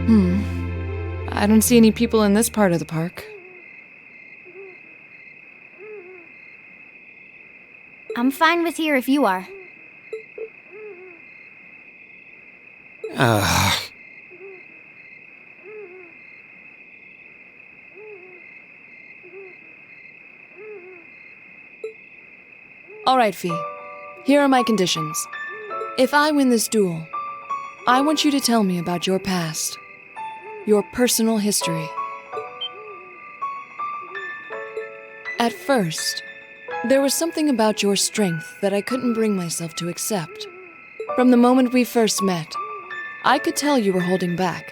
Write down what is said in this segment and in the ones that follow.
I don't see any people in this part of the park. I'm fine with here if you are. All right, Fee. Here are my conditions. If I win this duel, I want you to tell me about your past. Your personal history. At first, there was something about your strength that I couldn't bring myself to accept. From the moment we first met, I could tell you were holding back.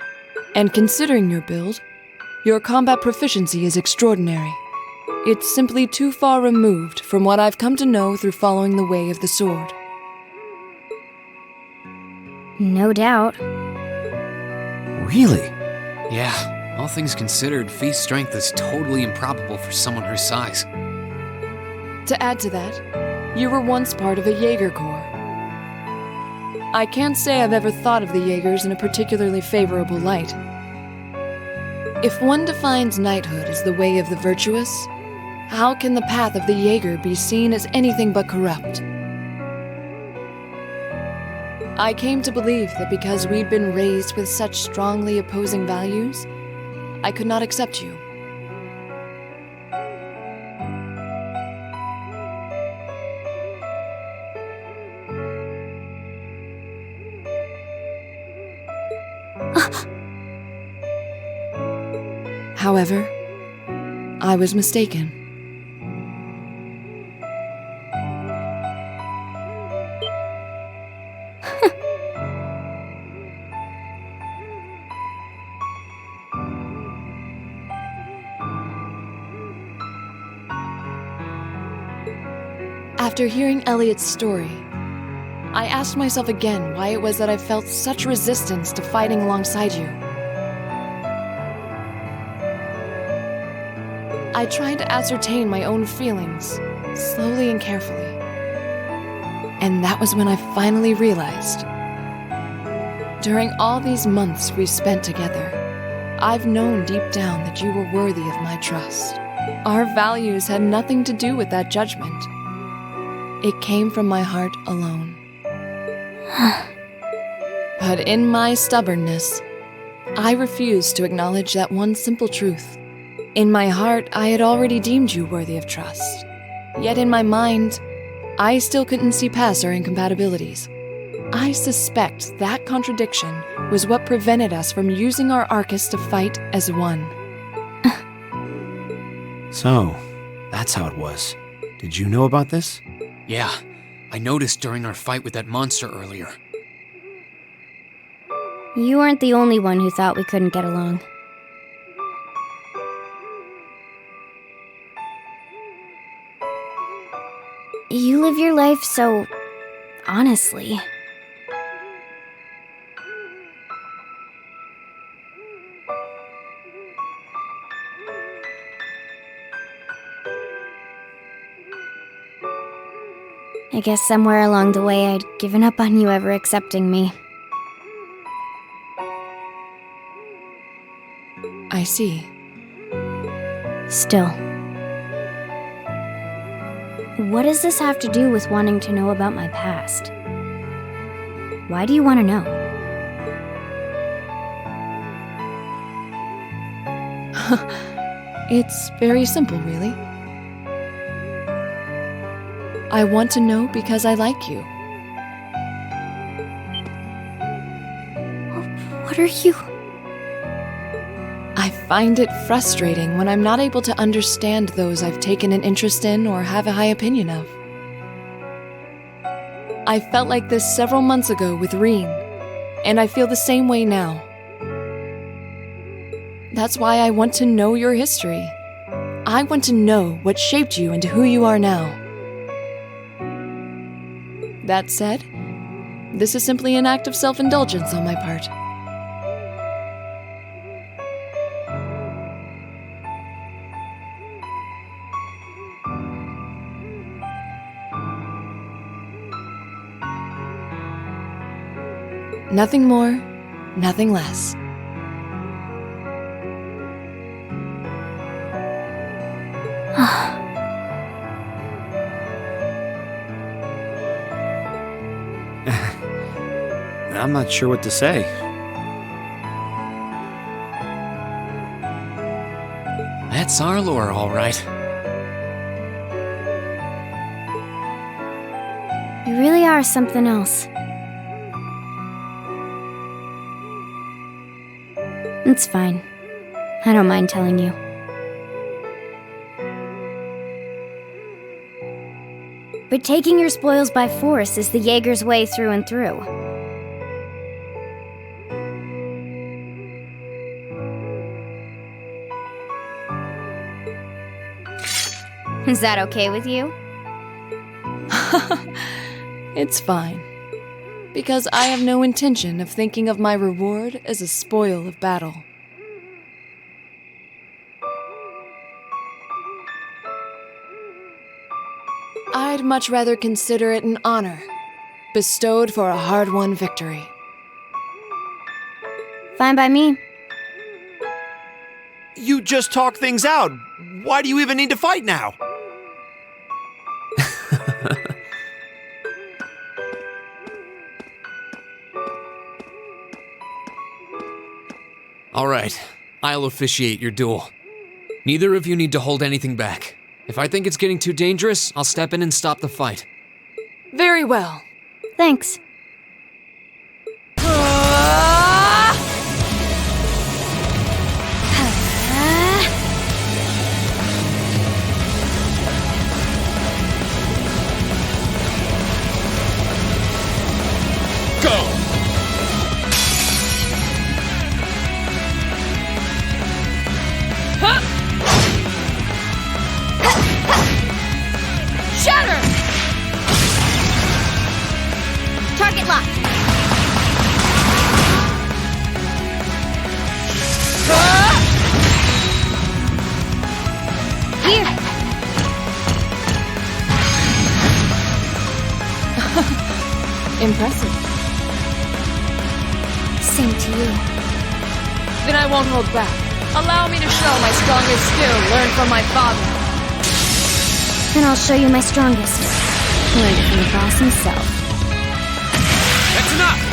And considering your build, your combat proficiency is extraordinary. It's simply too far removed from what I've come to know through following the way of the sword. No doubt. Really? Yeah, all things considered, Fee's strength is totally improbable for someone her size. To add to that, you were once part of a Jaeger Corps. I can't say I've ever thought of the Jaegers in a particularly favorable light. If one defines knighthood as the way of the virtuous, how can the path of the Jaeger be seen as anything but corrupt? I came to believe that because we'd been raised with such strongly opposing values, I could not accept you. However, I was mistaken. After hearing Elliot's story, I asked myself again why it was that I felt such resistance to fighting alongside you. I tried to ascertain my own feelings, slowly and carefully. And that was when I finally realized. During all these months we've spent together, I've known deep down that you were worthy of my trust. Our values had nothing to do with that judgment. It came from my heart alone. But in my stubbornness, I refused to acknowledge that one simple truth. In my heart, I had already deemed you worthy of trust. Yet in my mind, I still couldn't see past our incompatibilities. I suspect that contradiction was what prevented us from using our Arcus to fight as one. So, that's how it was. Did you know about this? Yeah, I noticed during our fight with that monster earlier. You weren't the only one who thought we couldn't get along. You live your life so honestly. I guess somewhere along the way I'd given up on you ever accepting me. I see. Still. What does this have to do with wanting to know about my past? Why do you want to know? It's very simple, really. I want to know because I like you. What are you? I find it frustrating when I'm not able to understand those I've taken an interest in or have a high opinion of. I felt like this several months ago with Reen, and I feel the same way now. That's why I want to know your history. I want to know what shaped you into who you are now. That said, this is simply an act of self-indulgence on my part. Nothing more, nothing less. I'm not sure what to say. That's our lore, all right. You really are something else. It's fine. I don't mind telling you. But taking your spoils by force is the Jaeger's way through and through. Is that okay with you? It's fine. Because I have no intention of thinking of my reward as a spoil of battle. I'd much rather consider it an honor, bestowed for a hard-won victory. Fine by me. You just talk things out. Why do you even need to fight now? All right, I'll officiate your duel. Neither of you need to hold anything back. If I think it's getting too dangerous, I'll step in and stop the fight. Very well. Thanks. Shatter! Target lock. Here. Impressive. Same to you. Then I won't hold back. Allow me to show my strongest skill learned from my father. Then I'll show you my strongest. Learned from the boss himself. That's enough!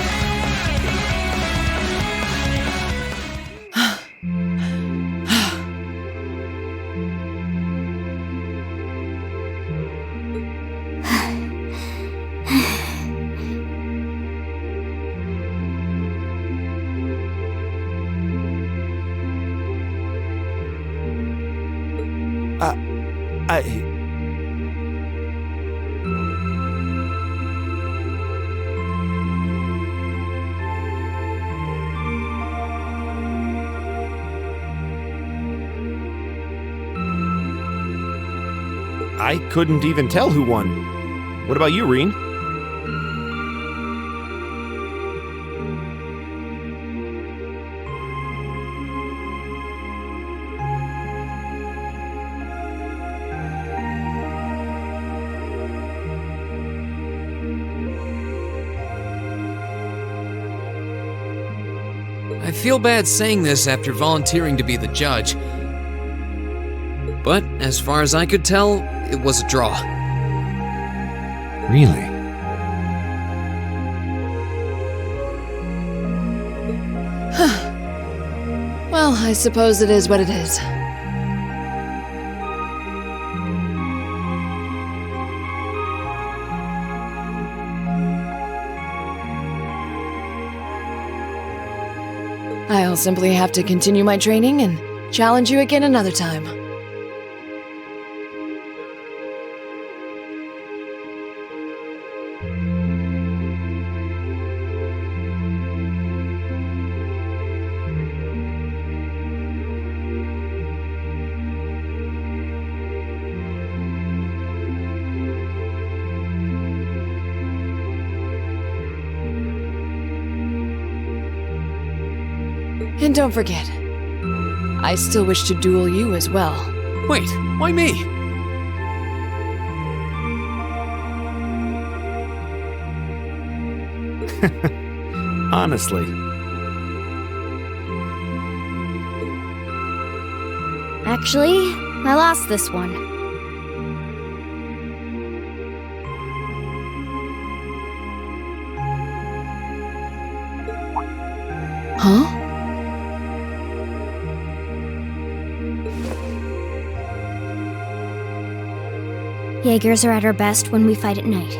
I couldn't even tell who won. What about you, Reen? I feel bad saying this after volunteering to be the judge. But as far as I could tell, it was a draw. Really? Well, I suppose it is what it is. I'll simply have to continue my training and challenge you again another time. And don't forget, I still wish to duel you as well. Wait, why me? Honestly. Actually, I lost this one. Huh? Jaegers are at our best when we fight at night.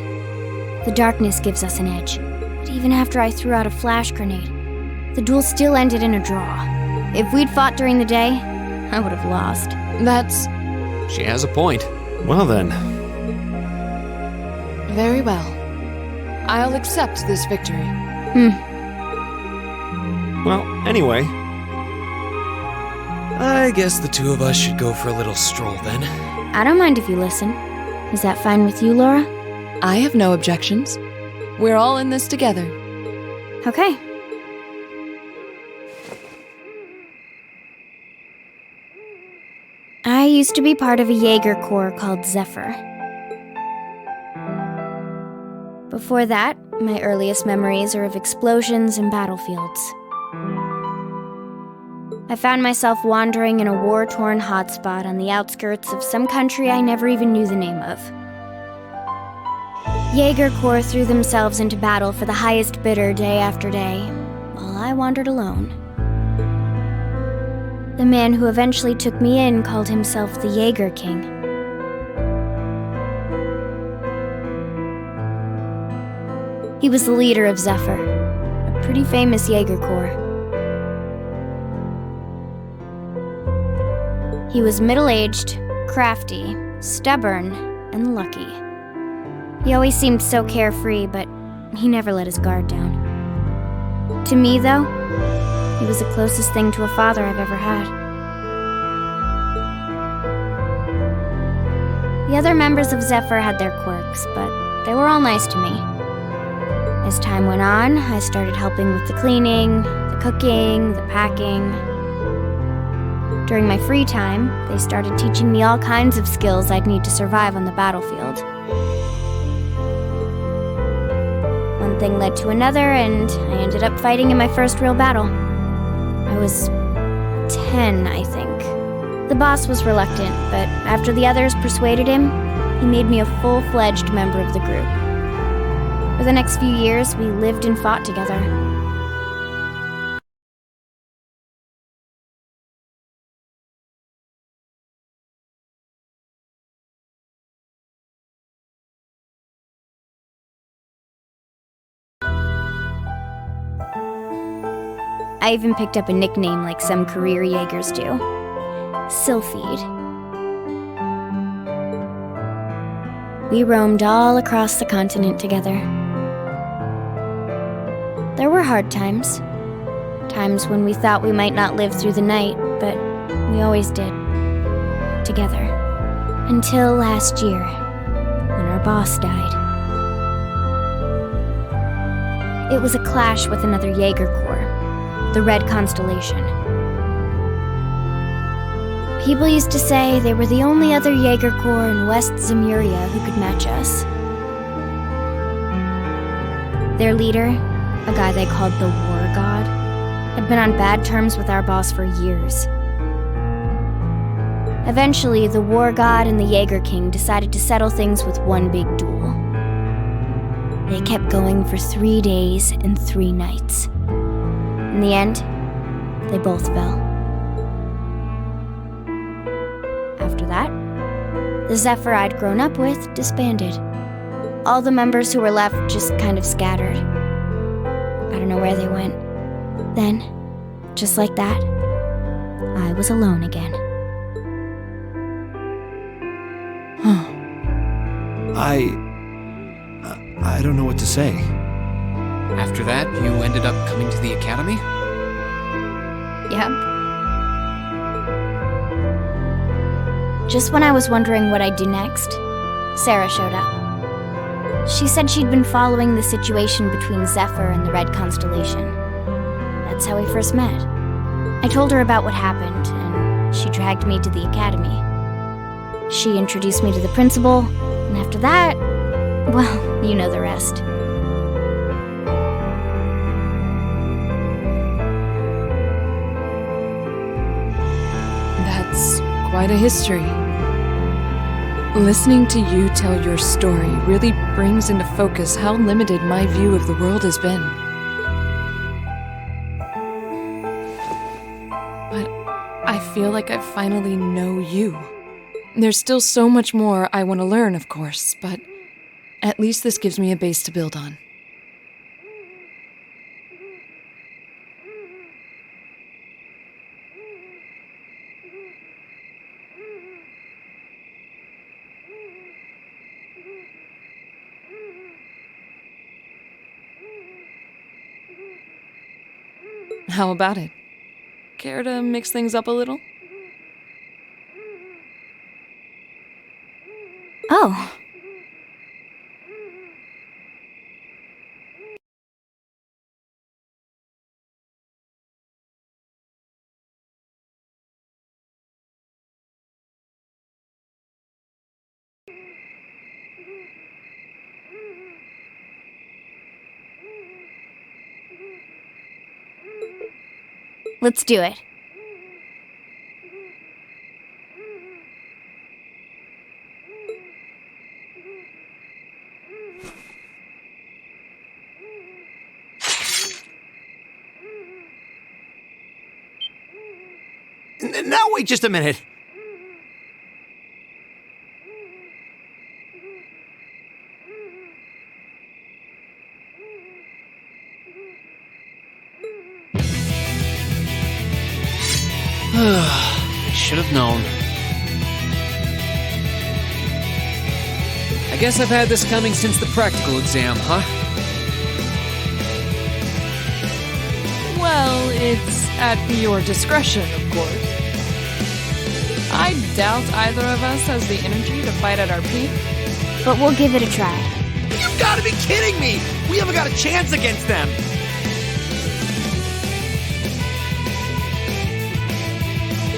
The darkness gives us an edge. But even after I threw out a flash grenade, the duel still ended in a draw. If we'd fought during the day, I would have lost. That's She has a point. Well then, very well. I'll accept this victory. well, anyway, I guess the two of us should go for a little stroll then. I don't mind if you listen. Is that fine with you, Laura? I have no objections. We're all in this together. Okay. I used to be part of a Jaeger Corps called Zephyr. Before that, my earliest memories are of explosions and battlefields. I found myself wandering in a war-torn hotspot on the outskirts of some country I never even knew the name of. Jaeger Corps threw themselves into battle for the highest bidder day after day, while I wandered alone. The man who eventually took me in called himself the Jaeger King. He was the leader of Zephyr, a pretty famous Jaeger Corps. He was middle-aged, crafty, stubborn, and lucky. He always seemed so carefree, but he never let his guard down. To me, though, he was the closest thing to a father I've ever had. The other members of Zephyr had their quirks, but they were all nice to me. As time went on, I started helping with the cleaning, the cooking, the packing. During my free time, they started teaching me all kinds of skills I'd need to survive on the battlefield. One thing led to another, and I ended up fighting in my first real battle. I was 10, I think. The boss was reluctant, but after the others persuaded him, he made me a full-fledged member of the group. For the next few years, we lived and fought together. I even picked up a nickname like some career Jaegers do. Sylphide. We roamed all across the continent together. There were hard times. Times when we thought we might not live through the night, but we always did. Together. Until last year, when our boss died. It was a clash with another Jaeger Corps, the Red Constellation. People used to say they were the only other Jaeger Corps in West Zemuria who could match us. Their leader, a guy they called the War God, had been on bad terms with our boss for years. Eventually, the War God and the Jaeger King decided to settle things with one big duel. They kept going for 3 days and 3 nights. In the end, they both fell. After that, the Zephyr I'd grown up with disbanded. All the members who were left just kind of scattered. I don't know where they went. Then, just like that, I was alone again. I don't know what to say. After that, you ended up coming to the academy? Yep. Just when I was wondering what I'd do next, Sarah showed up. She said she'd been following the situation between Zephyr and the Red Constellation. That's how we first met. I told her about what happened, and she dragged me to the academy. She introduced me to the principal, and after that, well, you know the rest. That's quite a history. Listening to you tell your story really brings into focus how limited my view of the world has been. I feel like I finally know you. There's still so much more I want to learn, of course, but at least this gives me a base to build on. How about it? Care to mix things up a little? Oh. Let's do it. Now wait just a minute. I should have known. I guess I've had this coming since the practical exam, huh? Well, it's at your discretion, of course. I doubt either of us has the energy to fight at our peak. But we'll give it a try. You've got to be kidding me! We haven't got a chance against them!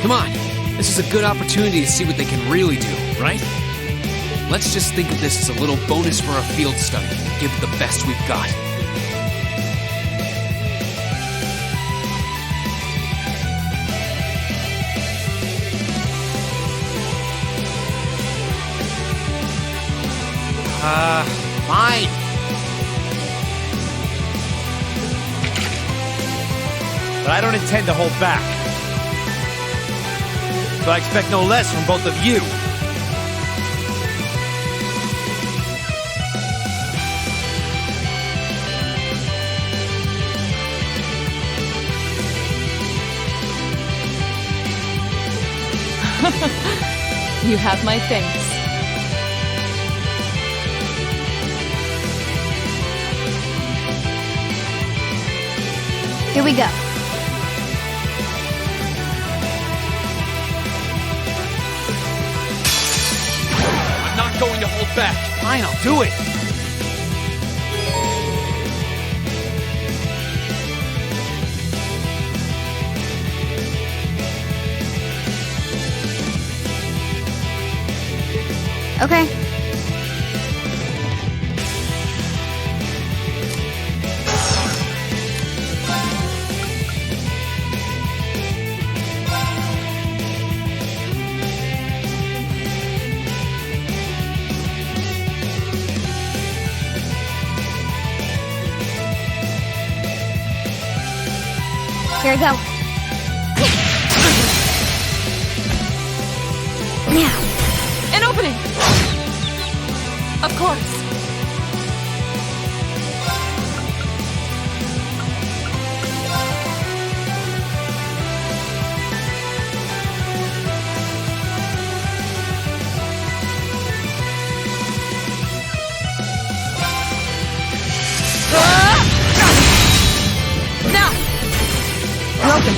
Come on, this is a good opportunity to see what they can really do, right? Let's just think of this as a little bonus for our field study and give it the best we've got. Fine. But I don't intend to hold back. So I expect no less from both of you. You have my thanks. Here we go. I'm not going to hold back. Fine, I'll do it. Okay. Here I go. Now. An opening! Of course. Now! Broken.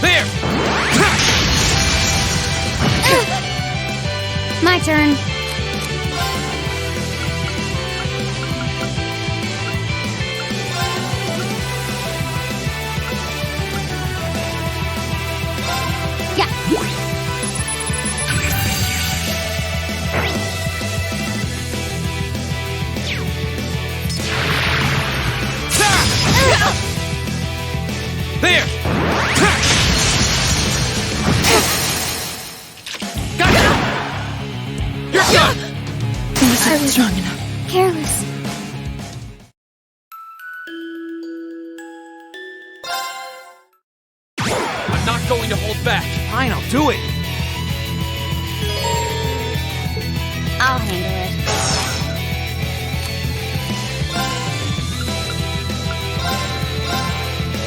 There! My turn. Yeah. There! You're done! I was strong enough. Careless. back. Fine, I'll do it. I'll handle it.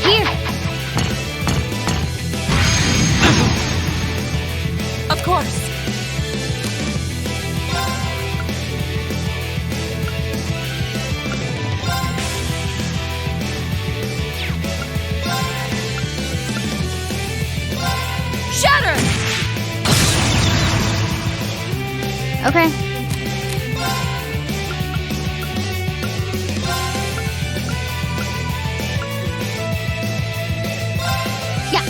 Here! Of course. Shatter! Okay. Yeah.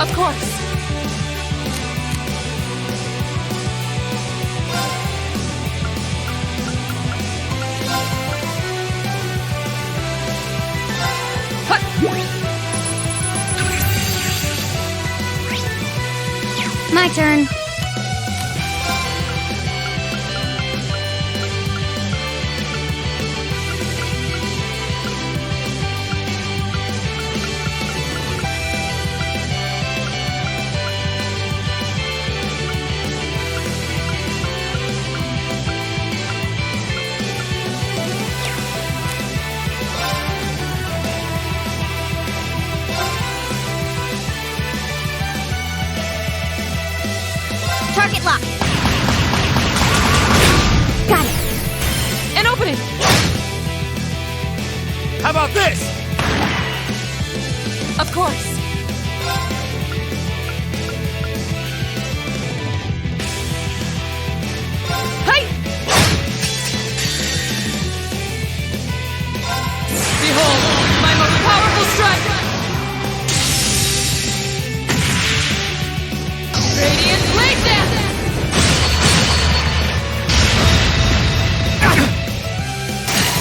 Of course. My turn. Target lock. Got it. An opening! How about this? Of course. Hey! Behold, my most powerful strike! Radiant Blade Dance!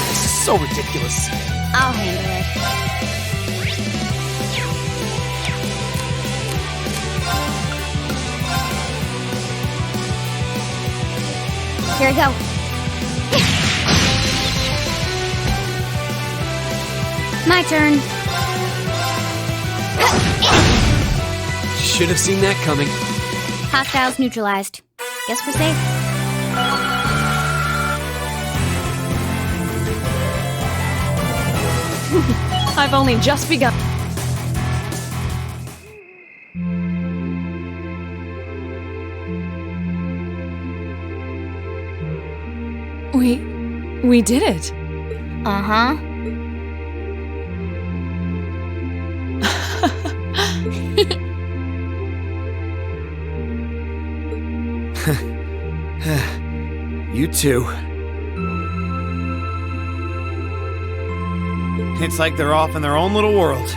This is so ridiculous. I'll handle it. Here we go. My turn. Should have seen that coming. Hostiles neutralized. Guess we're safe. I've only just begun. We did it. Uh-huh. You too. It's like they're off in their own little world.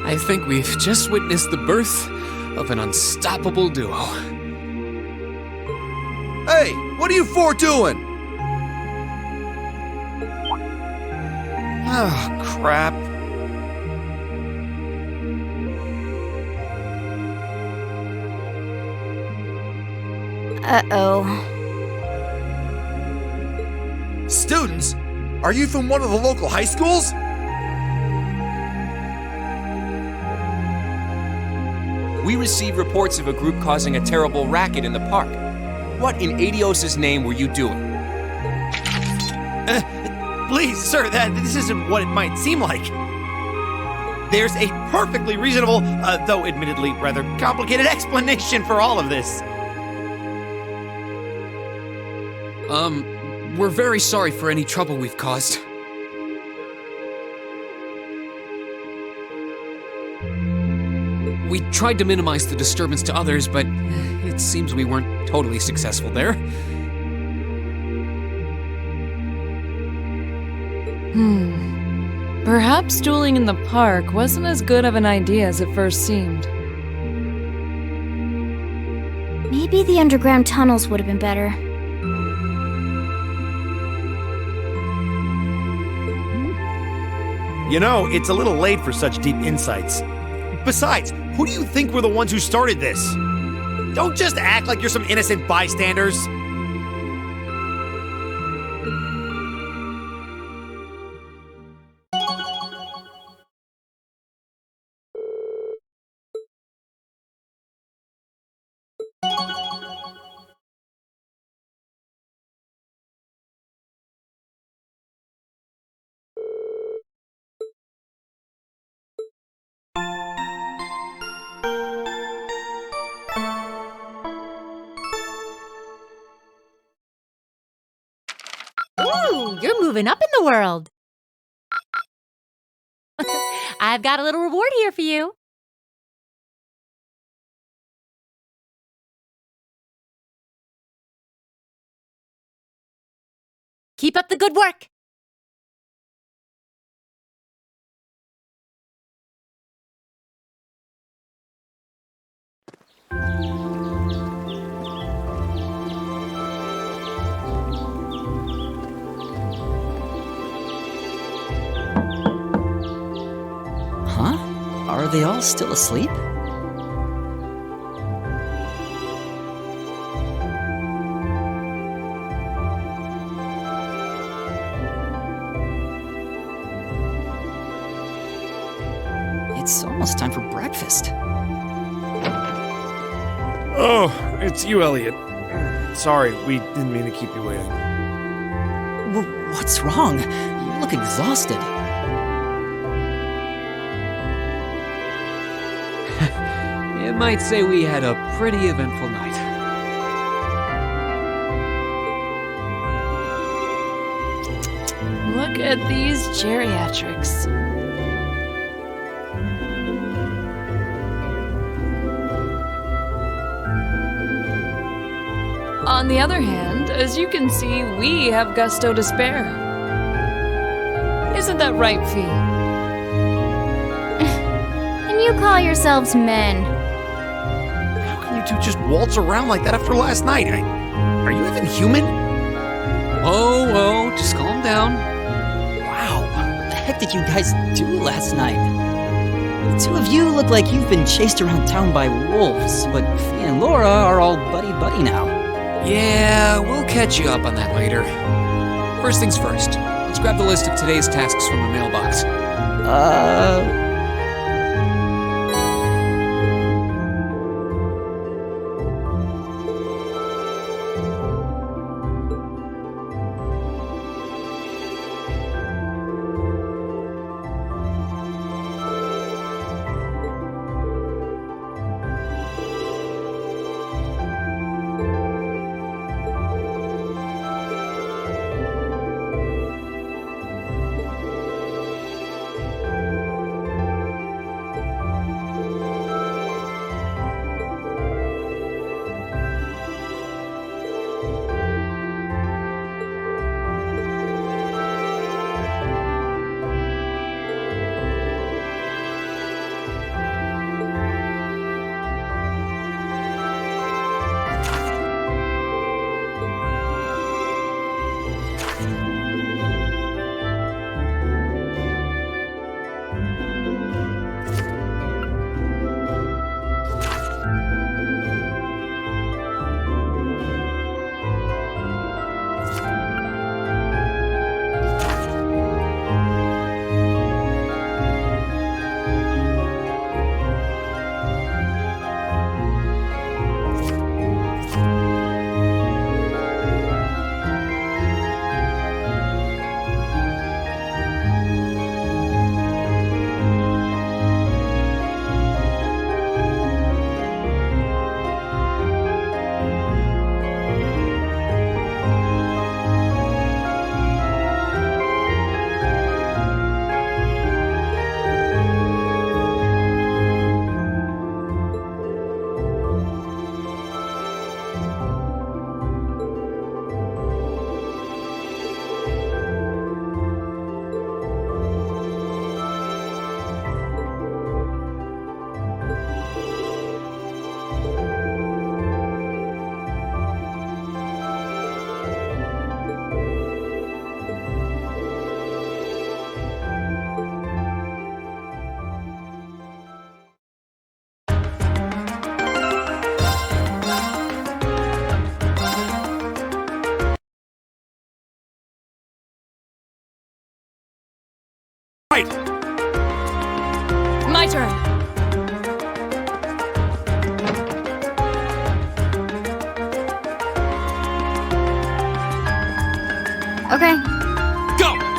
I think we've just witnessed the birth of an unstoppable duo. Hey, what are you four doing? Oh, crap. Uh-oh. Students? Are you from one of the local high schools? We received reports of a group causing a terrible racket in the park. What in Adios' name were you doing? Please, sir, this isn't what it might seem like. There's a perfectly reasonable, though admittedly rather complicated explanation for all of this. We're very sorry for any trouble we've caused. We tried to minimize the disturbance to others, but it seems we weren't totally successful there. Perhaps dueling in the park wasn't as good of an idea as it first seemed. Maybe the underground tunnels would have been better. You know, it's a little late for such deep insights. Besides, who do you think were the ones who started this? Don't just act like you're some innocent bystanders. Ooh, you're moving up in the world. I've got a little reward here for you. Keep up the good work. Huh? Are they all still asleep? It's almost time for breakfast. Oh, it's you, Elliot. Sorry, we didn't mean to keep you waiting. What's wrong? You look exhausted. You might say we had a pretty eventful night. Look at these geriatrics. On the other hand, as you can see, we have gusto to spare. Isn't that right, Fee? And you call yourselves men. How can you two just waltz around like that after last night? Are you even human? Whoa, just calm down. Wow, what the heck did you guys do last night? The two of you look like you've been chased around town by wolves, but Fee and Laura are all buddy-buddy now. Yeah, we'll catch you up on that later. First things first, let's grab the list of today's tasks from the mailbox. Right! My turn. Okay. Go!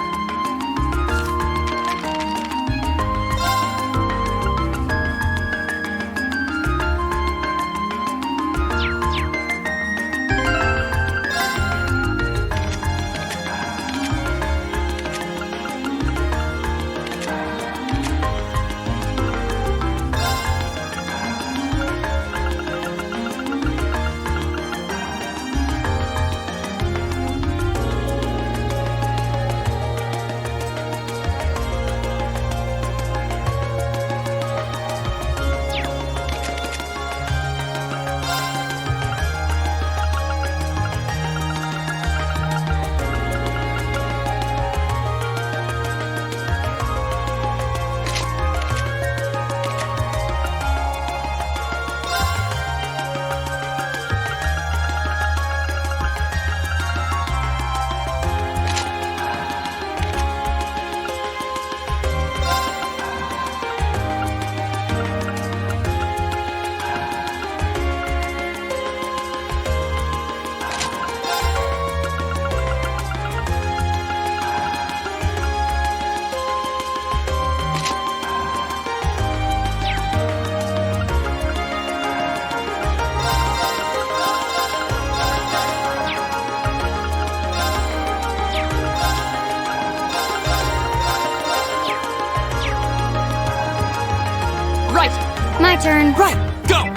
My turn. Right! Go!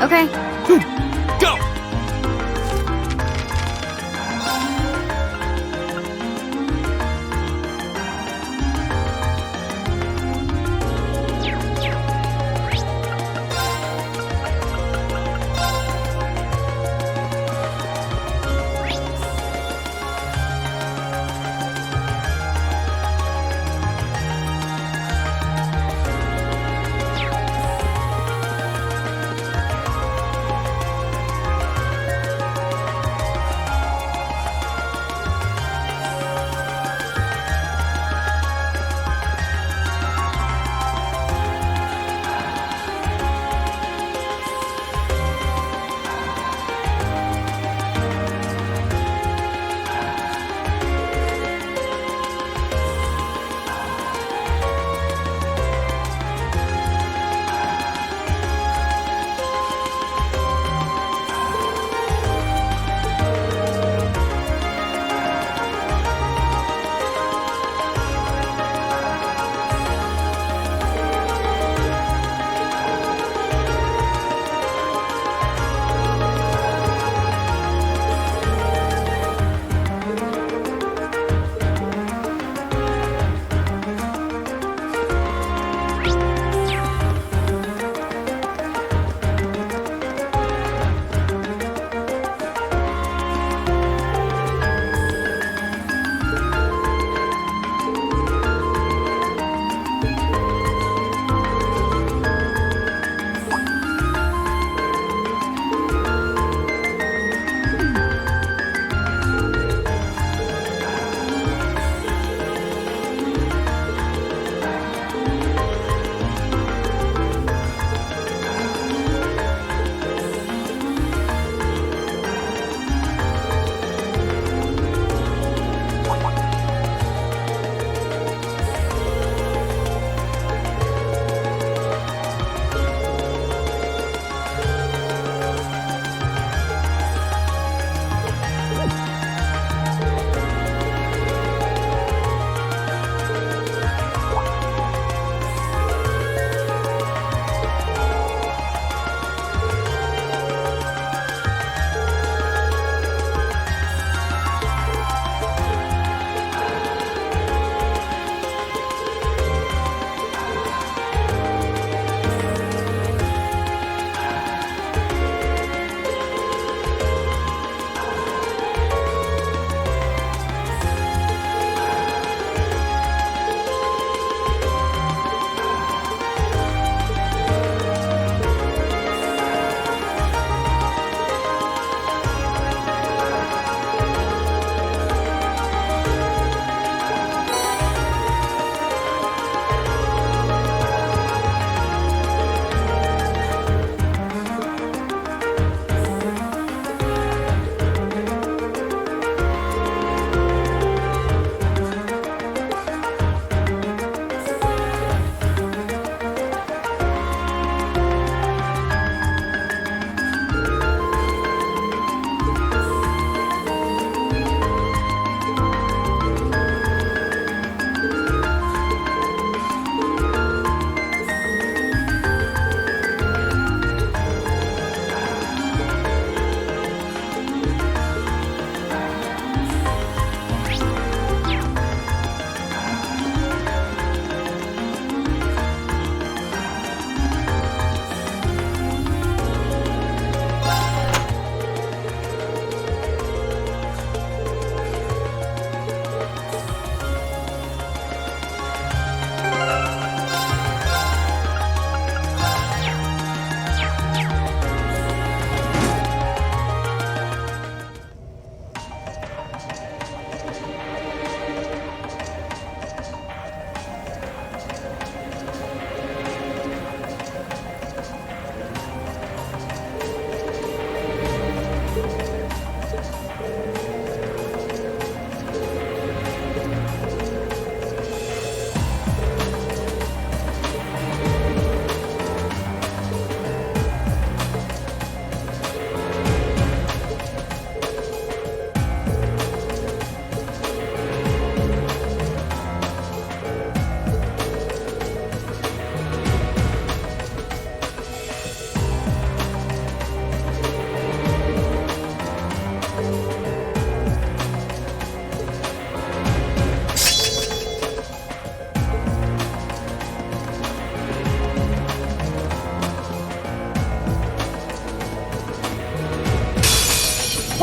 Okay. Go!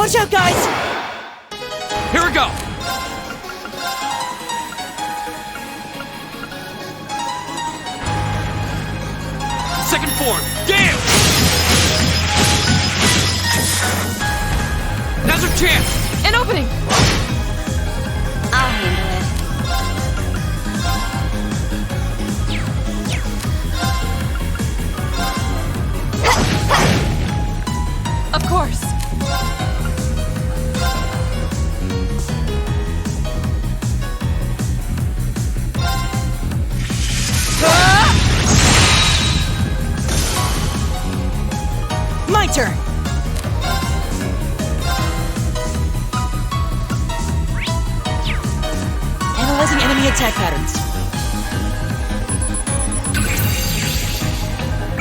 Watch out, guys! Here we go! Second form, Gale! Now's our chance! An opening! I'll handle it. Of course. My turn! Analyzing enemy attack patterns.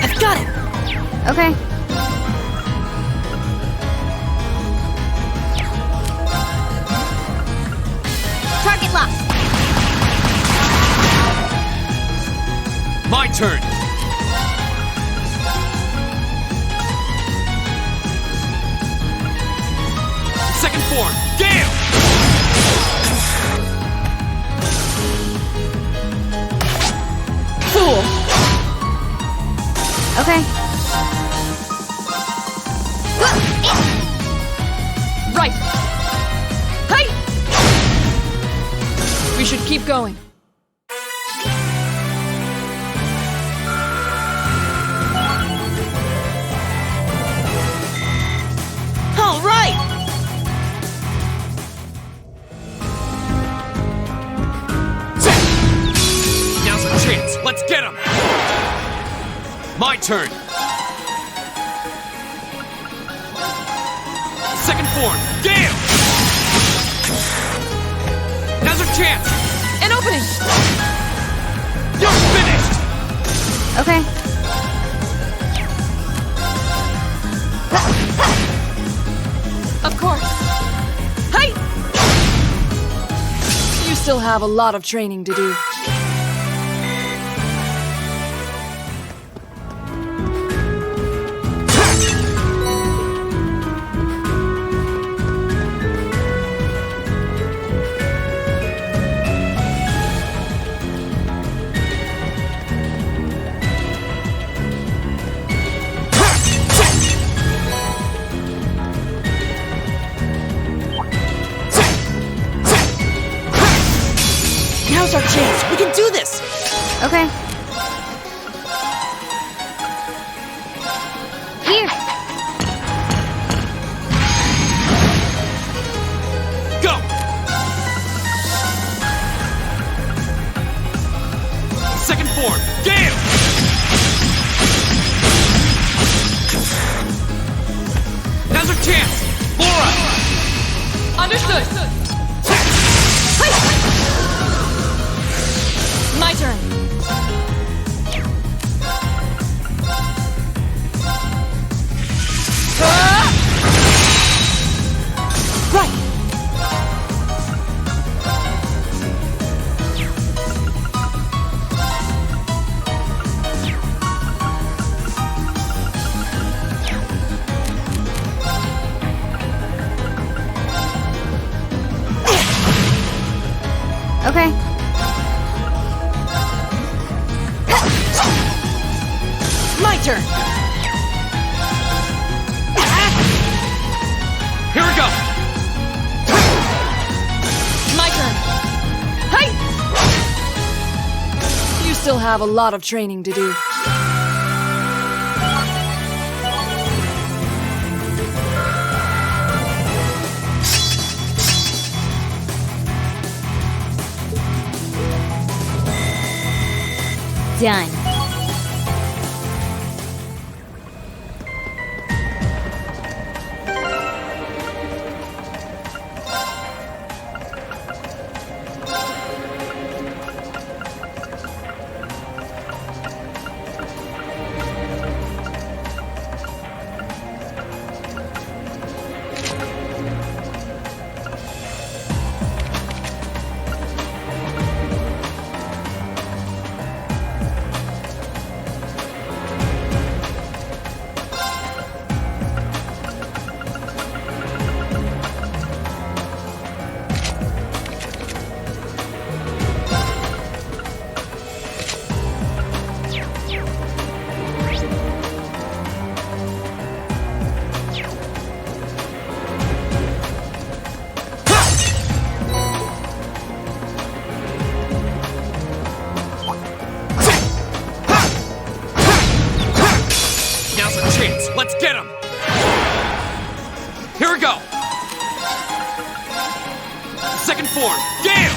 I've got it! Okay. Target locked. My turn! Second form, Gale! Fool! Okay. Right! Hey! We should keep going. All right! Now's our chance. Let's get him. My turn. Second form, Gale! Now's our chance. An opening! You're finished! Okay. Of course. Hey! You still have a lot of training to do. Now's our chance! We can do this! Okay. Here. Go! Second form, Gale! Now's our chance! Laura! Understood! My turn. Right! Okay. My turn! Here we go! My turn. Hey! You still have a lot of training to do. Done. get him! Here we go! Second form, Gale!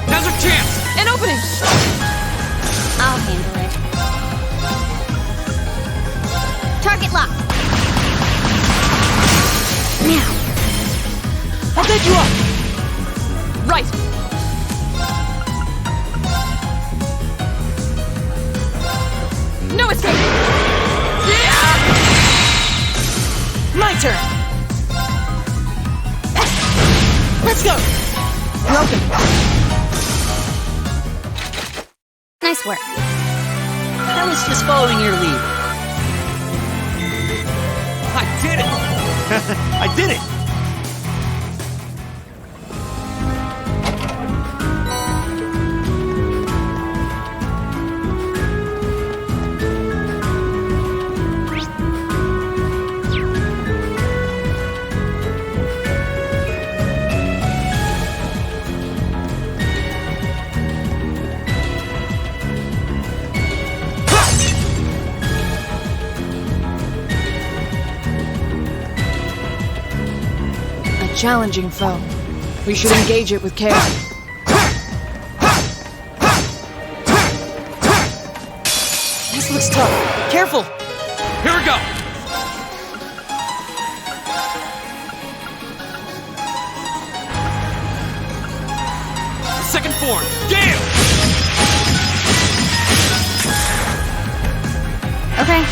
Now's our chance! An opening! I'll handle it. Target lock. Now. I'll take you up! Right! No escape! My turn! Let's go! Broken. Nice work. I was just following your lead. I did it! I did it! Challenging foe. We should engage it with care. This looks tough. Careful! Here we go! Second form, Gale! Okay.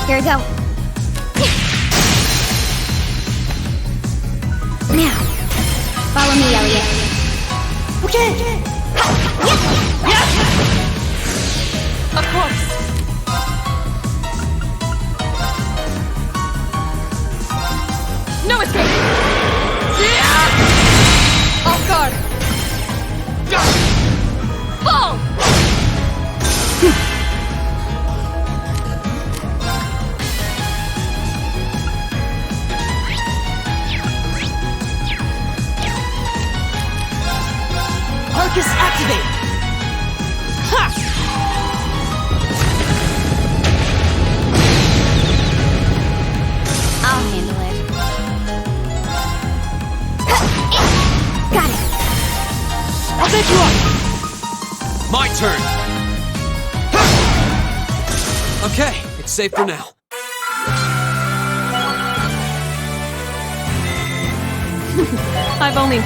Here we go. Now, follow me, Elliot. Okay! Of course! No escape! Off guard! Fall! Arcus activate! Ha! I'll handle it. Got it. I'll take you up! My turn! Okay, it's safe for now. I've only...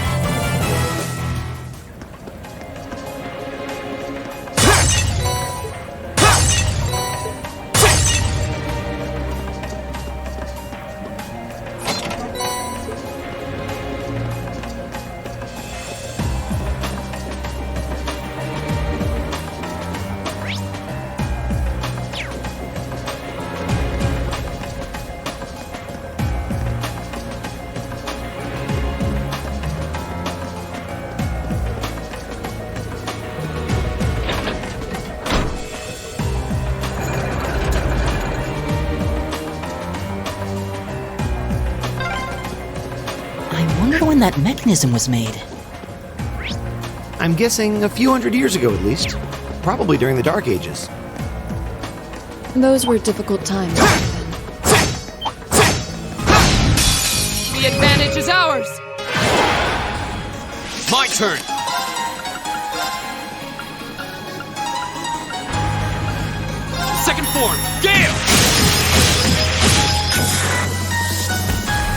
I wonder when that mechanism was made. I'm guessing a few hundred years ago at least. Probably during the Dark Ages. Those were difficult times. The advantage is ours! My turn! Second form, Gale!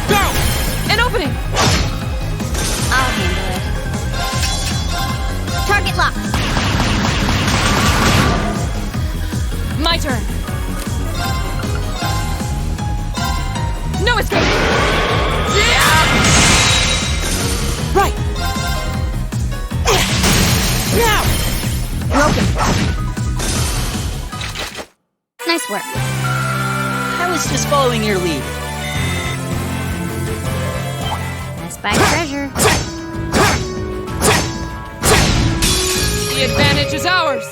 Go! An opening! I'll handle it. Target lock. My turn! No escape! Right! Now! Broken. Nice work. I was just following your lead. I spy treasure. The advantage is ours!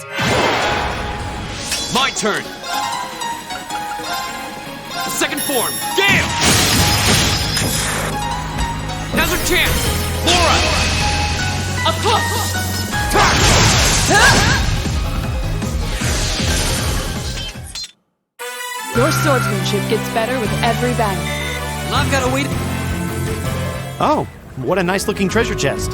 My turn. Second form, Gale! Now's our chance! Laura! Up close! Your swordsmanship gets better with every battle. And I've got to wait. Oh, what a nice looking treasure chest.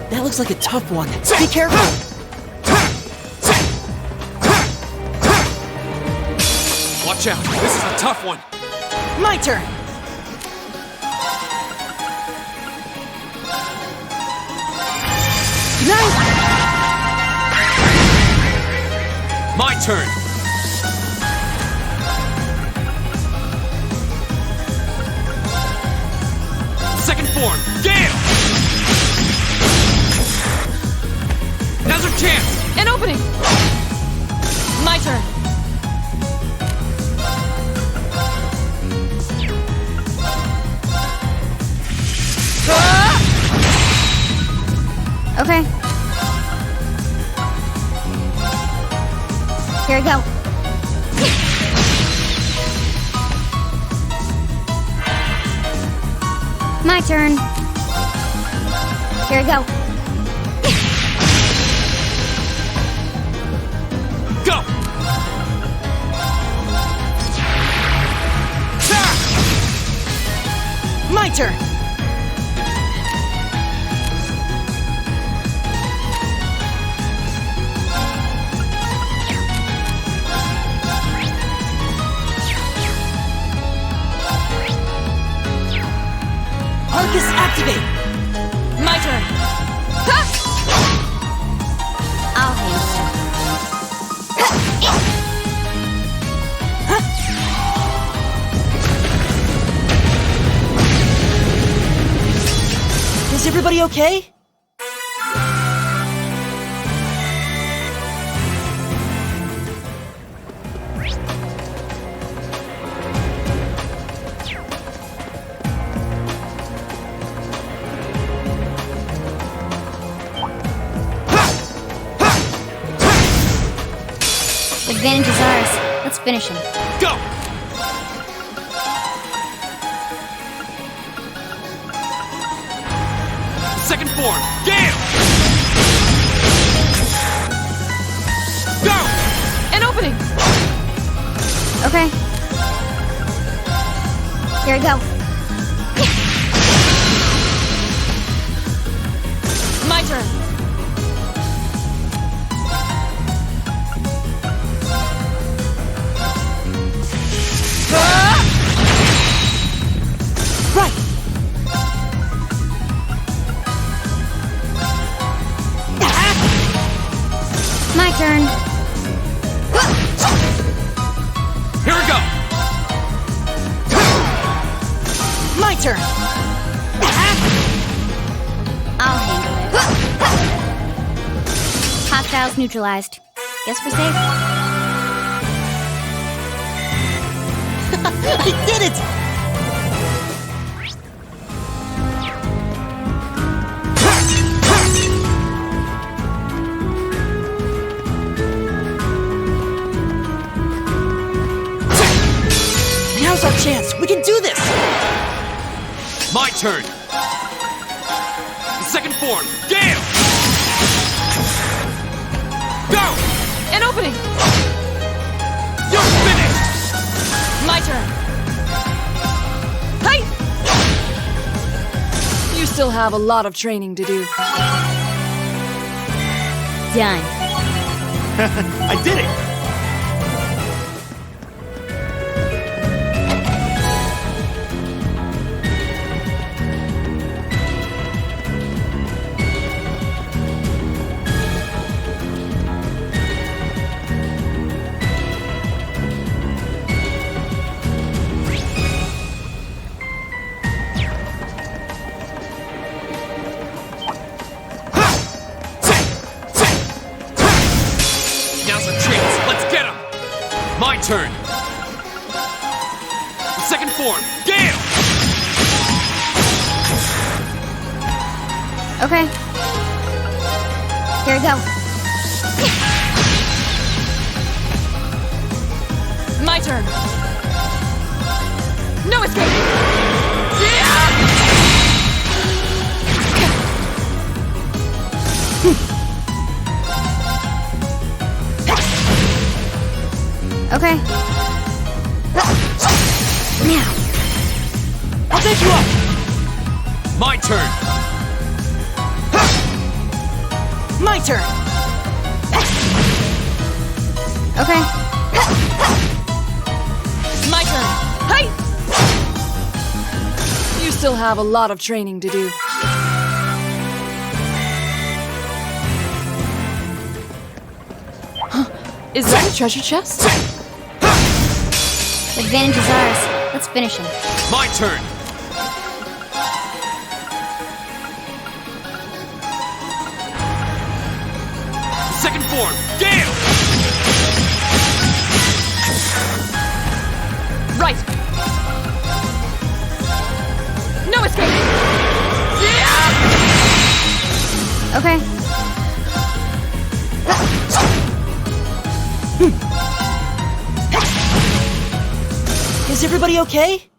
That looks like a tough one. Be careful! Watch out, this is a tough one. My turn! My turn. Second form, Gale! Now's our chance! An opening! My turn. Okay. Here we go. My turn. Here we go. Go! My turn! Arcus activate! My turn. I'll handle Is everybody okay? it. Advantage is ours. Let's finish him. Go! Second form, Gale! Go! An opening! Okay. Here we go. My turn. Right! My turn. Here we go! My turn! I'll handle it. Hostiles neutralized. Guess we're safe. I did it! Now's our chance! We can do this! My turn! Second form, Gale! Go! An opening! turn. Hey! You still have a lot of training to do. Done. I did it! Now's our chance. Let's get him. My turn. Second form. Gale! Okay. Here we go. My turn. No escape. Okay. Now. I'll take you up. My turn. My turn. Okay. My turn. Hey! You still have a lot of training to do. Is that a treasure chest? The advantage is ours. Let's finish him. My turn. Second form. Gale! Right. No escape. Okay. Is everybody okay?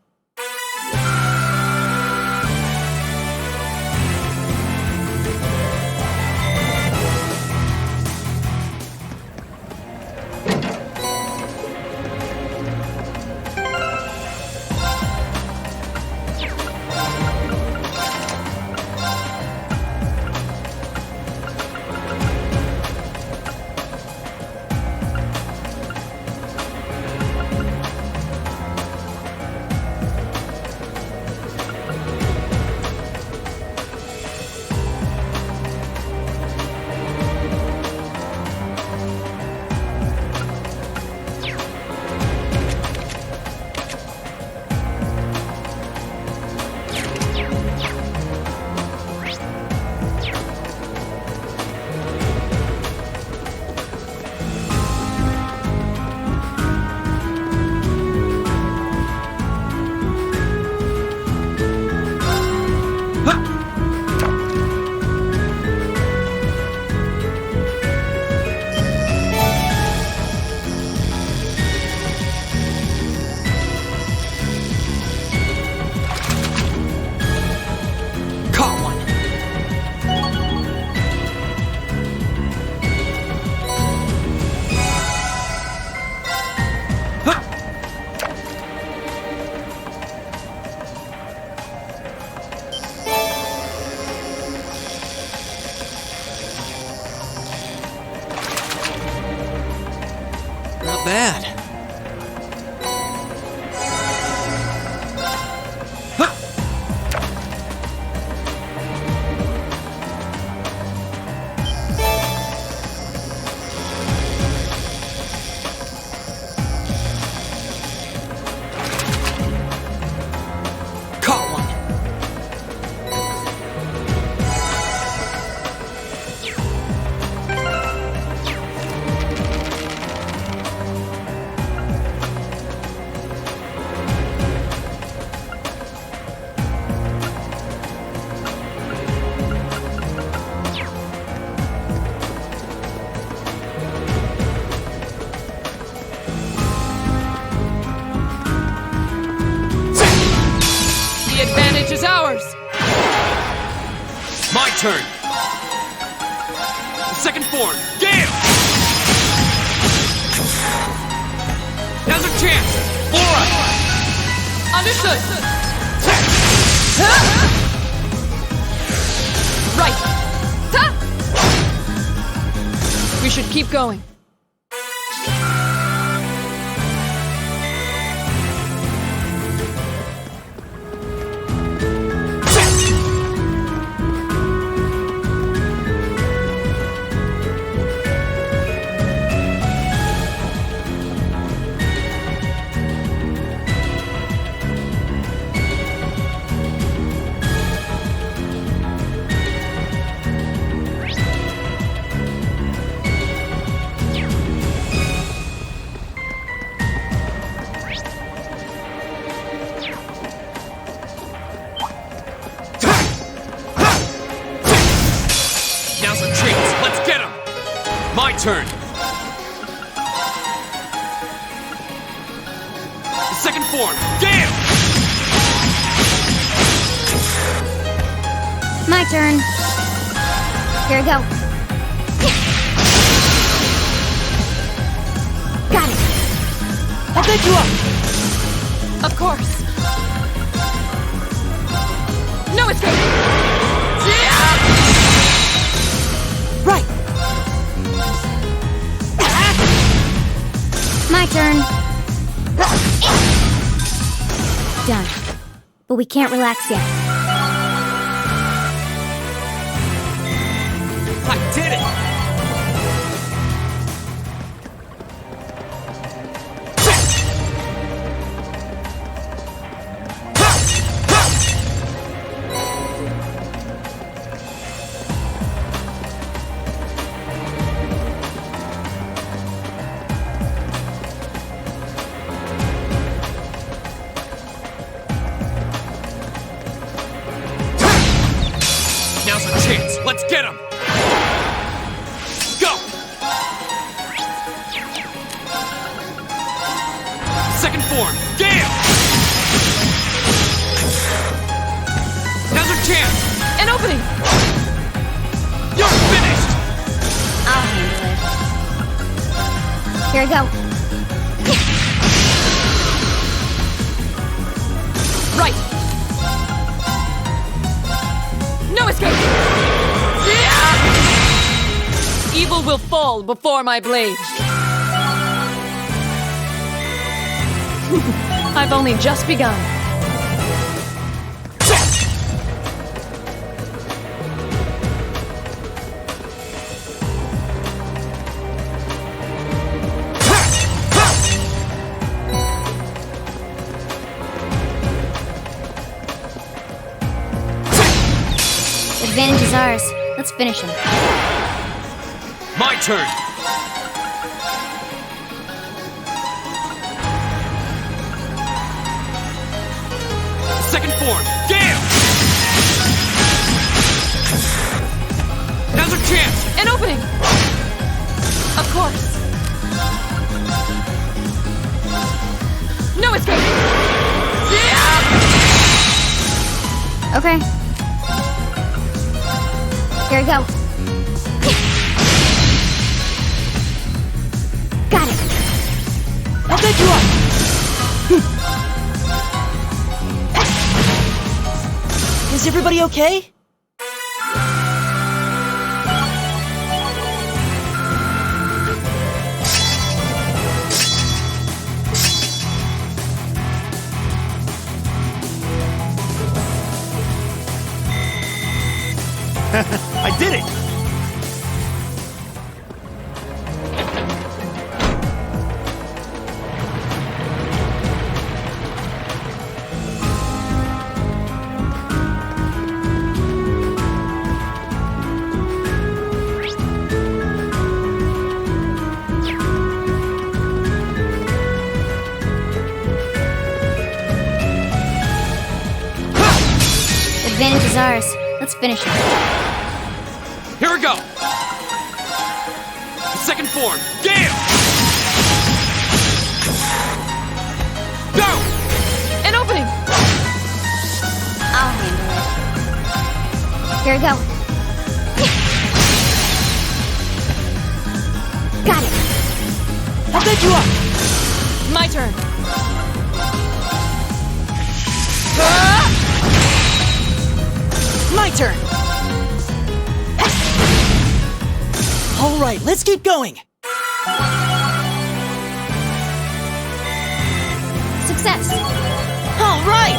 Not bad. Caught one. The advantage is ours. My turn. Second form. Gale! Now's our chance. Laura! Understood. Right. We should keep going. Now's our chance. Let's get him. My turn. The second form. Gale! My turn. Here we go. Got it. I'll pick you up. Of course. No escape. Right. My turn. Done. But we can't relax yet. I did it! Now's our chance. Let's get him. Go! Second form. Gale! Now's our chance. An opening. You're finished! I'll handle it. Here we go. Right. No escape. Evil will fall before my blade. I've only just begun. Advantage is ours. Let's finish him. My turn. Second form. Gale! Now's our chance. An opening. Of course. No escape. Okay. Here we go. Got it. I'll pick you up. Is everybody okay? I did it! Advantage is ours. Let's finish him. Here we go. Second form. Gale! Go! An opening. I'll handle it. Here we go. Got it. I'll pick you up. My turn. My turn! Alright, let's keep going! Success! Alright!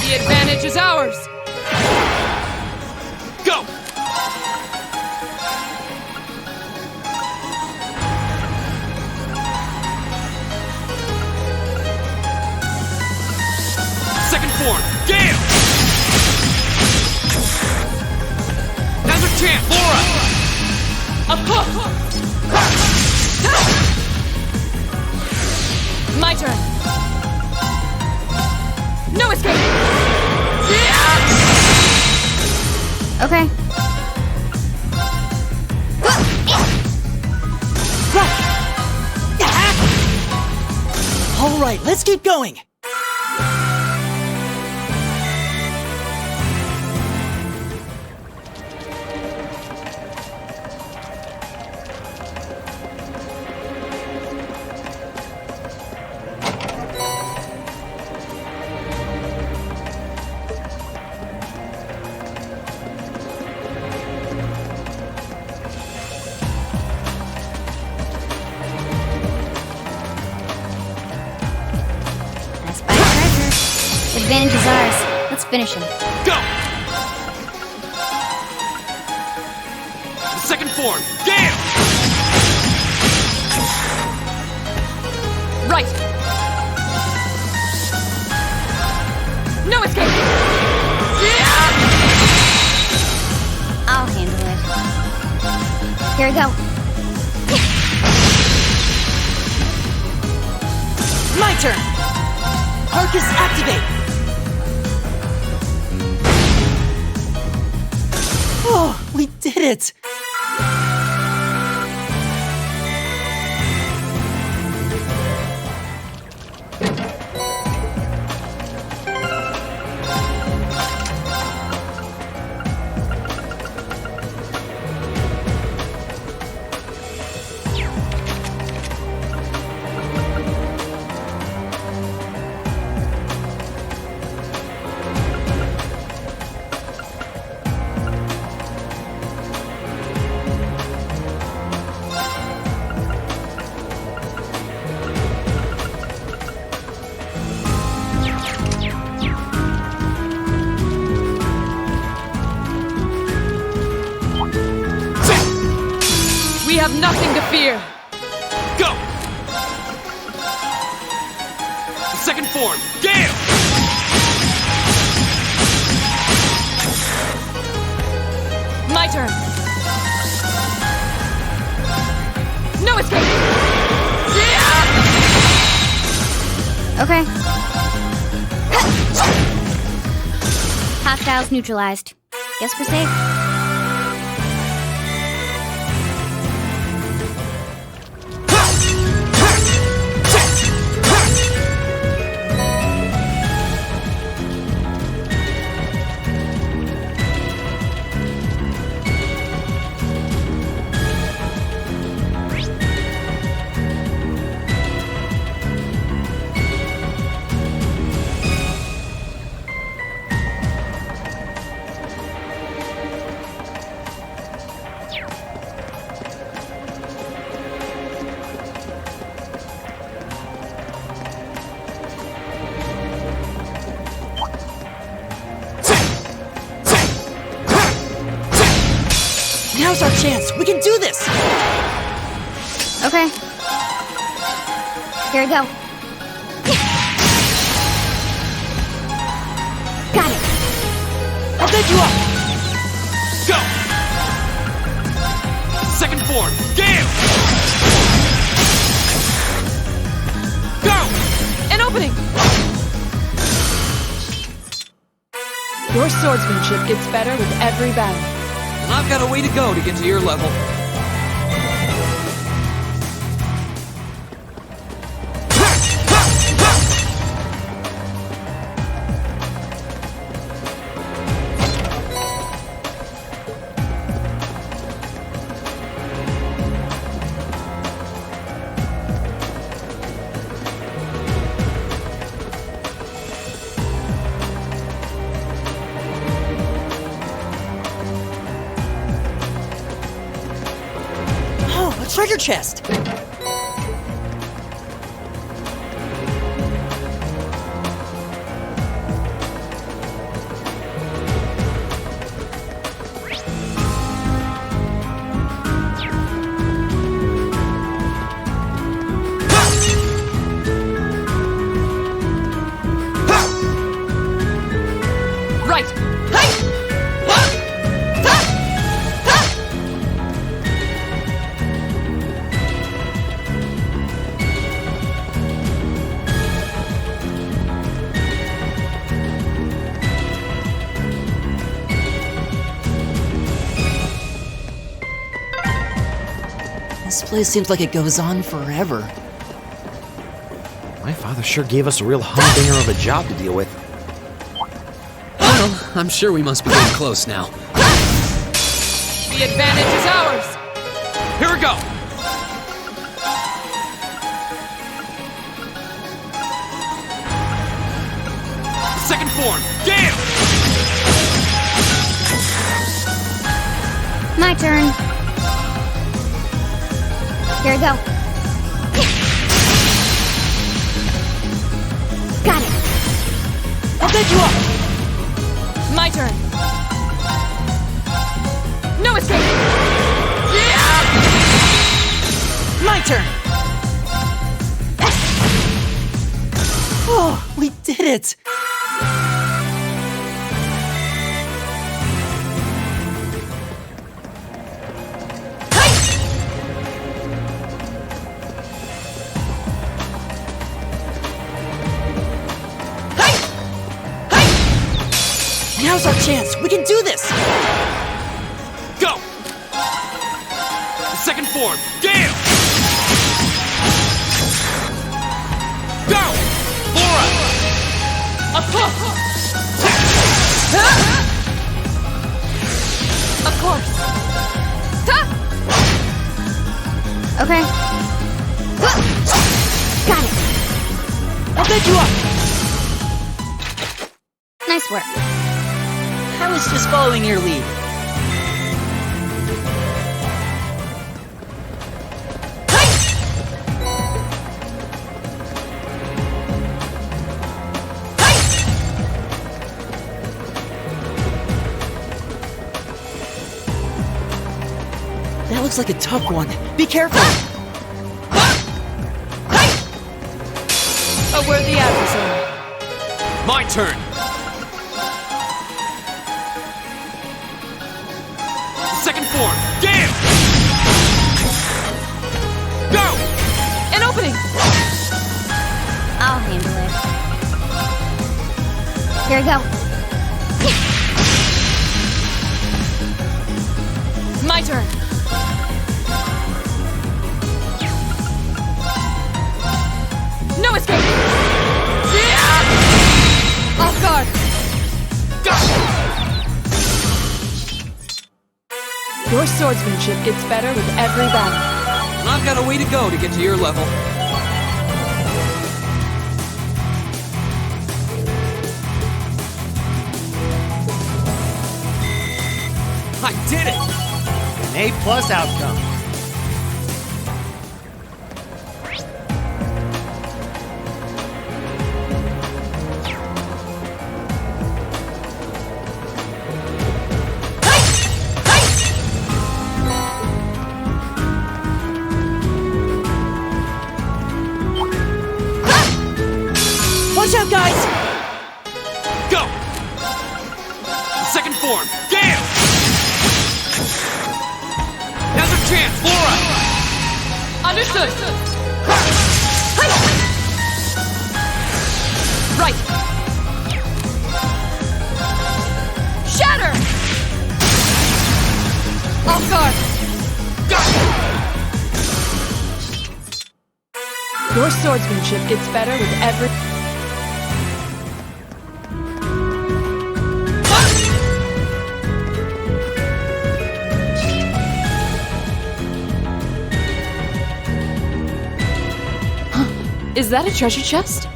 The advantage is ours! Go! Second form, Gale! Now's our chance, Laura! My turn! No escape! Okay. Alright, let's keep going! I spy treasure. Advantage is ours. Let's finish him. Go! Second form, Gale! Right! No escape! I'll handle it. Here we go. My turn! Arcus activate! Oh, we did it! We have nothing to fear! Go! Second form, Gale! My turn! No escape! Okay. Hostiles neutralized. Guess we're safe. Now's our chance! We can do this! Okay. Here we go. Got it. I'll get you up! Go! Second form, Gale! Go! An opening! Your swordsmanship gets better with every battle. And I've got a way to go to get to your level. treasure chest! Right! This place seems like it goes on forever. My father sure gave us a real humdinger of a job to deal with. Well, I'm sure we must be getting close now. The advantage is ours! Here we go! Second form, Gale! My turn. Here we go. Got it. I'll get you up! My turn. No escape! Yeah! My turn! Oh, we did it! Now's our chance! We can do this! Go! Second form, Gale! Go! Laura! Of course! Okay. Got it. I'll get you up! Nice work. I was just following your lead. That looks like a tough one. Be careful! A worthy adversary. My turn! Second form, Gale! Go! An opening! I'll handle it. Here we go. My turn. No escape! Yeah! Off guard! Go! Your swordsmanship gets better with every battle. I've got a way to go to get to your level. I did it! An A+ outcome. Watch out, guys! Go! Second form, Gale! Now's our chance, Laura! Understood! Right! Shatter! Off guard! Go! Your swordsmanship gets better with every... Is that a treasure chest?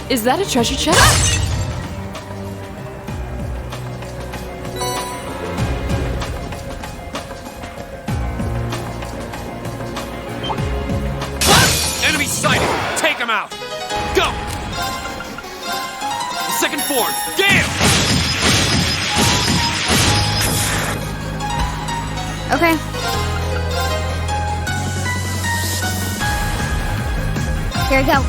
Is that a treasure chest? Enemy sighted! Take him out! Go! Second form, Gale! Okay. Here we go.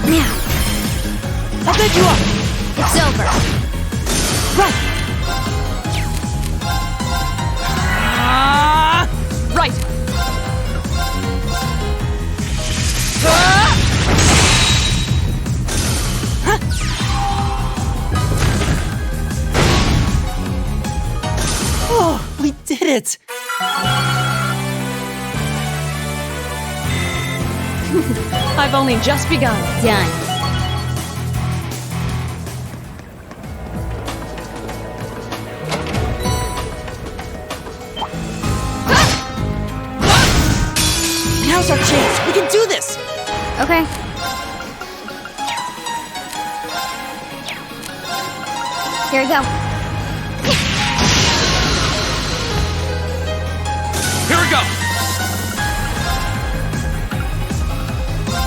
Now. I'll pick you up! It's over. Right! Right. Oh, we did it! I've only just begun. Done. Now's our chance! We can do this! Okay. Here we go. Here we go!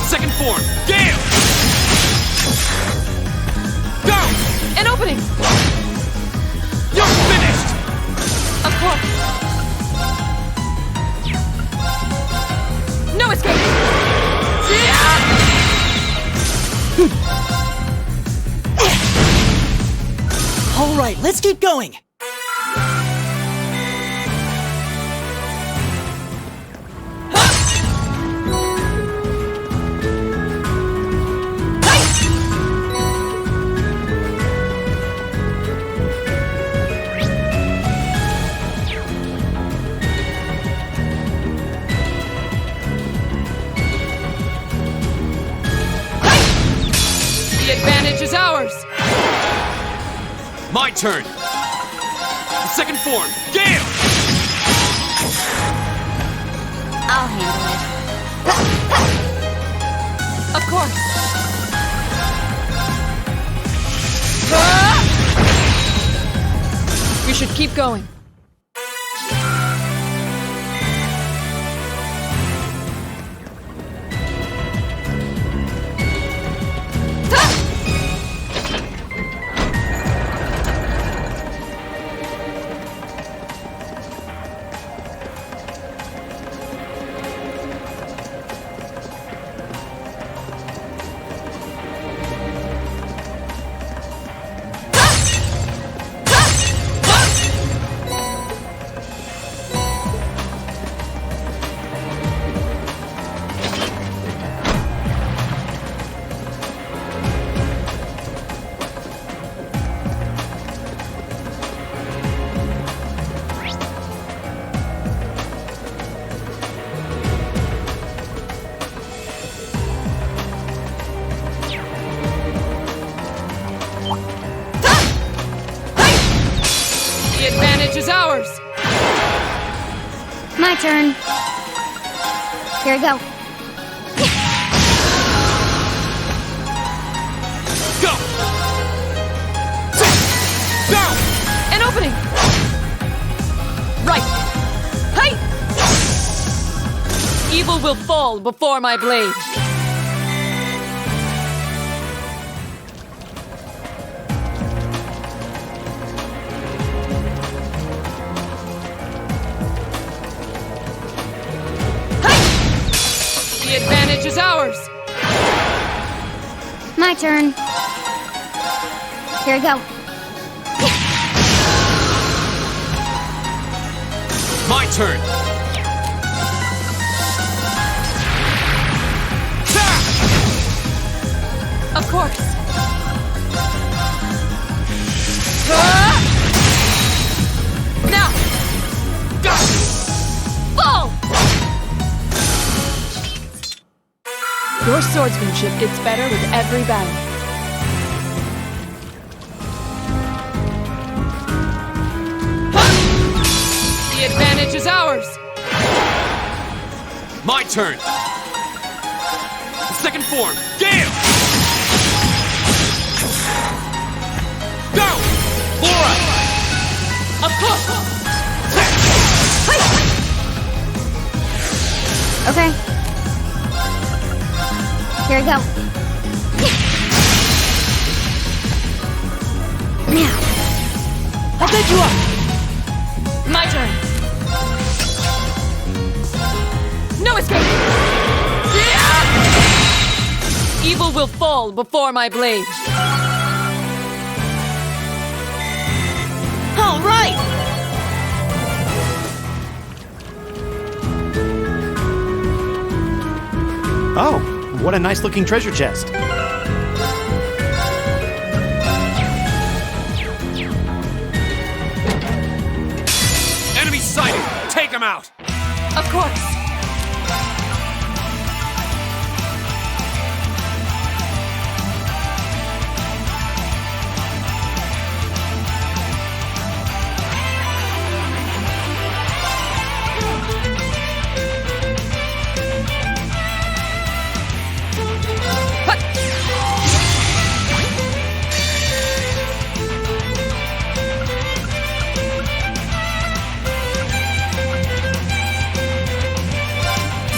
Second form, Gale! Go! An opening! You're finished! Of course. No escape! All right, let's keep going! The advantage is ours! My turn! The second form, Gale! I'll handle it. Of course. We should keep going. The advantage is ours! My turn. Here we go. Go! Go! An opening! Right! Hey! Evil will fall before my blade. The advantage is ours! My turn. Here we go. My turn! Of course! Now! Fall! Your swordsmanship gets better with every battle. The advantage is ours! My turn! Second form, Gale! Go! Laura! Up close! Okay. Here we go. Now. I'll take you up! My turn! No escape! Evil will fall before my blade. All right! Oh, what a nice looking treasure chest. Enemy sighted! Take him out! Of course!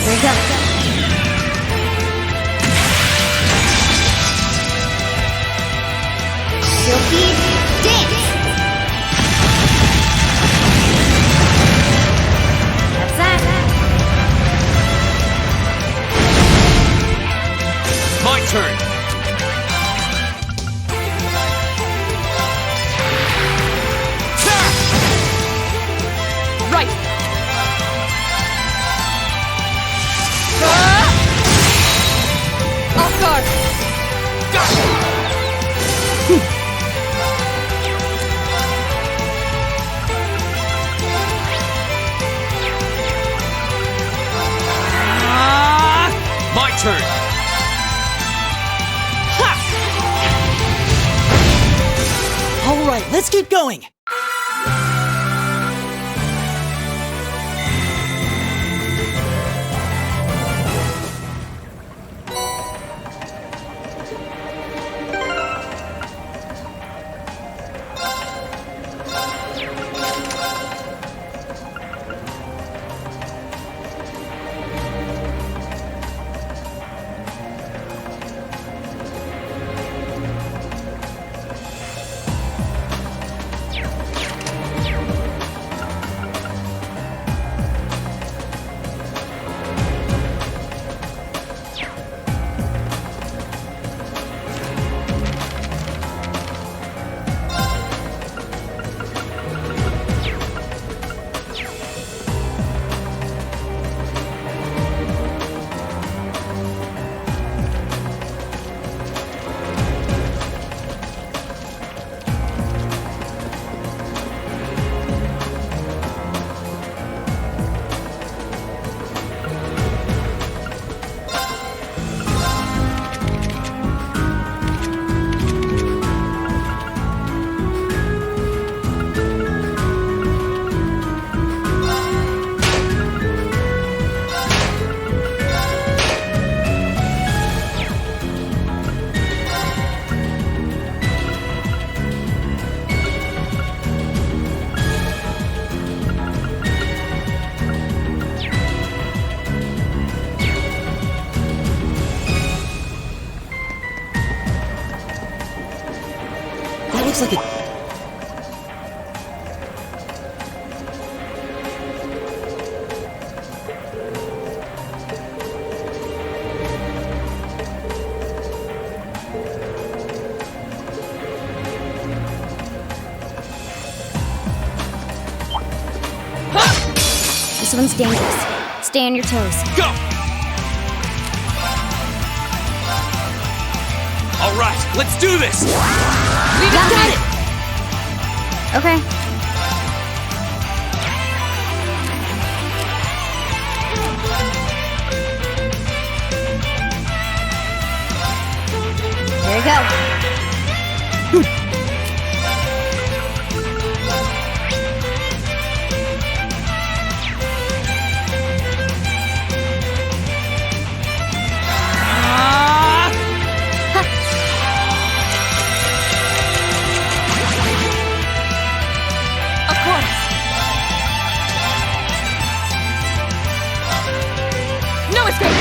Here we go. Silky dance. That's that. My turn! Right! Off guard! My turn! All right, let's keep going. That looks like a... This one's dangerous. Stay on your toes. Go! All right, let's do this! We got it! Okay. you go. Of course. No escape.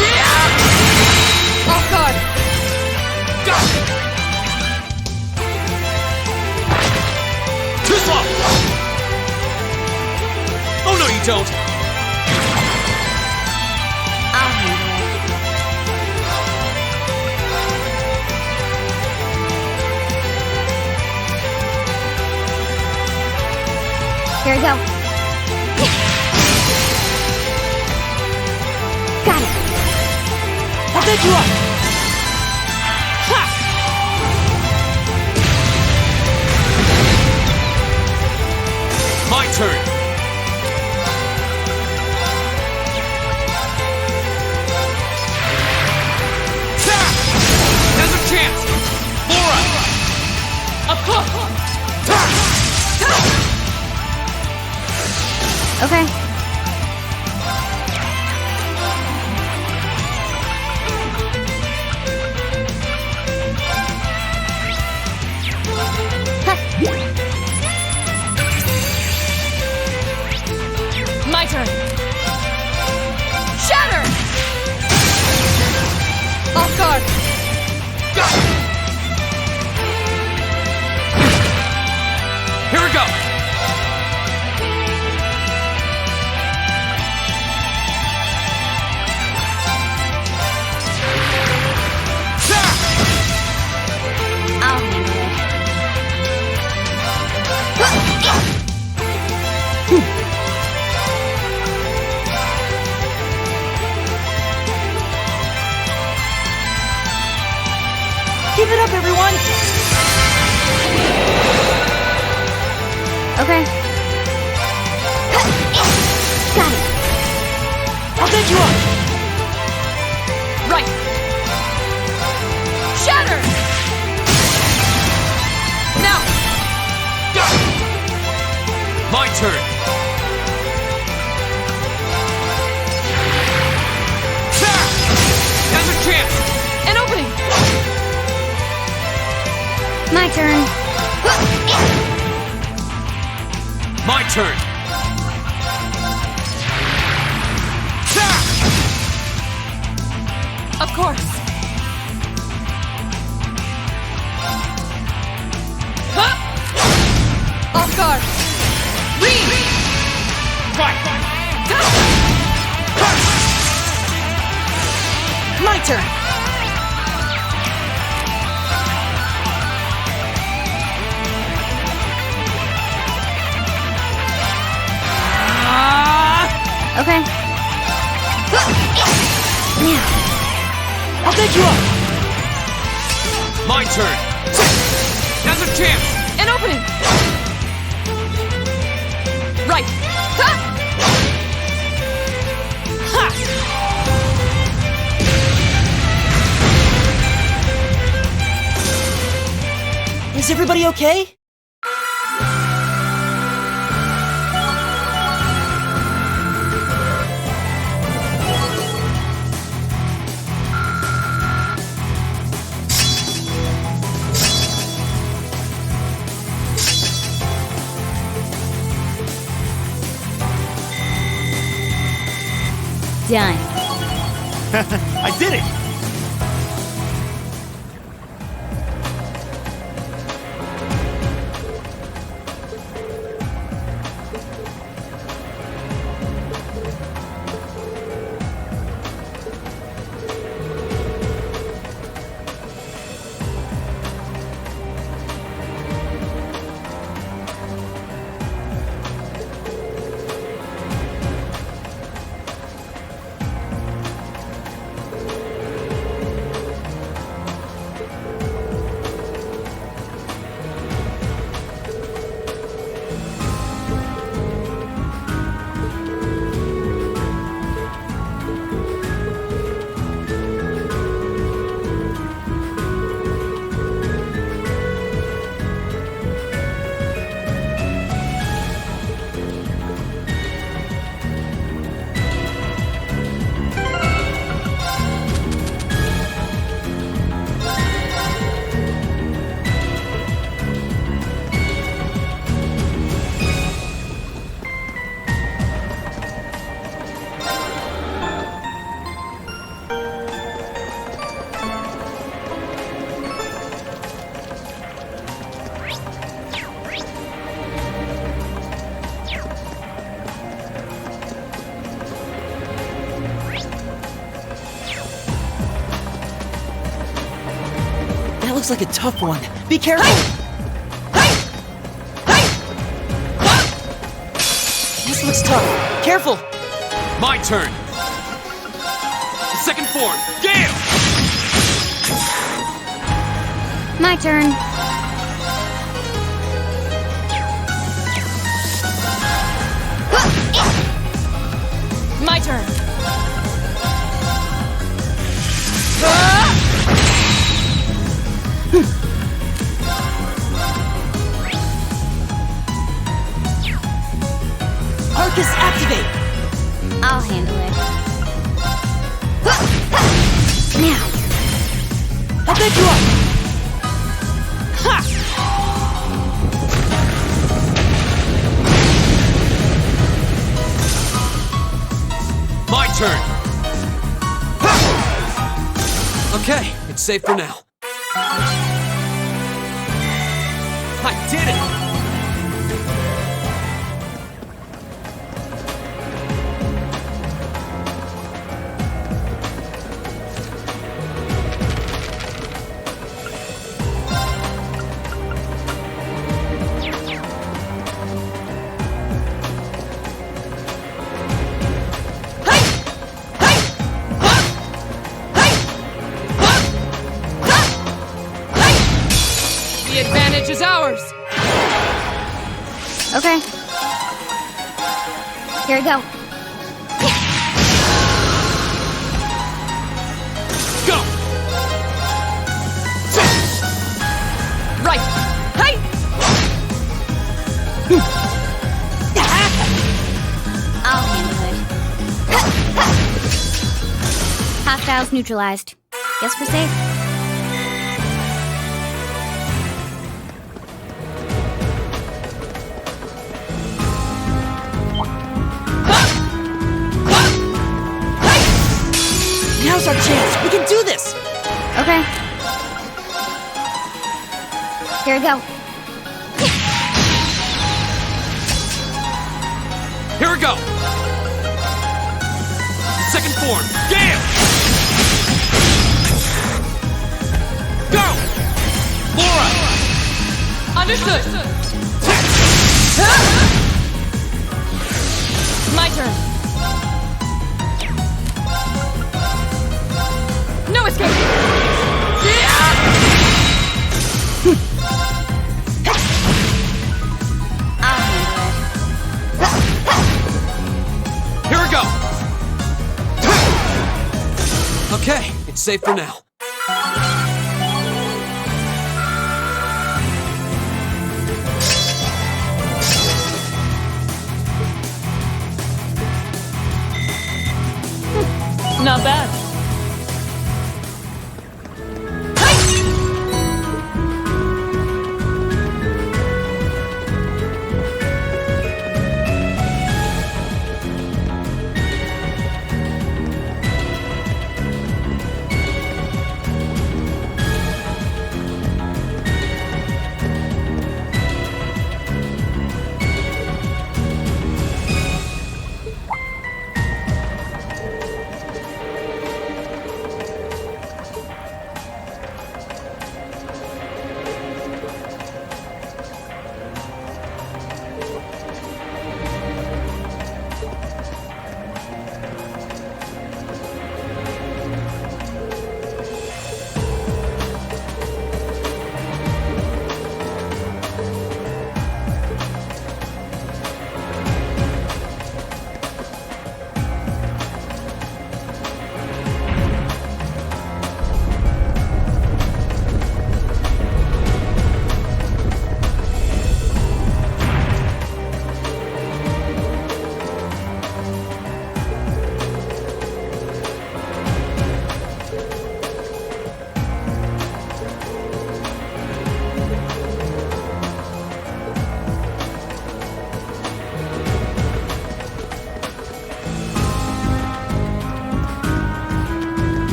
Yeah! Off guard. Too slow! Oh no, you don't! I'll handle it. Here we go. Got it. I'll pick you up. My turn! Now's a chance! Laura! Of course. Okay. My turn. Shatter! Off guard. Here we go! I'll handle it. Keep it up, everyone. Okay. Got it. I'll pick you up. Right. Shatter! Now! My turn! Now's a chance! An opening! My turn. My turn! Of course. Huh? Off guard. Read! Right! My turn. Okay. Now. I'll pick you up. My turn! Now's a chance! An opening. Right. Ha! Ha! Is everybody okay? Done. I did it! looks like a tough one. Be careful! This looks tough. Careful! My turn. Second form, Gale! My turn. My turn. Arcus, activate! I'll handle it. Now. I'll back you up! My turn. Okay, it's safe for now. I did it! The advantage is ours. Okay. Here we go. Go! Right. Hey! I'll handle it. Hostiles neutralized. Guess we're safe. Now's our chance! We can do this! Okay. Here we go. Here we go! Second form, Gale! Go! Laura! Understood. My turn. No escape. I'll handle Here we go! Okay, it's safe for now. Not bad.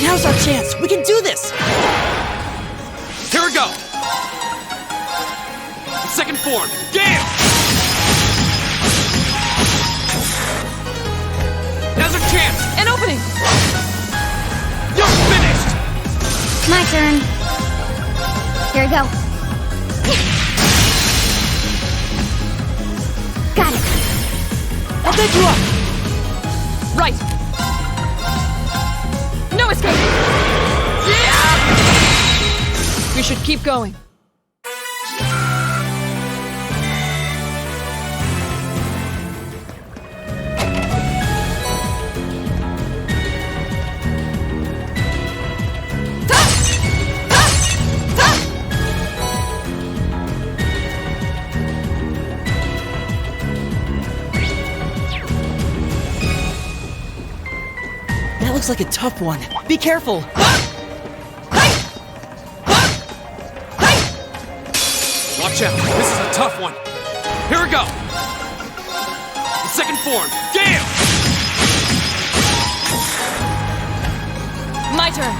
Now's our chance! We can do this! Here we go! Second form, Gale! opening! You're finished! My turn. Here we go. Got it. I'll take you up! Right! No escape! We should keep going. That looks like a tough one. Be careful! Watch out, this is a tough one. Here we go. The second form, Gale! My turn.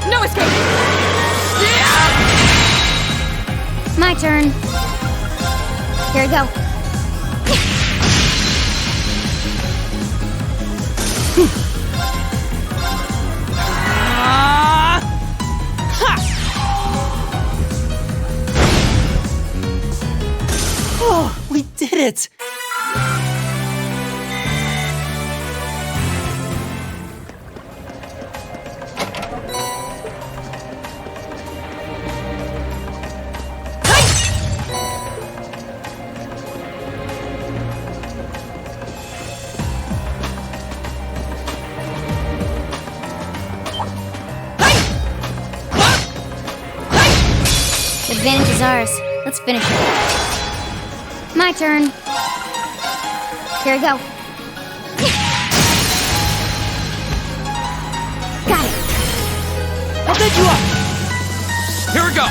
No escape! My turn. Here we go. Oh, we did it! The advantage is ours. Let's finish it. My turn. Here we go. Got it. I'll take you up! Here we go.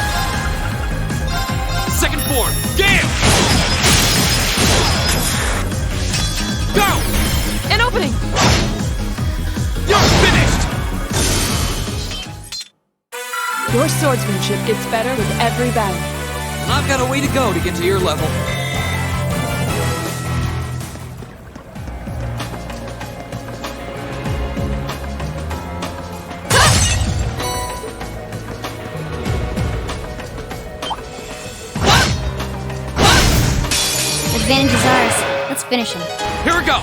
The second form, Gale! Go! An opening! You're finished! Your swordsmanship gets better with every battle. And I've got a way to go to get to your level. The advantage is ours. Let's finish him. Here we go.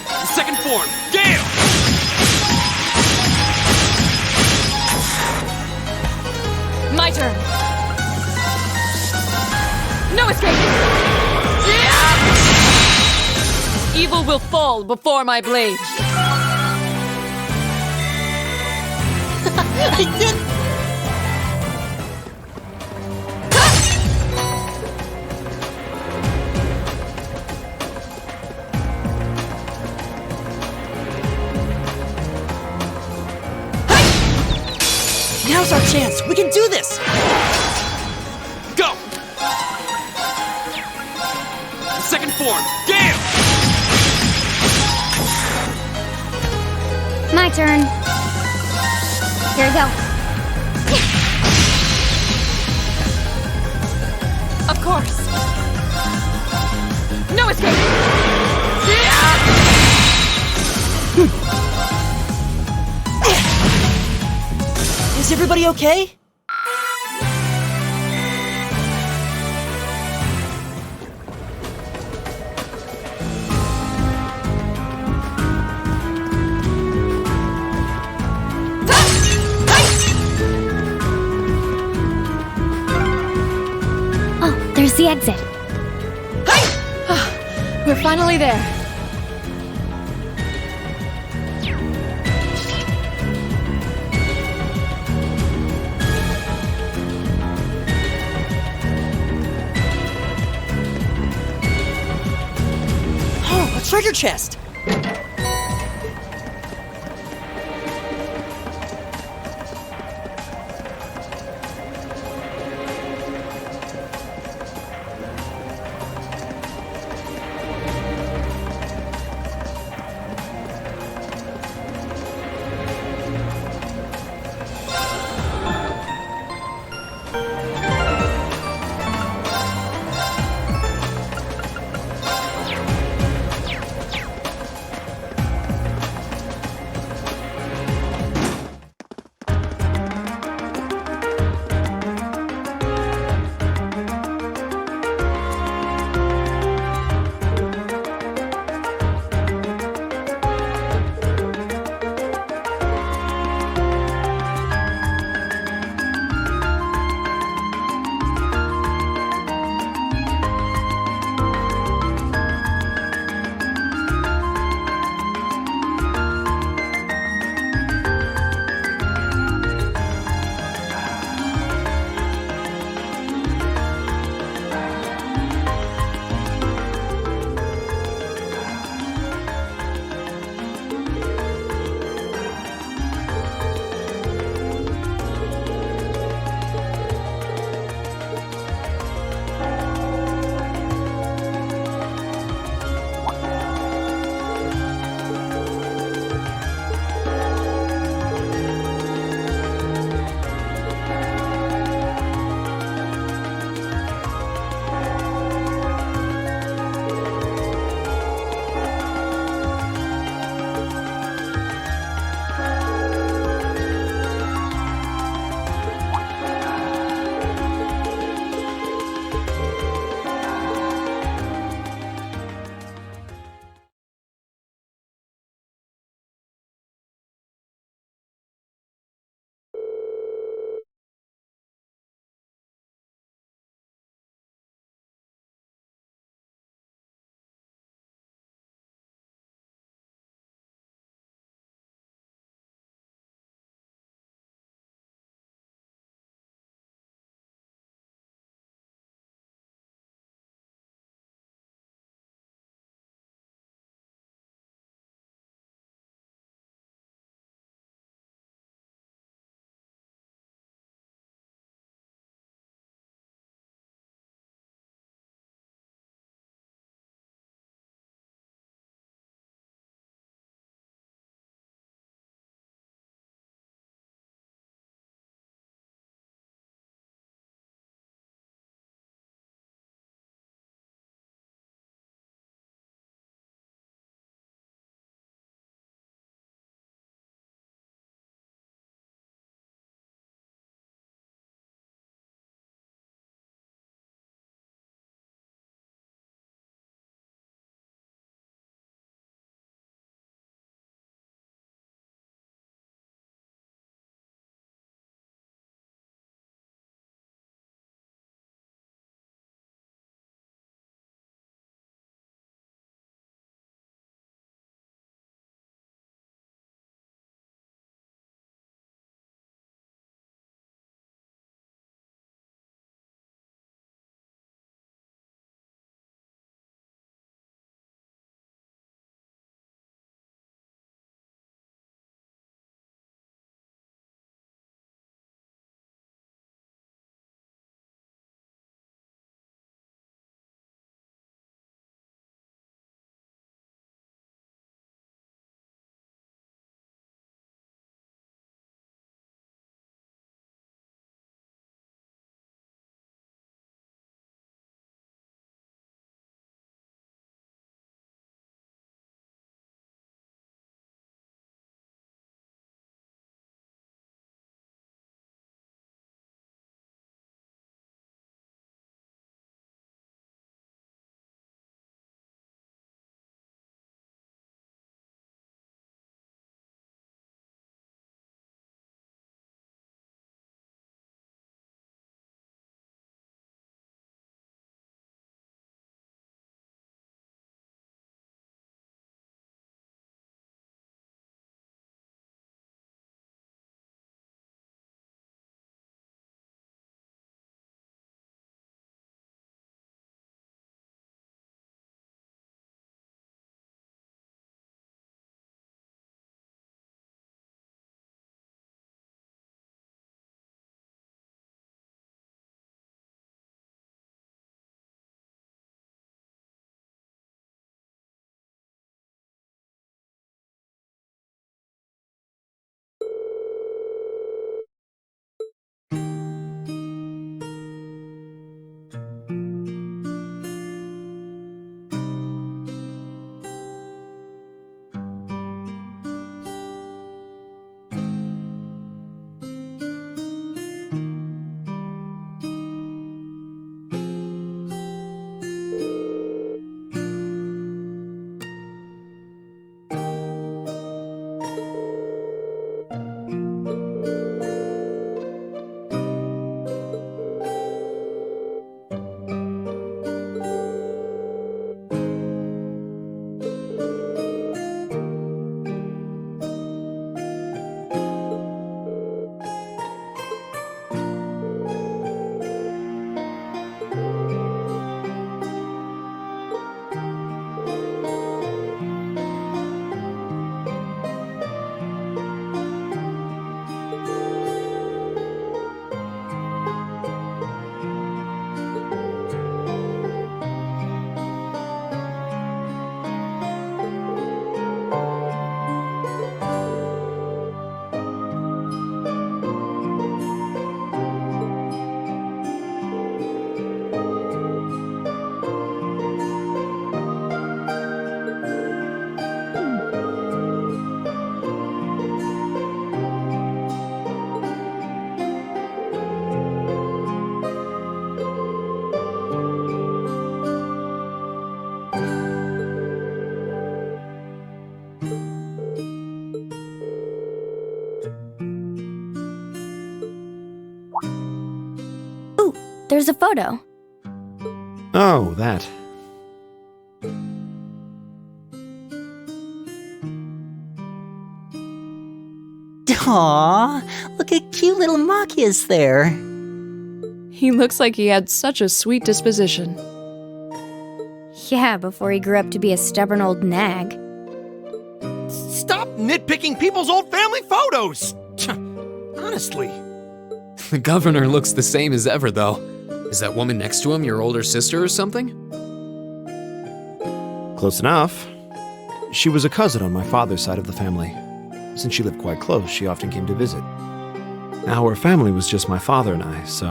The second form, Gale! My turn. No escape! Evil will fall before my blade. I did! Now's our chance! We can do this! Go! The second form, Gale! My turn. Here we go. Of course. No escape! Is everybody okay? Oh, there's the exit. We're finally there. Oh, a treasure chest! There's a photo. Oh, that. Aww, look at cute little Machias there. He looks like he had such a sweet disposition. Yeah, before he grew up to be a stubborn old nag. Stop nitpicking people's old family photos! Honestly. The governor looks the same as ever, though. Is that woman next to him your older sister or something? Close enough. She was a cousin on my father's side of the family. Since she lived quite close, she often came to visit. Our family was just my father and I, so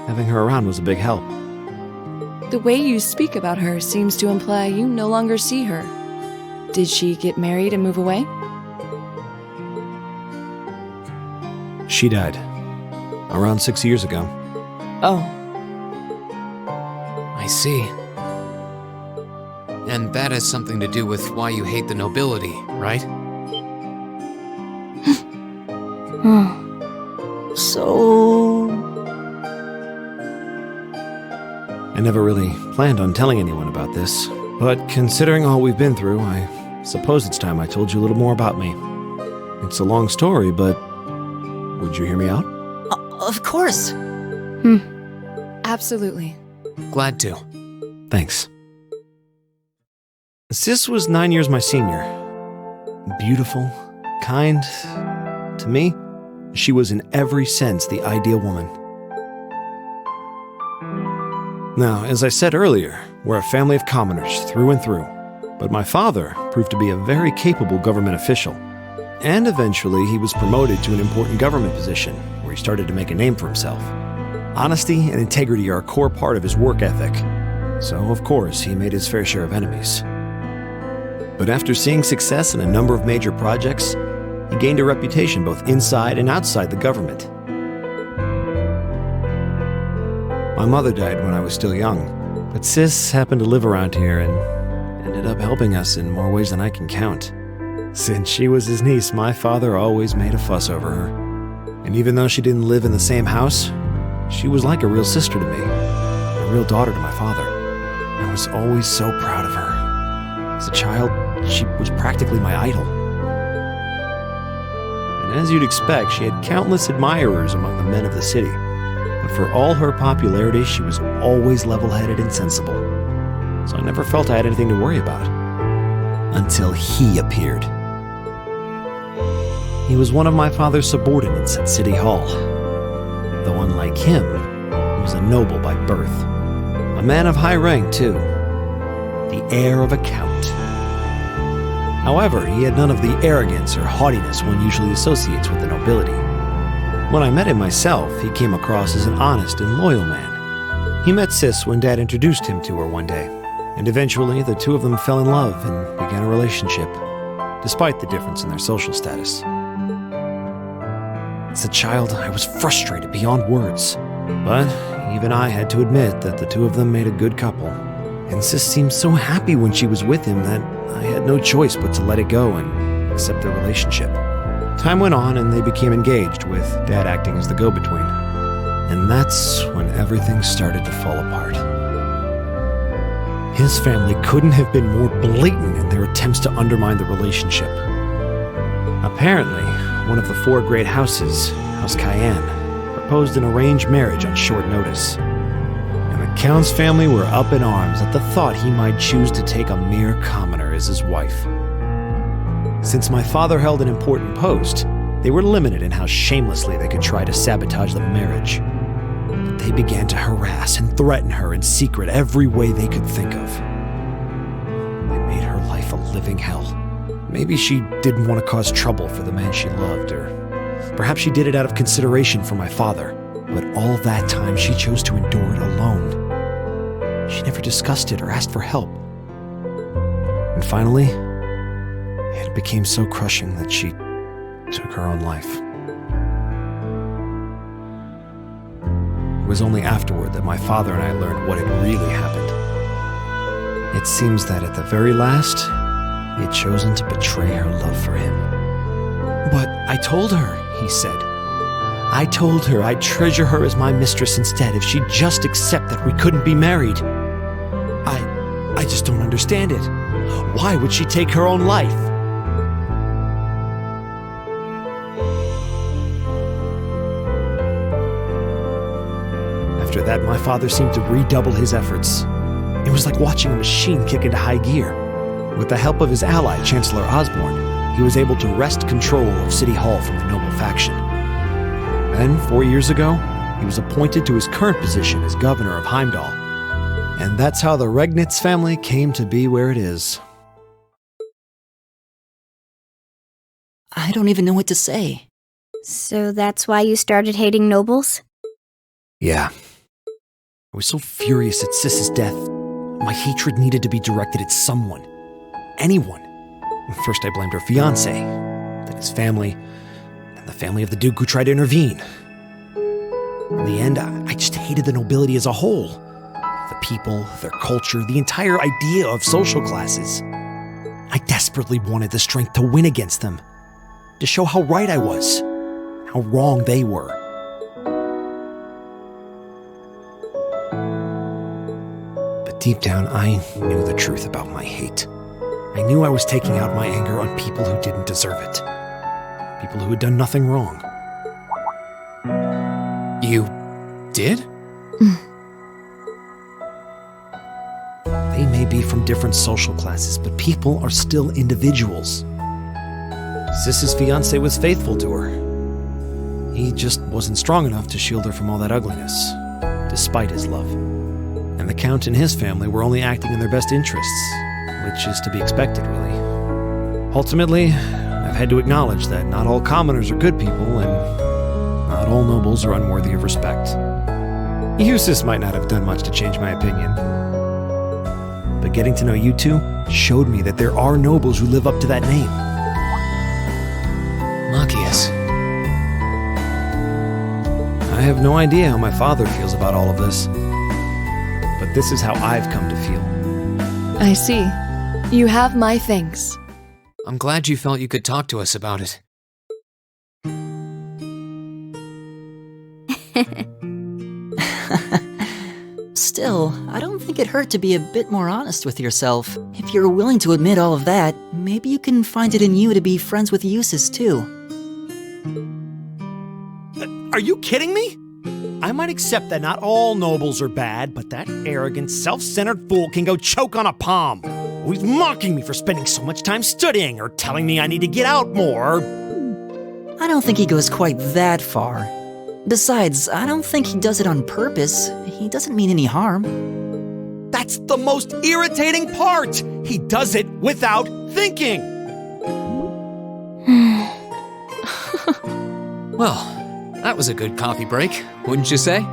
having her around was a big help. The way you speak about her seems to imply you no longer see her. Did she get married and move away? She died. Around 6 years ago. Oh. I see. And that has something to do with why you hate the nobility, right? So... I never really planned on telling anyone about this, but considering all we've been through, I suppose it's time I told you a little more about me. It's a long story, but would you hear me out? Of course. Absolutely. Glad to. Thanks. Sis was 9 years my senior. Beautiful, kind. To me, she was in every sense the ideal woman. Now, as I said earlier, we're a family of commoners through and through, but my father proved to be a very capable government official. And eventually, he was promoted to an important government position, where he started to make a name for himself. Honesty and integrity are a core part of his work ethic, so of course, he made his fair share of enemies. But after seeing success in a number of major projects, he gained a reputation both inside and outside the government. My mother died when I was still young, but Sis happened to live around here and ended up helping us in more ways than I can count. Since she was his niece, my father always made a fuss over her. And even though she didn't live in the same house, she was like a real sister to me, a real daughter to my father. I was always so proud of her. As a child, she was practically my idol. And as you'd expect, she had countless admirers among the men of the city. But for all her popularity, she was always level-headed and sensible. So I never felt I had anything to worry about. Until he appeared. He was one of my father's subordinates at City Hall. Though unlike him, he was a noble by birth. A man of high rank, too. The heir of a count. However, he had none of the arrogance or haughtiness one usually associates with the nobility. When I met him myself, he came across as an honest and loyal man. He met Sis when Dad introduced him to her one day, and eventually the two of them fell in love and began a relationship, despite the difference in their social status. As a child, I was frustrated beyond words, but even I had to admit that the two of them made a good couple, and Sis seemed so happy when she was with him that I had no choice but to let it go and accept their relationship. Time went on and they became engaged, with Dad acting as the go-between. And that's when everything started to fall apart. His family couldn't have been more blatant in their attempts to undermine the relationship. Apparently, one of the four great houses, House Cayenne, proposed an arranged marriage on short notice. And the Count's family were up in arms at the thought he might choose to take a mere commoner as his wife. Since my father held an important post, they were limited in how shamelessly they could try to sabotage the marriage. But they began to harass and threaten her in secret every way they could think of. They made her life a living hell. Maybe she didn't want to cause trouble for the man she loved, or perhaps she did it out of consideration for my father. But all that time, she chose to endure it alone. She never discussed it or asked for help. And finally, it became so crushing that she took her own life. It was only afterward that my father and I learned what had really happened. It seems that at the very last, he had chosen to betray her love for him. But I told her, he said. I told her I'd treasure her as my mistress instead if she'd just accept that we couldn't be married. I just don't understand it. Why would she take her own life? After that, my father seemed to redouble his efforts. It was like watching a machine kick into high gear. With the help of his ally, Chancellor Osborne, he was able to wrest control of City Hall from the noble faction. Then, 4 years ago, he was appointed to his current position as governor of Heimdall. And that's how the Regnitz family came to be where it is. I don't even know what to say. So that's why you started hating nobles? Yeah. I was so furious at Sis's death. My hatred needed to be directed at someone. Anyone. First I blamed her fiancé, then his family, and the family of the Duke who tried to intervene. In the end, I just hated the nobility as a whole. The people, their culture, the entire idea of social classes. I desperately wanted the strength to win against them. To show how right I was. How wrong they were. But deep down, I knew the truth about my hate. I knew I was taking out my anger on people who didn't deserve it. People who had done nothing wrong. You did? They may be from different social classes, but people are still individuals. Sis's fiancé was faithful to her. He just wasn't strong enough to shield her from all that ugliness, despite his love. And the Count and his family were only acting in their best interests, which is to be expected, really. Ultimately, I've had to acknowledge that not all commoners are good people, and not all nobles are unworthy of respect. Eustace might not have done much to change my opinion. But getting to know you two showed me that there are nobles who live up to that name. Machias. I have no idea how my father feels about all of this. But this is how I've come to feel. I see. You have my thanks. I'm glad you felt you could talk to us about it. Still, I don't think it hurt to be a bit more honest with yourself. If you're willing to admit all of that, maybe you can find it in you to be friends with Eustace too. Are you kidding me? I might accept that not all nobles are bad, but that arrogant, self-centered fool can go choke on a palm. He's mocking me for spending so much time studying, or telling me I need to get out more. I don't think he goes quite that far. Besides, I don't think he does it on purpose. He doesn't mean any harm. That's the most irritating part! He does it without thinking! Well, that was a good coffee break, wouldn't you say?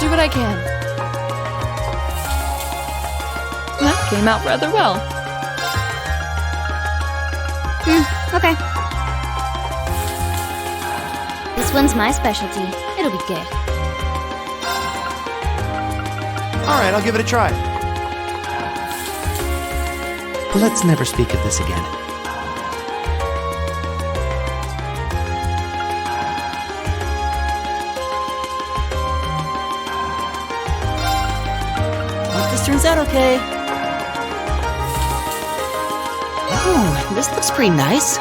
do what I can. That came out rather well. Okay. This one's my specialty. It'll be good. All right, I'll give it a try. Let's never speak of this again. Hope this turns out okay. Oh, this looks pretty nice.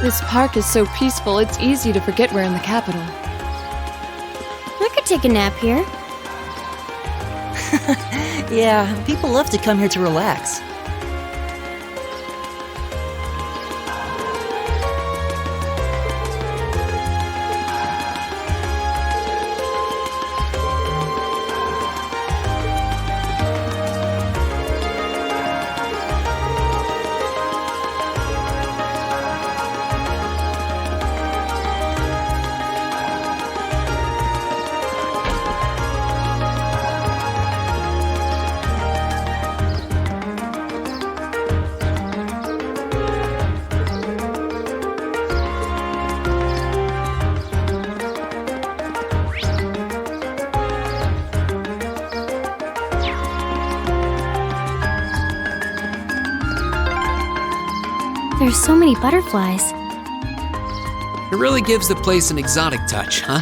This park is so peaceful, it's easy to forget we're in the capital. I could take a nap here. Yeah, people love to come here to relax. There's so many butterflies. It really gives the place an exotic touch, huh?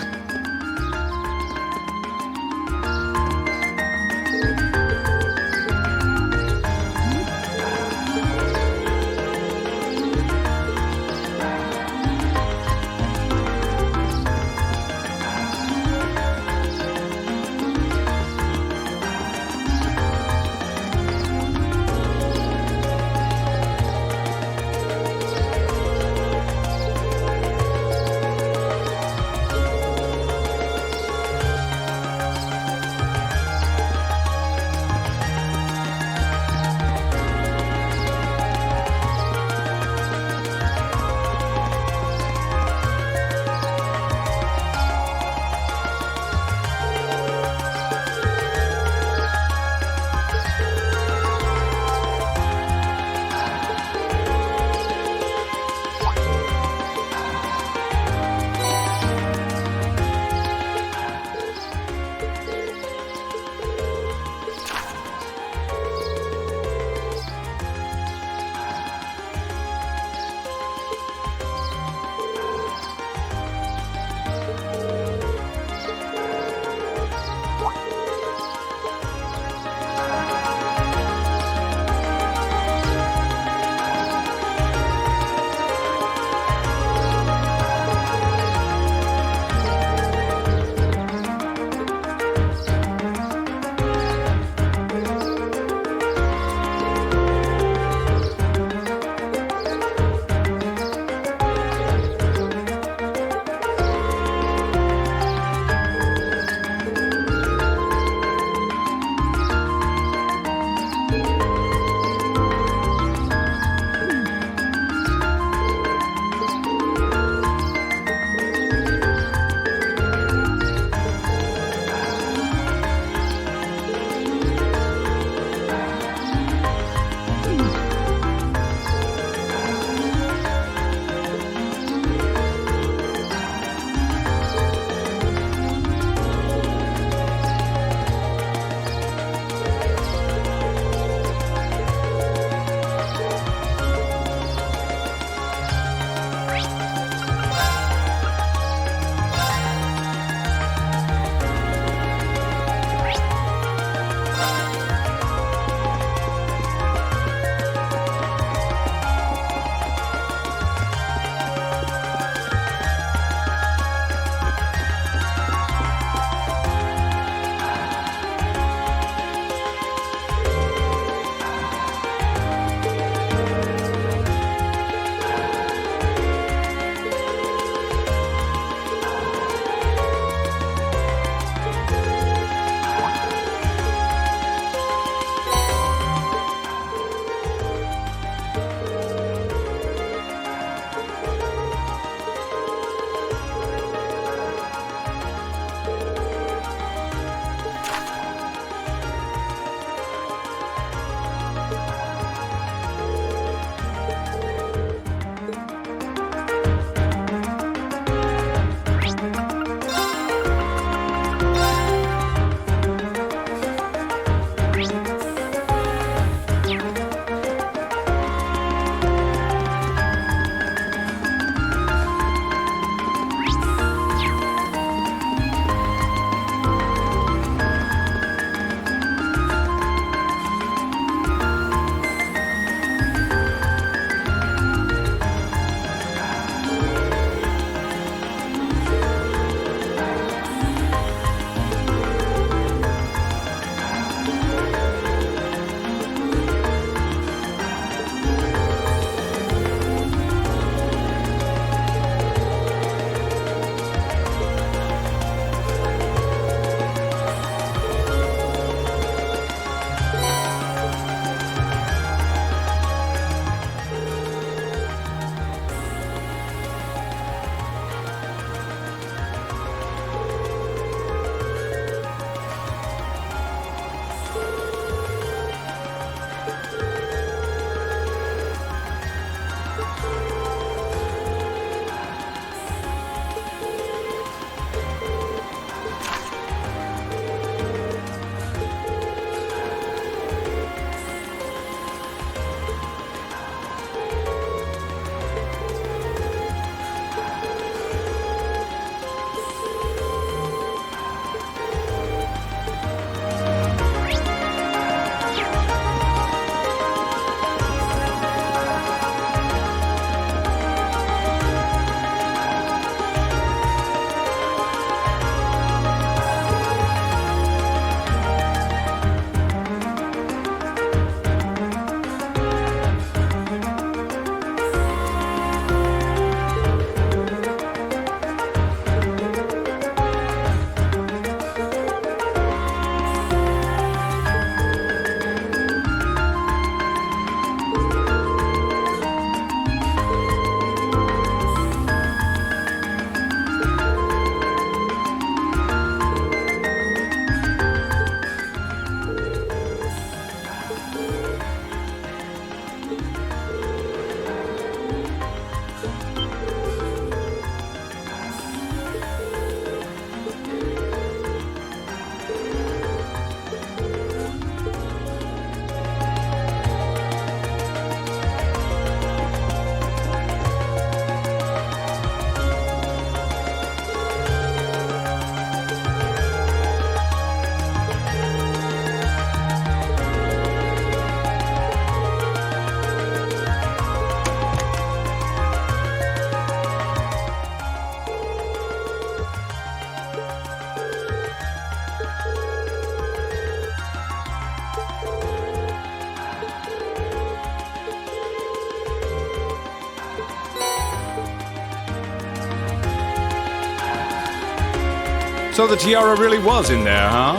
So the tiara really was in there, huh?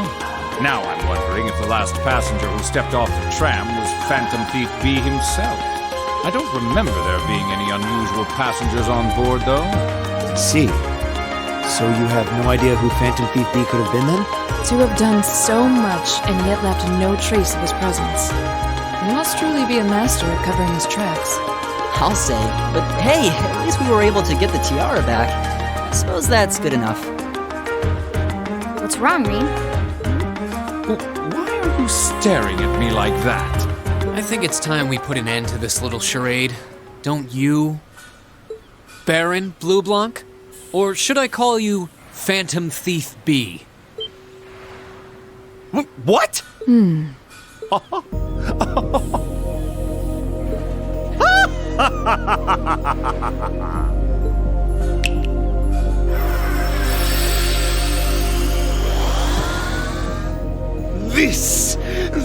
Now I'm wondering if the last passenger who stepped off the tram was Phantom Thief B himself. I don't remember there being any unusual passengers on board, though. I see. So you have no idea who Phantom Thief B could have been then? To have done so much and yet left no trace of his presence. He must truly be a master at covering his tracks. I'll say. But hey, at least we were able to get the tiara back. I suppose that's good enough. What's wrong, Reem? Why are you staring at me like that? I think it's time we put an end to this little charade. Don't you? Baron Blue Blanc? Or should I call you Phantom Thief B? What?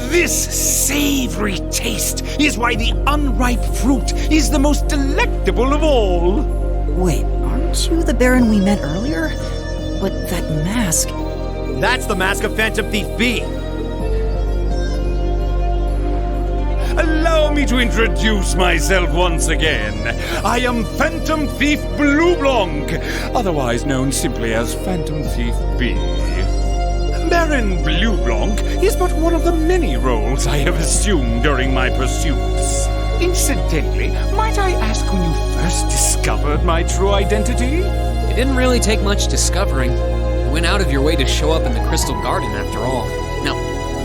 This savory taste is why the unripe fruit is the most delectable of all. Wait, aren't you the Baron we met earlier? But that mask... That's the mask of Phantom Thief B. Allow me to introduce myself once again. I am Phantom Thief Blue Blanc, otherwise known simply as Phantom Thief B. Baron Blue Blanc is but one of the many roles I have assumed during my pursuits. Incidentally, might I ask when you first discovered my true identity? It didn't really take much discovering. You went out of your way to show up in the Crystal Garden after all. Now,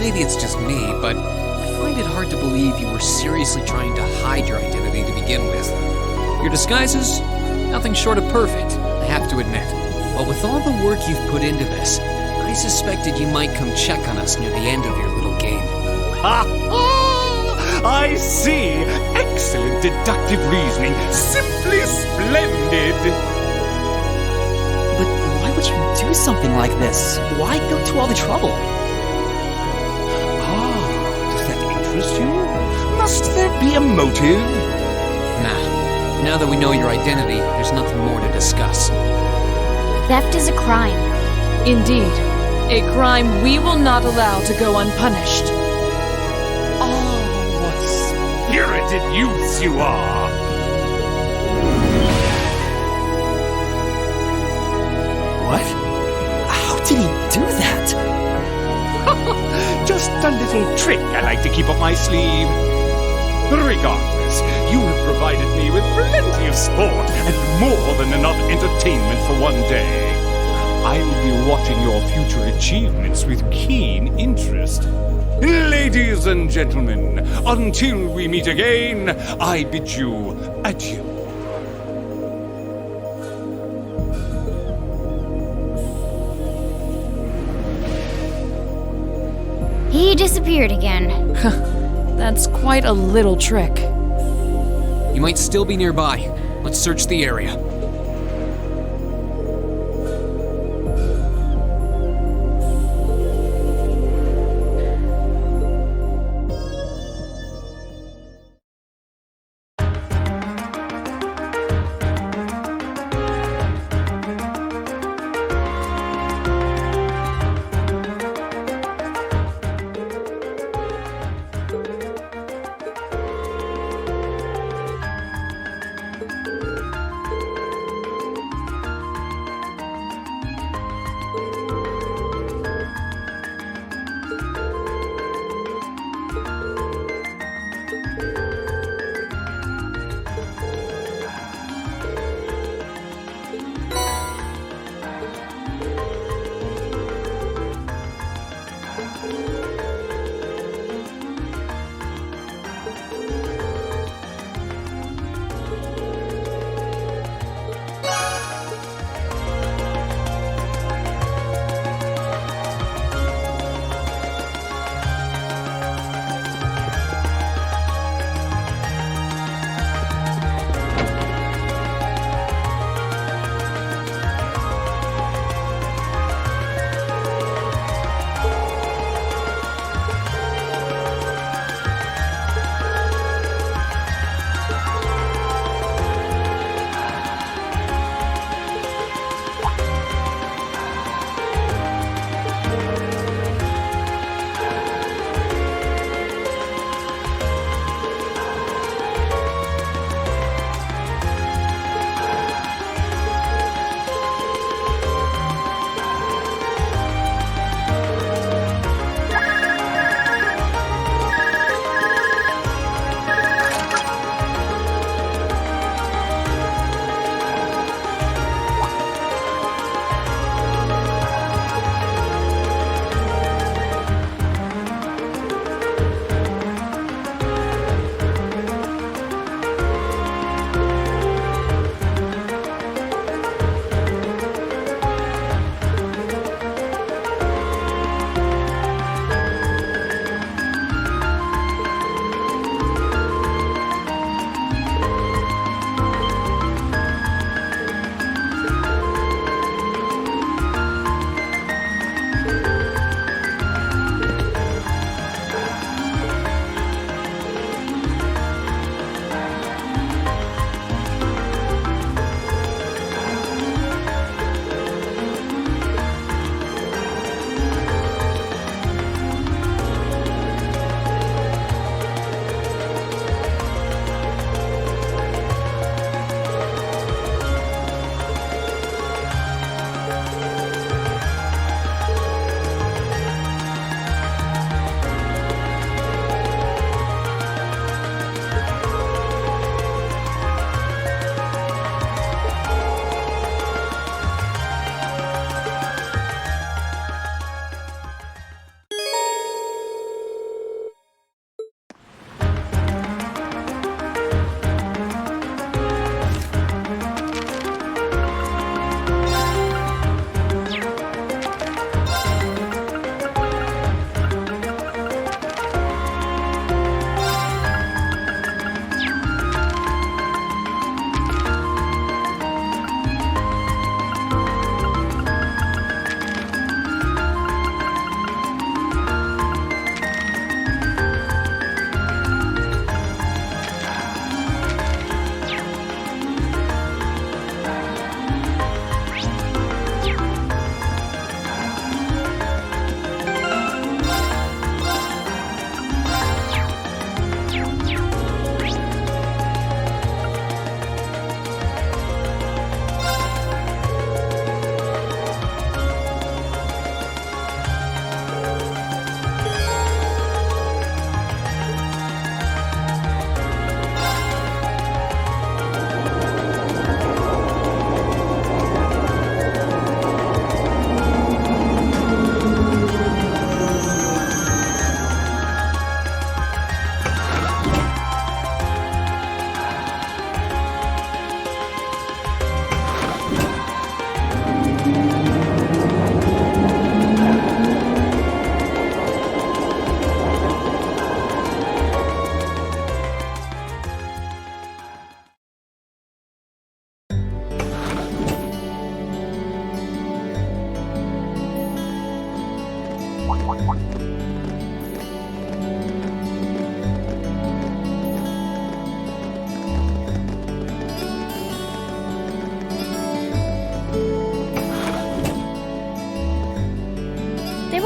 maybe it's just me, but I find it hard to believe you were seriously trying to hide your identity to begin with. Your disguises? Nothing short of perfect, I have to admit. But with all the work you've put into this, I suspected you might come check on us near the end of your little game. Ha ha! I see! Excellent deductive reasoning. Simply splendid! But why would you do something like this? Why go to all the trouble? Does that interest you? Must there be a motive? Nah. Now that we know your identity, there's nothing more to discuss. Theft is a crime. Indeed, a crime we will not allow to go unpunished. Oh, what spirited youths you are! What? How did he do that? Just a little trick I like to keep up my sleeve. Regardless, you have provided me with plenty of sport and more than enough entertainment for one day. I will be watching your future achievements with keen interest. Ladies and gentlemen, until we meet again, I bid you adieu. He disappeared again. That's quite a little trick. You might still be nearby. Let's search the area.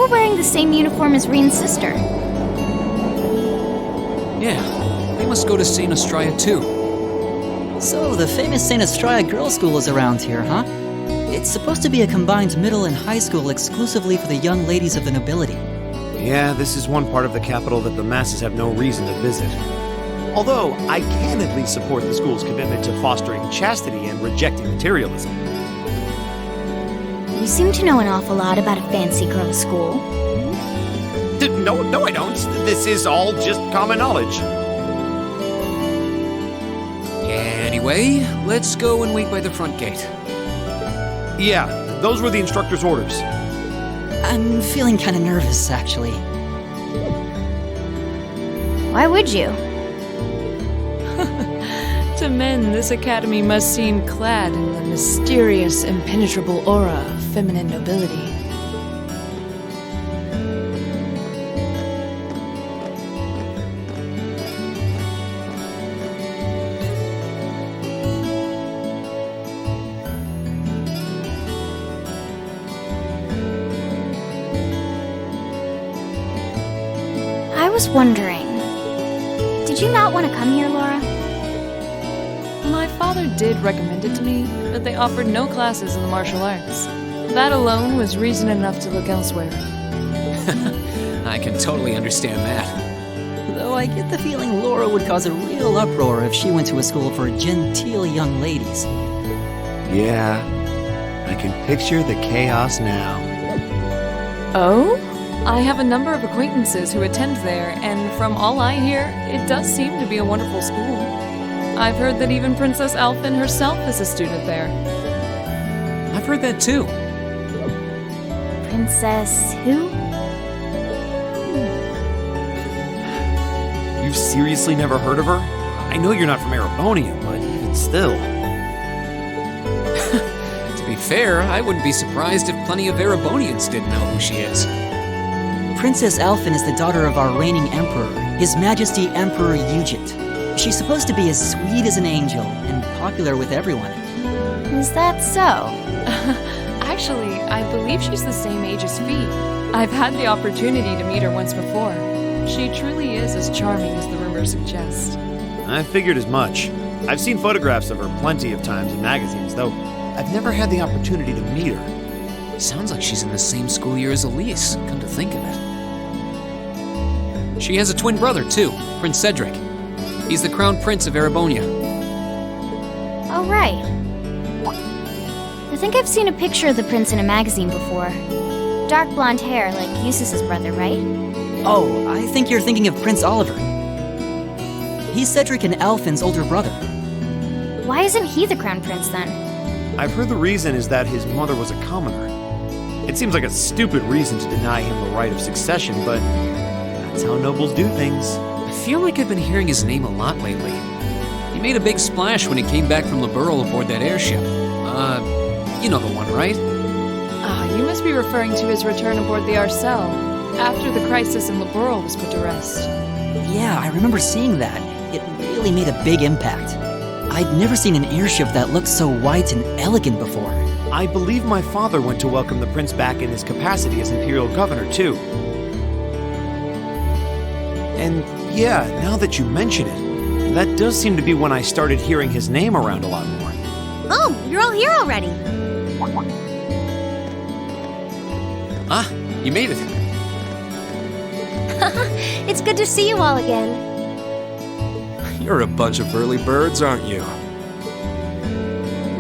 were wearing the same uniform as Reen's sister. Yeah, they must go to St. Estrella too. So, the famous St. Estrella Girls' School is around here, huh? It's supposed to be a combined middle and high school exclusively for the young ladies of the nobility. Yeah, this is one part of the capital that the masses have no reason to visit. Although, I can at least support the school's commitment to fostering chastity and rejecting materialism. You seem to know an awful lot about a fancy girls' school. No, I don't. This is all just common knowledge. Anyway, let's go and wait by the front gate. Yeah, those were the instructor's orders. I'm feeling kind of nervous, actually. Why would you? To men, this academy must seem clad in the mysterious, impenetrable aura of feminine nobility. I was wondering, did you not want to come here, Laura? My father did recommend it to me, but they offered no classes in the martial arts. That alone was reason enough to look elsewhere. I can totally understand that. Though I get the feeling Laura would cause a real uproar if she went to a school for genteel young ladies. Yeah, I can picture the chaos now. Oh? I have a number of acquaintances who attend there, and from all I hear, it does seem to be a wonderful school. I've heard that even Princess Alphen herself is a student there. I've heard that too. Princess who? You've seriously never heard of her? I know you're not from Erebonia, but even still. To be fair, I wouldn't be surprised if plenty of Erebonians didn't know who she is. Princess Alphen is the daughter of our reigning emperor, His Majesty Emperor Ugent. She's supposed to be as sweet as an angel and popular with everyone. Is that so? Actually, I believe she's the same age as Fee. I've had the opportunity to meet her once before. She truly is as charming as the rumors suggest. I figured as much. I've seen photographs of her plenty of times in magazines, though I've never had the opportunity to meet her. Sounds like she's in the same school year as Elise, come to think of it. She has a twin brother, too, Prince Cedric. He's the crown prince of Erebonia. Oh, right. I think I've seen a picture of the prince in a magazine before. Dark blonde hair, like Eustace's brother, right? Oh, I think you're thinking of Prince Oliver. He's Cedric and Alphen's older brother. Why isn't he the crown prince, then? I've heard the reason is that his mother was a commoner. It seems like a stupid reason to deny him the right of succession, but that's how nobles do things. I feel like I've been hearing his name a lot lately. He made a big splash when he came back from Liberl aboard that airship. You know the one, right? You must be referring to his return aboard the Arcel, after the crisis in Liberl was put to rest. Yeah, I remember seeing that. It really made a big impact. I'd never seen an airship that looked so white and elegant before. I believe my father went to welcome the prince back in his capacity as imperial governor, too. And yeah, now that you mention it, that does seem to be when I started hearing his name around a lot more. Oh, you're all here already. Ah, you made it. It's good to see you all again. You're a bunch of early birds, aren't you?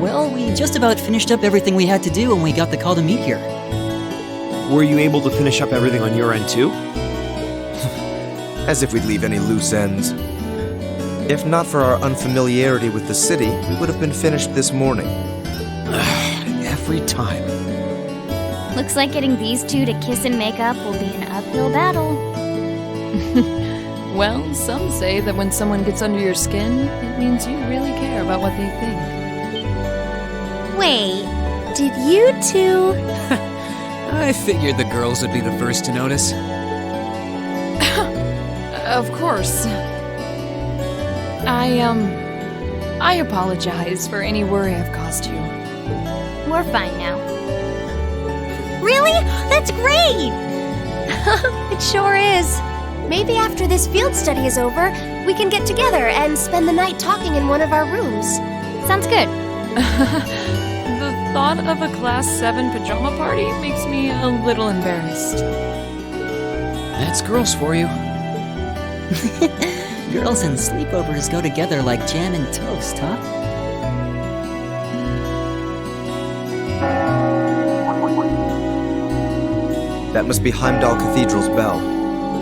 Well, we just about finished up everything we had to do when we got the call to meet here. Were you able to finish up everything on your end, too? As if we'd leave any loose ends. If not for our unfamiliarity with the city, we would have been finished this morning. Every time. Looks like getting these two to kiss and make up will be an uphill battle. Well, some say that when someone gets under your skin, it means you really care about what they think. Wait, did you two... I figured the girls would be the first to notice. Of course. I apologize for any worry I've caused you. We're fine now. Really? That's great! It sure is. Maybe after this field study is over, we can get together and spend the night talking in one of our rooms. Sounds good. The thought of a Class 7 pajama party makes me a little embarrassed. That's girls for you. Girls and sleepovers go together like jam and toast, huh? That must be Heimdall Cathedral's bell.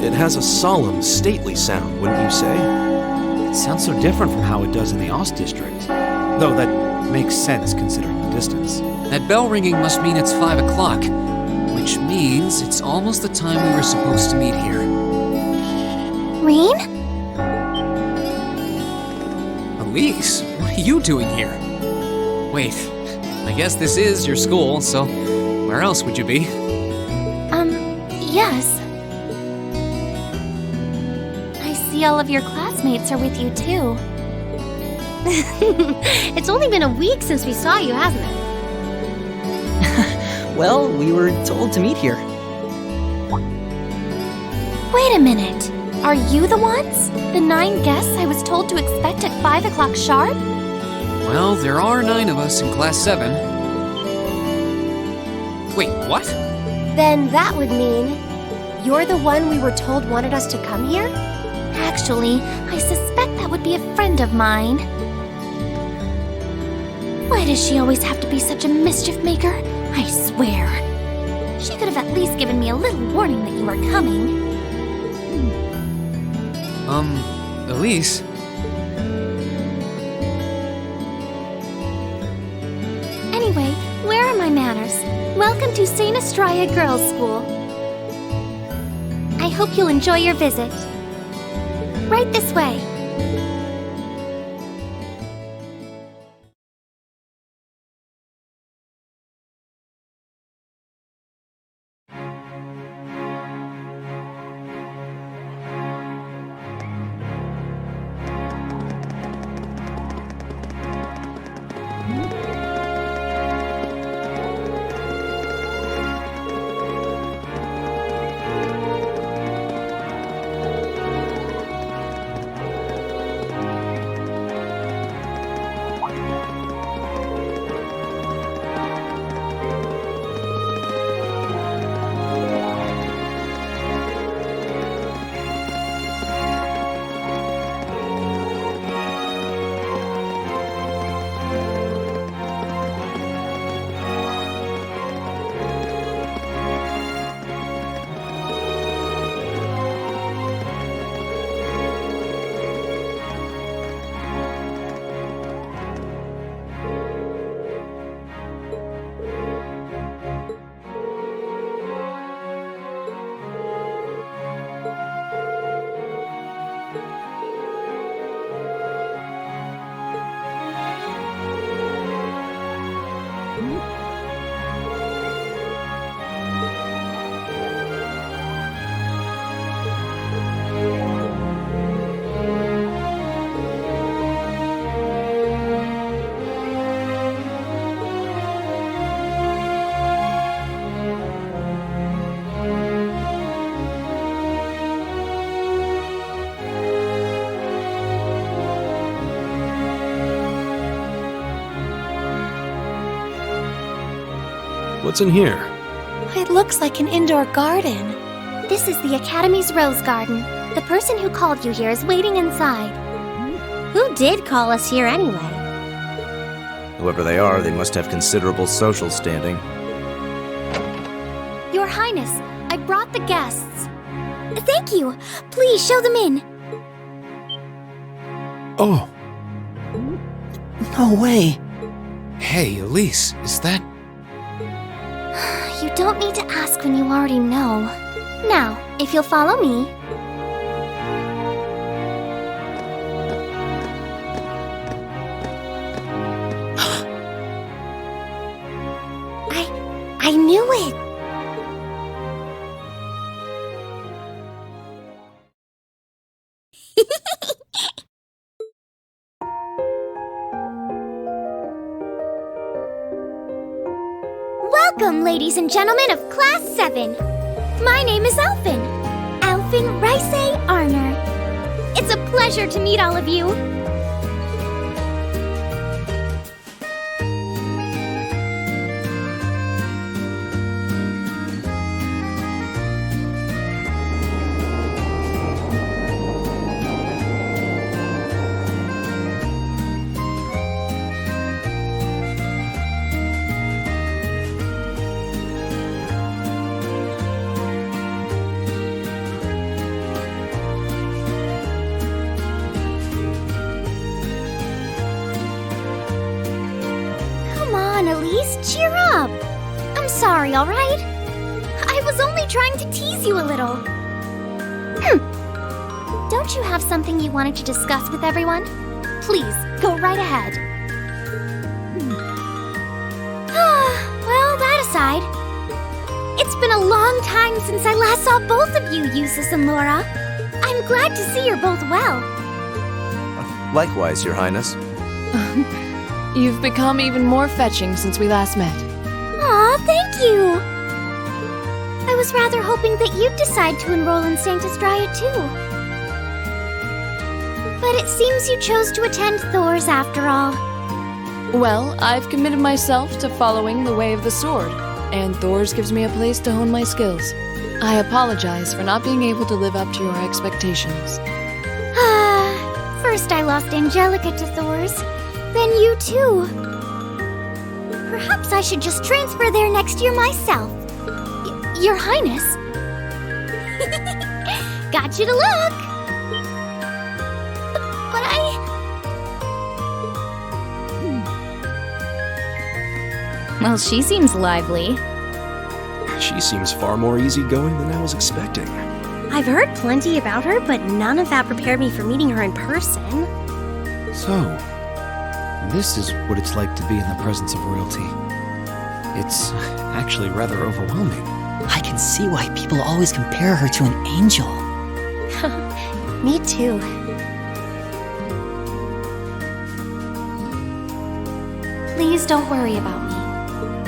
It has a solemn, stately sound, wouldn't you say? It sounds so different from how it does in the Ost district. Though that makes sense considering the distance. That bell ringing must mean it's 5 o'clock, which means it's almost the time we were supposed to meet here. Reen? Elise, what are you doing here? Wait, I guess this is your school, so where else would you be? Yes. I see all of your classmates are with you, too. It's only been a week since we saw you, hasn't it? Well, we were told to meet here. Wait a minute. Are you the ones? The 9 guests I was told to expect at 5 o'clock sharp? Well, there are 9 of us in Class 7. Wait, what? Then that would mean you're the one we were told wanted us to come here? Actually, I suspect that would be a friend of mine. Why does she always have to be such a mischief maker? I swear. She could have at least given me a little warning that you were coming. Elise? Anyway, where are my manners? Welcome to St. Estraya Girls' School. I hope you'll enjoy your visit. Right this way. What's in here? It looks like an indoor garden. This is the Academy's Rose Garden. The person who called you here is waiting inside. Who did call us here anyway? Whoever they are, they must have considerable social standing. Your Highness, I brought the guests. Thank you. Please show them in. Oh. No way. Hey, Elise, is that... You don't need to ask when you already know. Now, if you'll follow me. I knew it! Welcome, ladies and gentlemen of Class 7. My name is Alphin. Alphin Rice Arner. It's a pleasure to meet all of you. Elise, cheer up! I'm sorry, alright? I was only trying to tease you a little. Don't you have something you wanted to discuss with everyone? Please, go right ahead. Well, that aside, it's been a long time since I last saw both of you, Eustace and Laura. I'm glad to see you're both well. Likewise, Your Highness. You've become even more fetching since we last met. Aw, thank you! I was rather hoping that you'd decide to enroll in Sanctus Dryad too. But it seems you chose to attend Thor's after all. Well, I've committed myself to following the way of the sword, and Thor's gives me a place to hone my skills. I apologize for not being able to live up to your expectations. First I lost Angelica to Thor's, then you too. Perhaps I should just transfer there next year myself. Your Highness. Got you to look. But Well, she seems lively. She seems far more easygoing than I was expecting. I've heard plenty about her, but none of that prepared me for meeting her in person. So, this is what it's like to be in the presence of royalty. It's actually rather overwhelming. I can see why people always compare her to an angel. Me too. Please don't worry about me.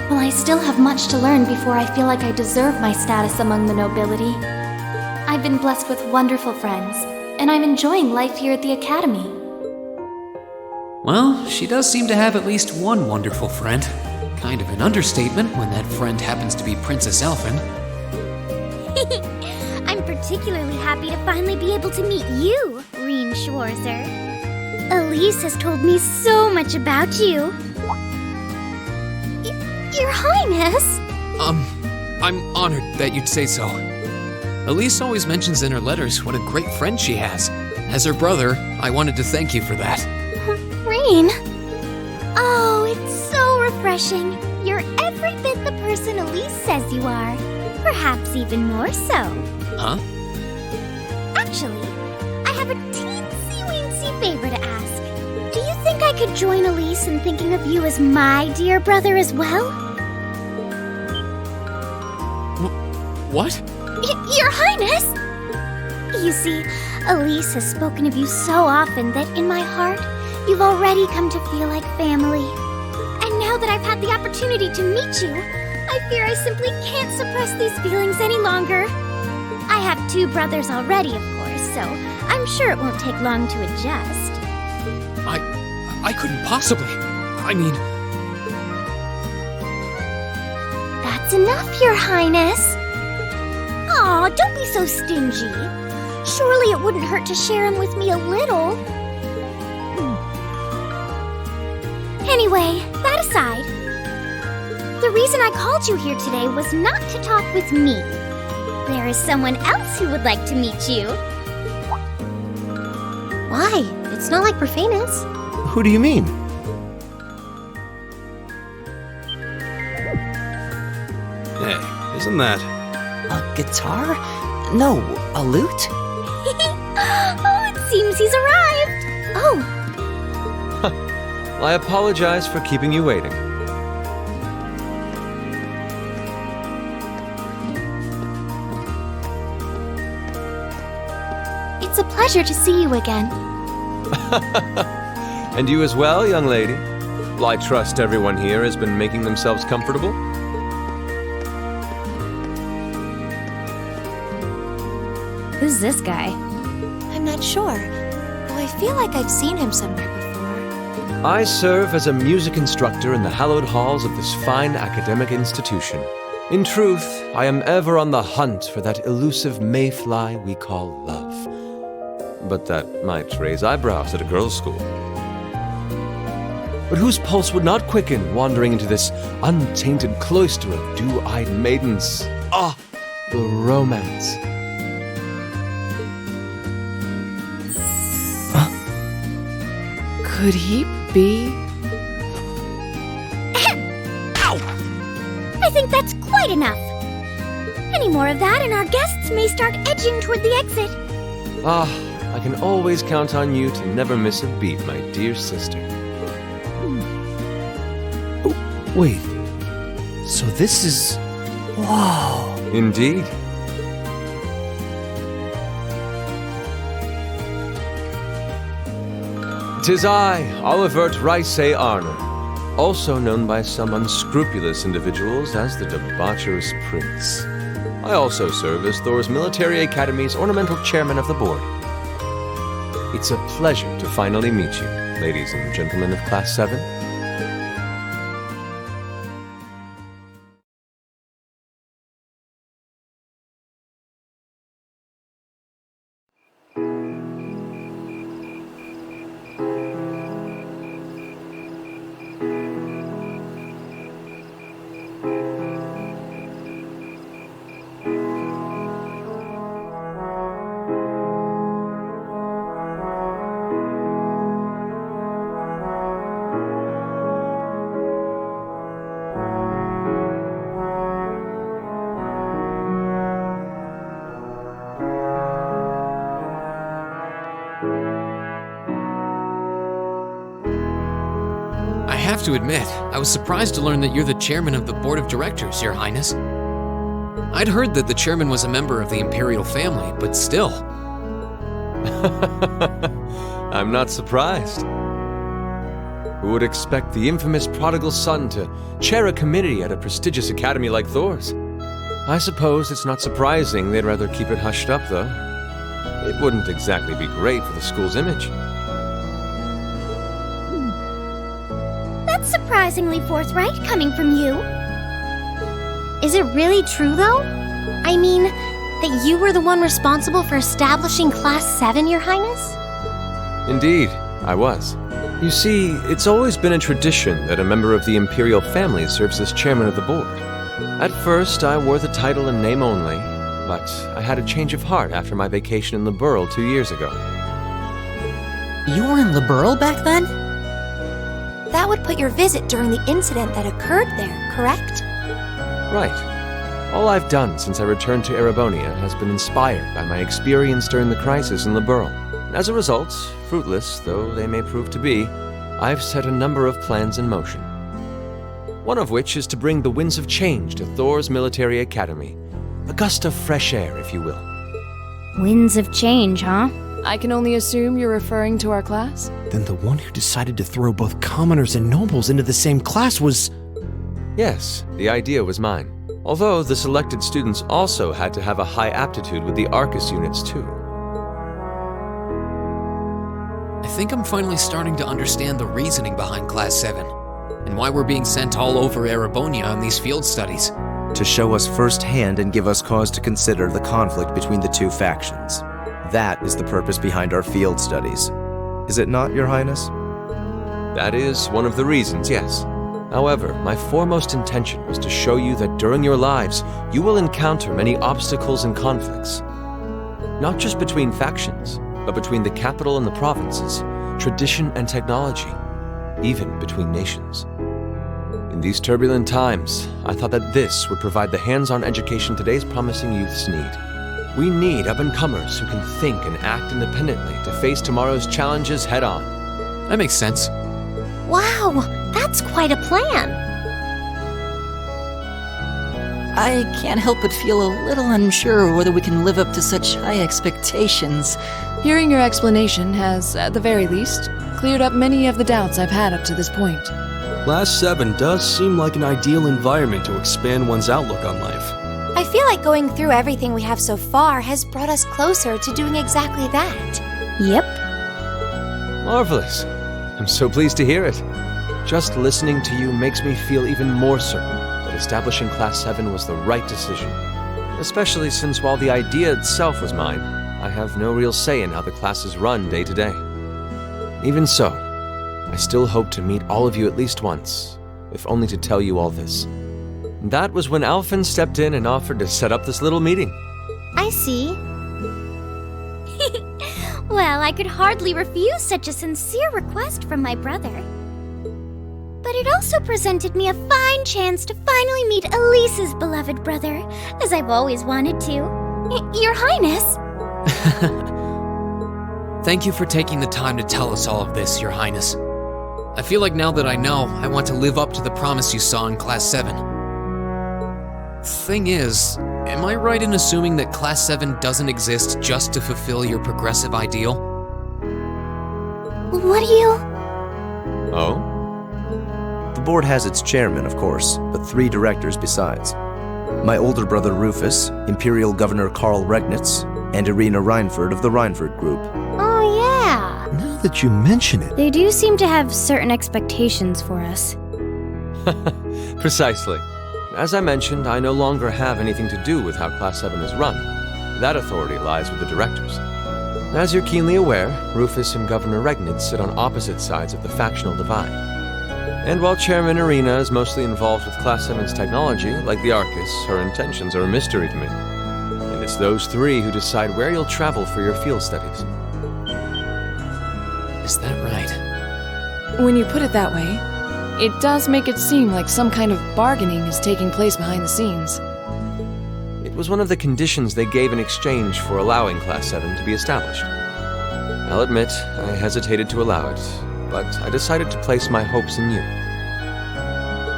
While I still have much to learn before I feel like I deserve my status among the nobility, I've been blessed with wonderful friends, and I'm enjoying life here at the Academy. Well, she does seem to have at least one wonderful friend. Kind of an understatement when that friend happens to be Princess Elfin. I'm particularly happy to finally be able to meet you, Reen Schwarzer. Elise has told me so much about you. Your Highness! I'm honored that you'd say so. Elise always mentions in her letters what a great friend she has. As her brother, I wanted to thank you for that. Reen! Oh, it's so refreshing. You're every bit the person Elise says you are. Perhaps even more so. Huh? Actually, I have a teensy-weensy favor to ask. Do you think I could join Elise in thinking of you as my dear brother as well? What? Your Highness! You see, Elise has spoken of you so often that in my heart, you've already come to feel like family. And now that I've had the opportunity to meet you, I fear I simply can't suppress these feelings any longer. I have 2 brothers already, of course, so I'm sure it won't take long to adjust. I couldn't possibly. I mean... That's enough, Your Highness. Aw, don't be so stingy. Surely it wouldn't hurt to share him with me a little. Anyway, that aside, the reason I called you here today was not to talk with me. There is someone else who would like to meet you. Why? It's not like we're famous. Who do you mean? Hey, isn't that... A guitar? No, a lute? Oh, it seems he's arrived. Oh. I apologize for keeping you waiting. It's a pleasure to see you again. And you as well, young lady. I trust everyone here has been making themselves comfortable? Who's this guy? I'm not sure, though I feel like I've seen him somewhere before. I serve as a music instructor in the hallowed halls of this fine academic institution. In truth, I am ever on the hunt for that elusive mayfly we call love. But that might raise eyebrows at a girls' school. But whose pulse would not quicken wandering into this untainted cloister of dew-eyed maidens? Ah, the romance. Could he be? I think that's quite enough. Any more of that and our guests may start edging toward the exit. Ah, I can always count on you to never miss a beat, my dear sister. Oh, wait. So this is... Whoa. Indeed. "'Tis I, Olivert Rice Arner, also known by some unscrupulous individuals as the Debaucherous Prince. I also serve as Thor's Military Academy's ornamental chairman of the board. It's a pleasure to finally meet you, ladies and gentlemen of Class 7. I have to admit, I was surprised to learn that you're the chairman of the board of directors, Your Highness. I'd heard that the chairman was a member of the imperial family, but still. I'm not surprised. Who would expect the infamous prodigal son to chair a committee at a prestigious academy like Thor's? I suppose it's not surprising they'd rather keep it hushed up, though. It wouldn't exactly be great for the school's image. That's surprisingly forthright coming from you. Is it really true, though? I mean, that you were the one responsible for establishing Class 7, Your Highness? Indeed, I was. You see, it's always been a tradition that a member of the imperial family serves as chairman of the board. At first, I wore the title in name only, but I had a change of heart after my vacation in the Burl 2 years ago. You were in Liberl back then? That would put your visit during the incident that occurred there, correct? Right. All I've done since I returned to Erebonia has been inspired by my experience during the crisis in Liberl. As a result, fruitless though they may prove to be, I've set a number of plans in motion. One of which is to bring the winds of change to Thor's Military Academy. A gust of fresh air, if you will. Winds of change, huh? I can only assume you're referring to our class? Then the one who decided to throw both commoners and nobles into the same class was... Yes, the idea was mine. Although the selected students also had to have a high aptitude with the Arcus units too. I think I'm finally starting to understand the reasoning behind Class 7, and why we're being sent all over Erebonia on these field studies. To show us firsthand and give us cause to consider the conflict between the two factions. That is the purpose behind our field studies. Is it not, Your Highness? That is one of the reasons, yes. However, my foremost intention was to show you that during your lives, you will encounter many obstacles and conflicts. Not just between factions, but between the capital and the provinces, tradition and technology, even between nations. In these turbulent times, I thought that this would provide the hands-on education today's promising youths need. We need up-and-comers who can think and act independently to face tomorrow's challenges head-on. That makes sense. Wow, that's quite a plan. I can't help but feel a little unsure whether we can live up to such high expectations. Hearing your explanation has, at the very least, cleared up many of the doubts I've had up to this point. Class 7 does seem like an ideal environment to expand one's outlook on life. I feel like going through everything we have so far has brought us closer to doing exactly that. Yep. Marvelous. I'm so pleased to hear it. Just listening to you makes me feel even more certain that establishing Class 7 was the right decision. Especially since while the idea itself was mine, I have no real say in how the classes run day to day. Even so, I still hope to meet all of you at least once, if only to tell you all this. That was when Alphen stepped in and offered to set up this little meeting. I see. Well, I could hardly refuse such a sincere request from my brother. But it also presented me a fine chance to finally meet Elise's beloved brother, as I've always wanted to. Your Highness! Thank you for taking the time to tell us all of this, Your Highness. I feel like now that I know, I want to live up to the promise you saw in Class 7. Thing is, am I right in assuming that Class 7 doesn't exist just to fulfill your progressive ideal? What do you... Oh? The board has its chairman, of course, but 3 directors besides. My older brother Rufus, Imperial Governor Karl Regnitz, and Irina Reinford of the Reinford Group. Oh, yeah. Now that you mention it... They do seem to have certain expectations for us. Precisely. As I mentioned, I no longer have anything to do with how Class 7 is run. That authority lies with the directors. As you're keenly aware, Rufus and Governor Regnitz sit on opposite sides of the factional divide. And while Chairman Irina is mostly involved with Class 7's technology, like the Arcus, her intentions are a mystery to me. And it's those 3 who decide where you'll travel for your field studies. Is that right? When you put it that way, it does make it seem like some kind of bargaining is taking place behind the scenes. It was one of the conditions they gave in exchange for allowing Class 7 to be established. I'll admit, I hesitated to allow it, but I decided to place my hopes in you.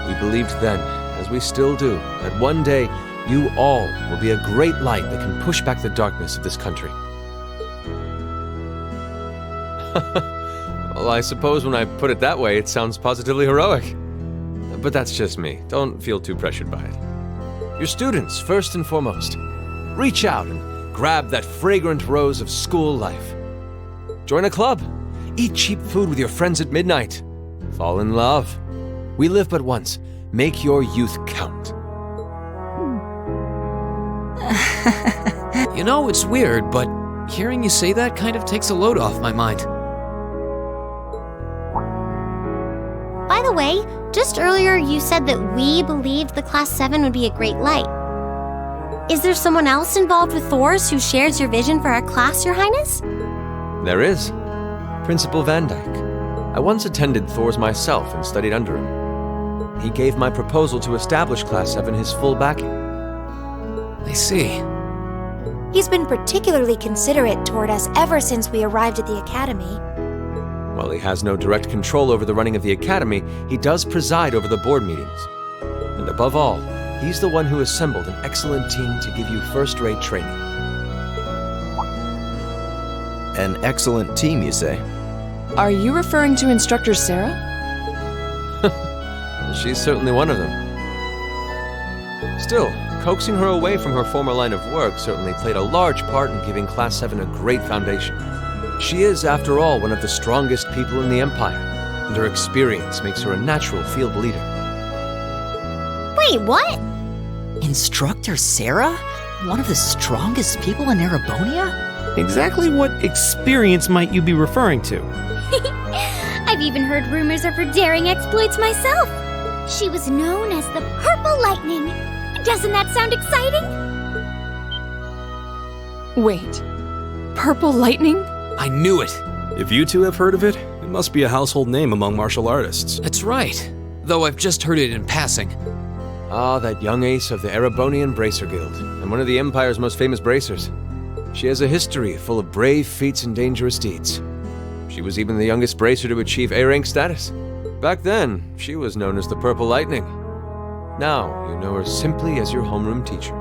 We believed then, as we still do, that one day you all will be a great light that can push back the darkness of this country. Well, I suppose when I put it that way, it sounds positively heroic. But that's just me. Don't feel too pressured by it. Your students, first and foremost. Reach out and grab that fragrant rose of school life. Join a club. Eat cheap food with your friends at midnight. Fall in love. We live but once. Make your youth count. You know, it's weird, but hearing you say that kind of takes a load off my mind. By the way, just earlier you said that we believed the Class 7 would be a great light. Is there someone else involved with Thor's who shares your vision for our class, Your Highness? There is. Principal Van Dyke. I once attended Thor's myself and studied under him. He gave my proposal to establish Class 7 his full backing. I see. He's been particularly considerate toward us ever since we arrived at the Academy. While he has no direct control over the running of the Academy, he does preside over the board meetings. And above all, he's the one who assembled an excellent team to give you first-rate training. An excellent team, you say? Are you referring to Instructor Sarah? She's certainly one of them. Still, coaxing her away from her former line of work certainly played a large part in giving Class 7 a great foundation. She is, after all, one of the strongest people in the Empire, and her experience makes her a natural field leader. Wait, what? Instructor Sarah? One of the strongest people in Erebonia? Exactly what experience might you be referring to? I've even heard rumors of her daring exploits myself. She was known as the Purple Lightning. Doesn't that sound exciting? Wait, Purple Lightning? I knew it! If you two have heard of it, it must be a household name among martial artists. That's right, though I've just heard it in passing. Ah, that young ace of the Erebonian Bracer Guild, and one of the Empire's most famous bracers. She has a history full of brave feats and dangerous deeds. She was even the youngest bracer to achieve A-rank status. Back then, she was known as the Purple Lightning. Now, you know her simply as your homeroom teacher.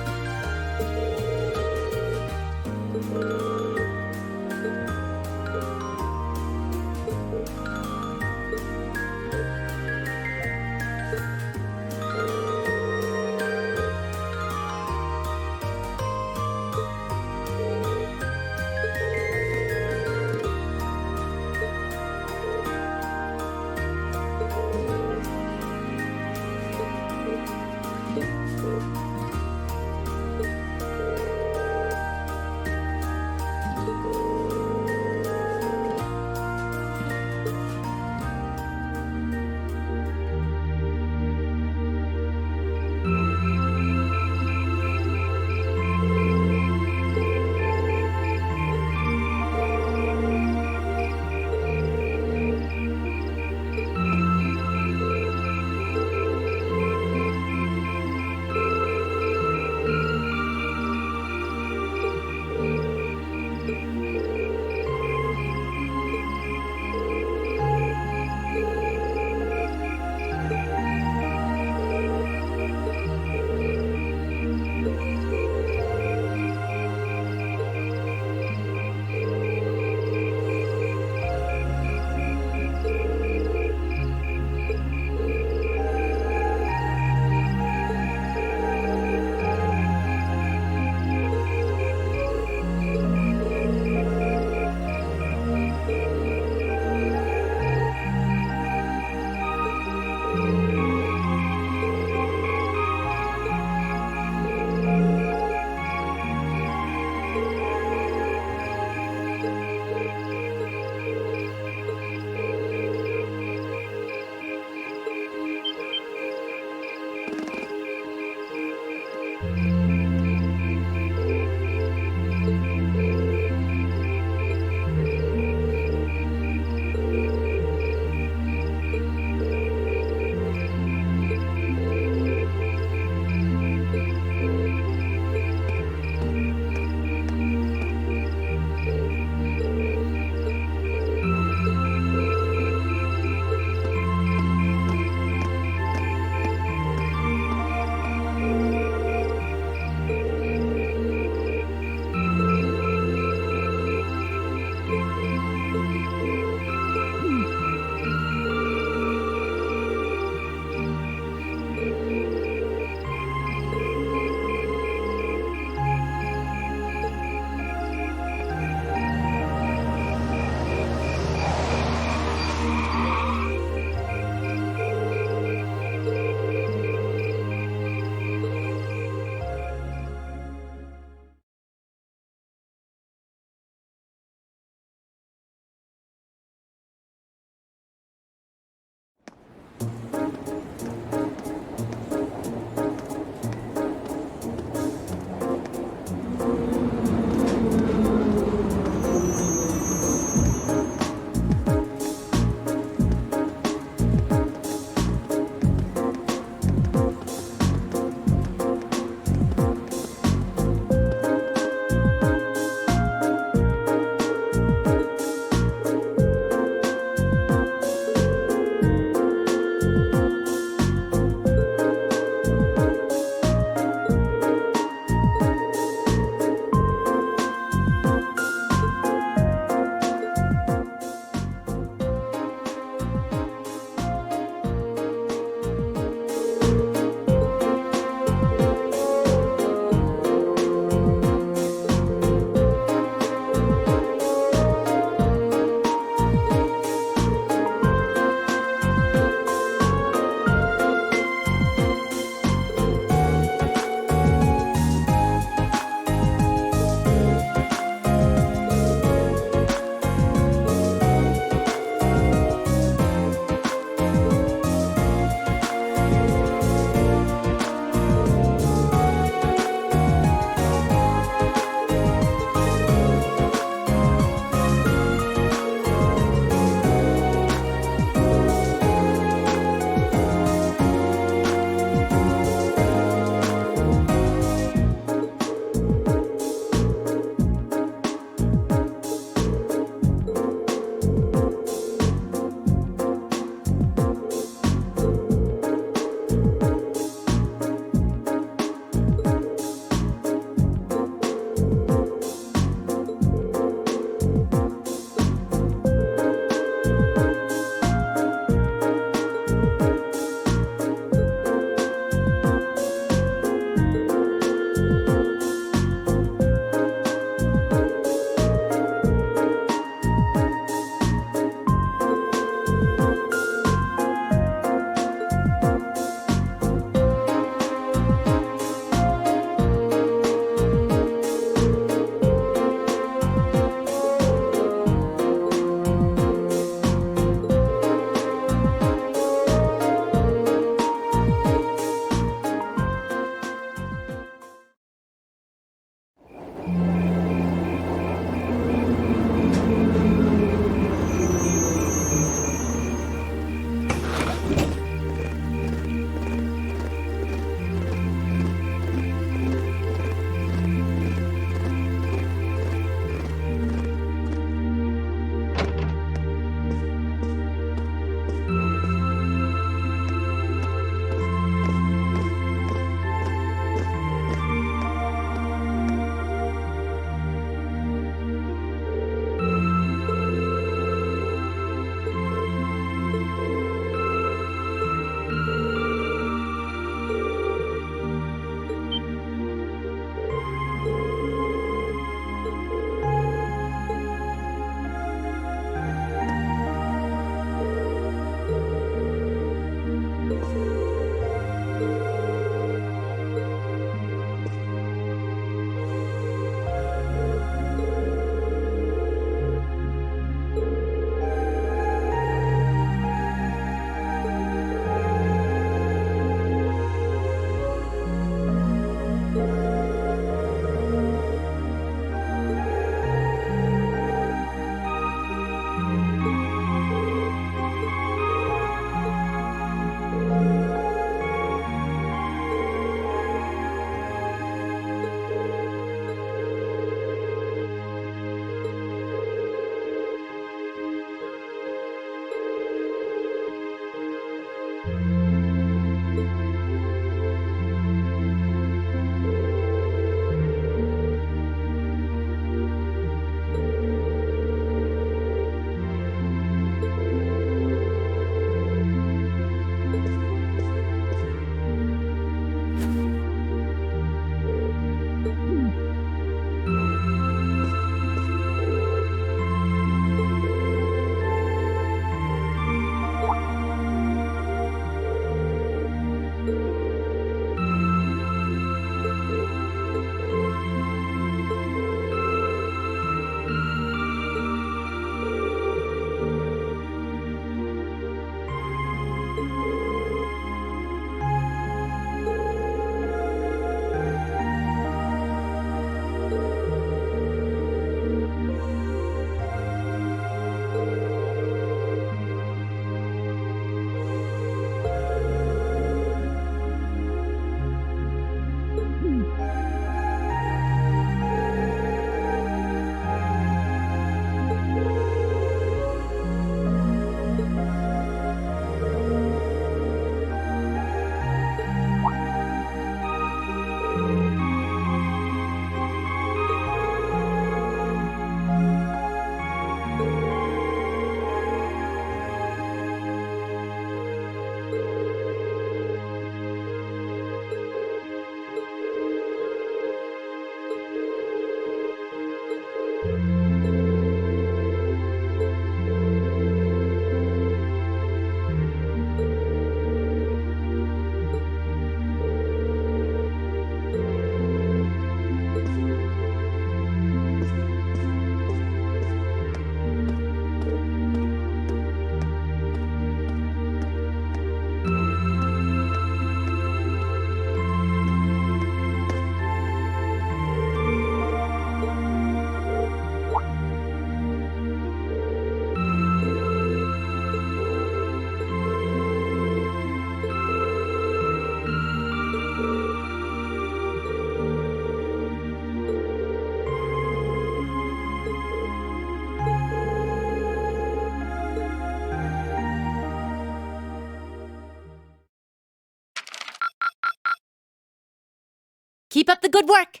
Keep up the good work.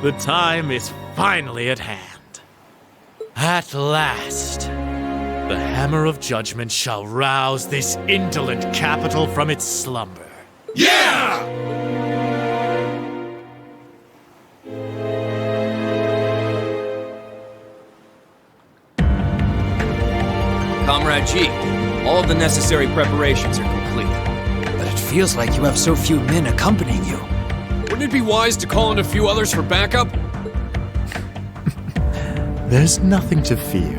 The time is finally at hand. At last, the hammer of judgment shall rouse this indolent capital from its slumber. Yeah! Comrade G, all of the necessary preparations are complete. But it feels like you have so few men accompanying you. Wouldn't it be wise to call in a few others for backup? There's nothing to fear.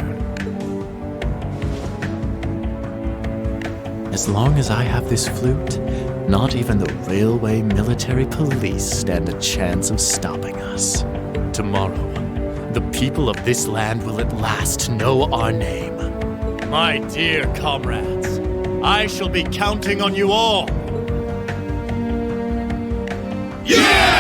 As long as I have this flute, not even the railway military police stand a chance of stopping us. Tomorrow, the people of this land will at last know our name. My dear comrades, I shall be counting on you all. Yeah!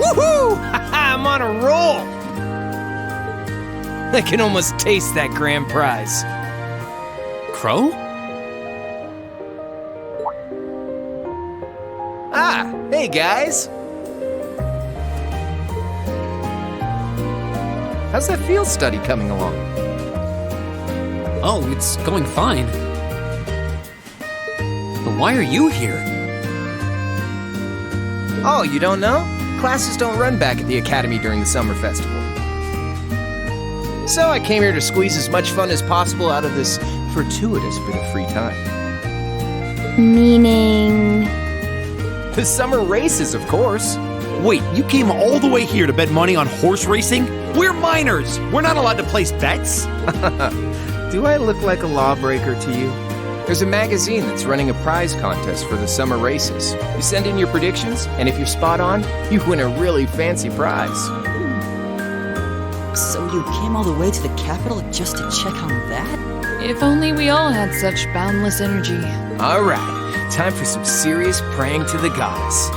Woohoo! I'm on a roll! I can almost taste that grand prize. Crow? Ah, hey guys! How's that field study coming along? Oh, it's going fine. But why are you here? Oh, you don't know? Classes don't run back at the academy during the summer festival. So I came here to squeeze as much fun as possible out of this fortuitous bit of free time. Meaning? The summer races, of course. Wait, you came all the way here to bet money on horse racing? We're minors! We're not allowed to place bets! Do I look like a lawbreaker to you? There's a magazine that's running a prize contest for the summer races. You send in your predictions, and if you're spot on, you win a really fancy prize. So you came all the way to the capital just to check on that? If only we all had such boundless energy. All right, time for some serious praying to the goddess.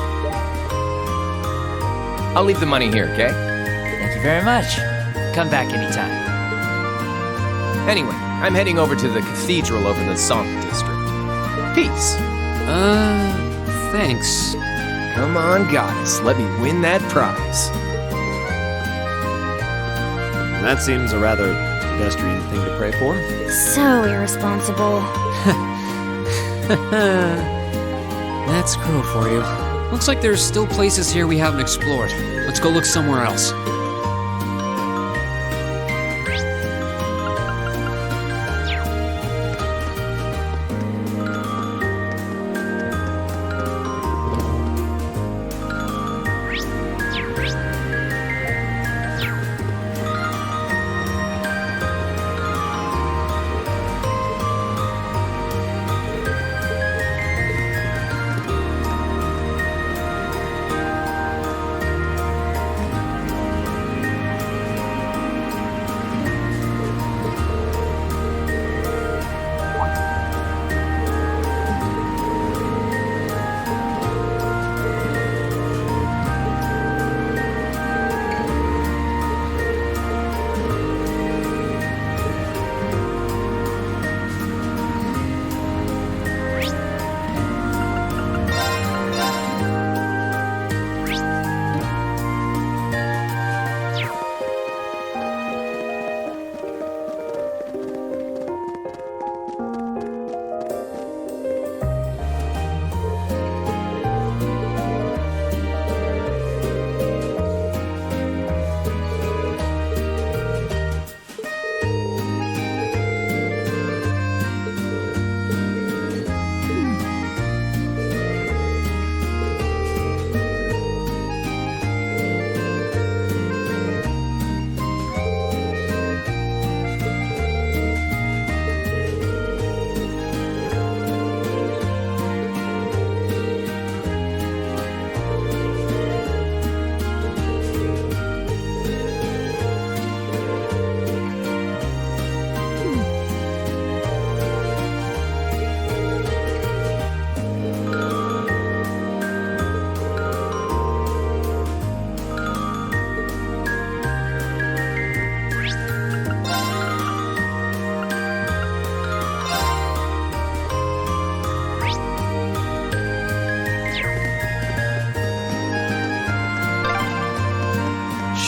I'll leave the money here, okay? Thank you very much. Come back anytime. Anyway, I'm heading over to the cathedral over in the Song district. Peace. Thanks. Come on, goddess, let me win that prize. That seems a rather pedestrian thing to pray for. So irresponsible. That's Crow for you. Looks like there's still places here we haven't explored. Let's go look somewhere else.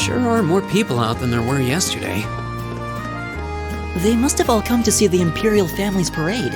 sure are more people out than there were yesterday. They must have all come to see the Imperial family's parade.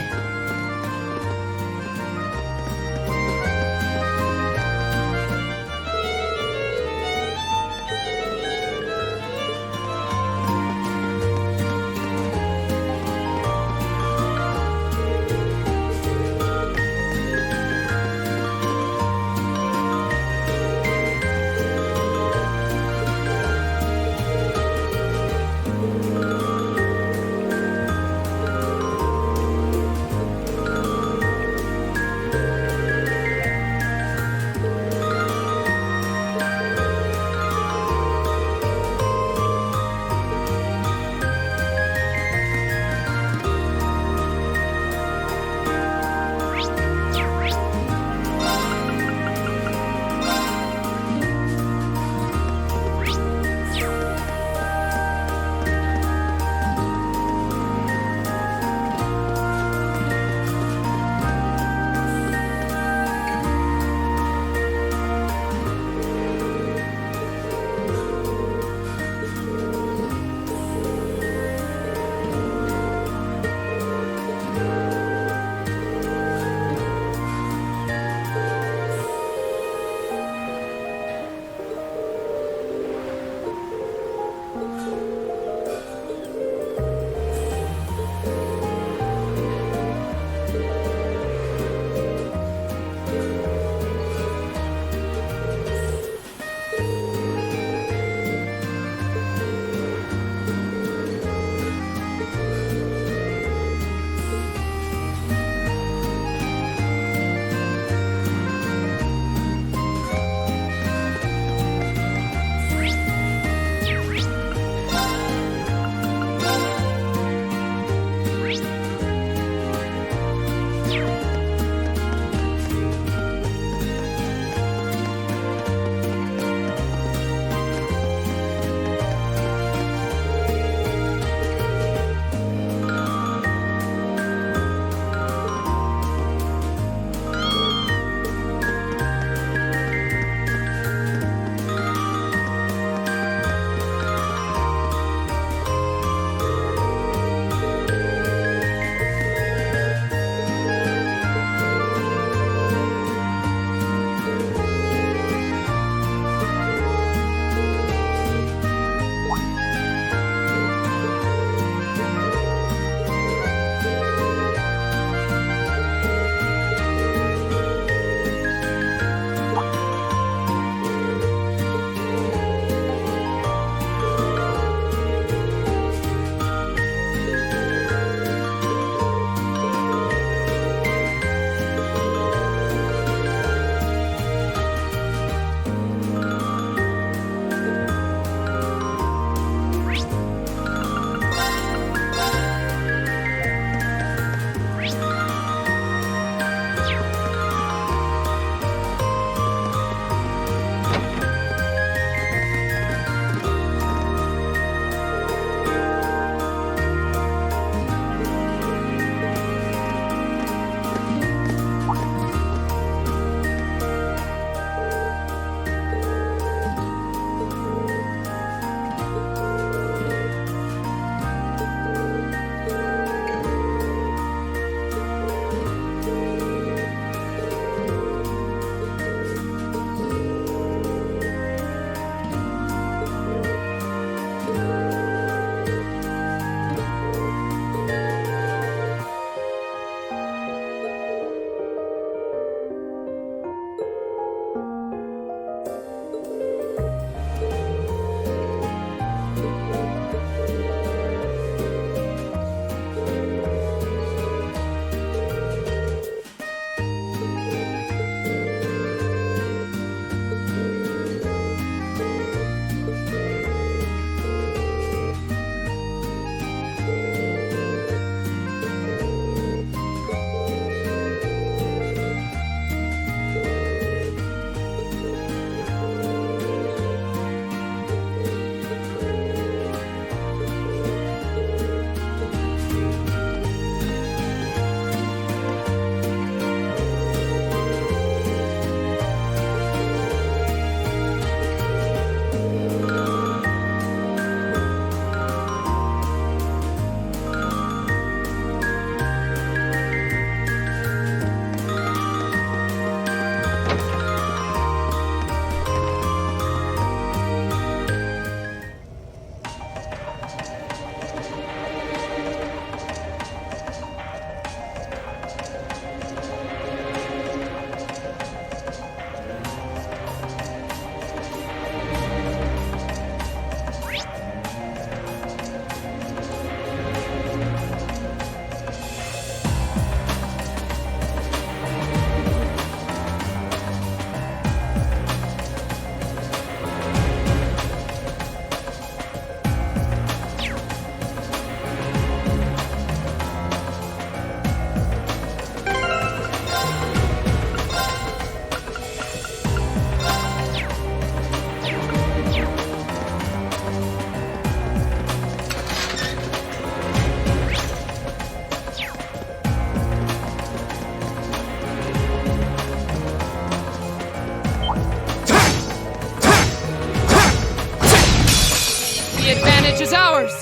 The advantage is ours!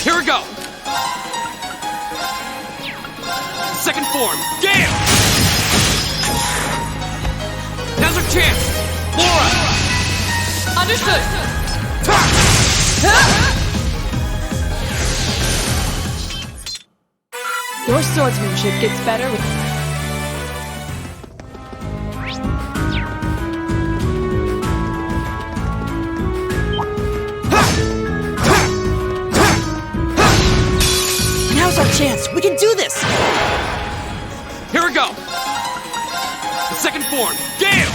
Here we go! Second form, Gale! Now's our chance! Laura! Understood! Your swordsmanship gets better with... Now's our chance! We can do this! Here we go! The second form, Gale!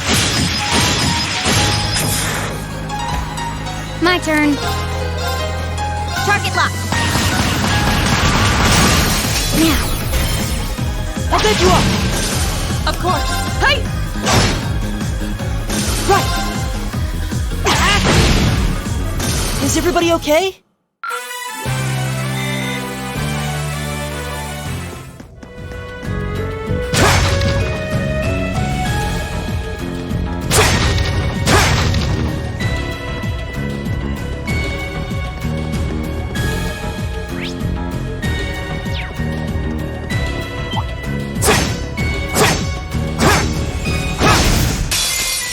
My turn. Target lock. Now. I'll take you up! Of course! Hey! Right! Is everybody okay?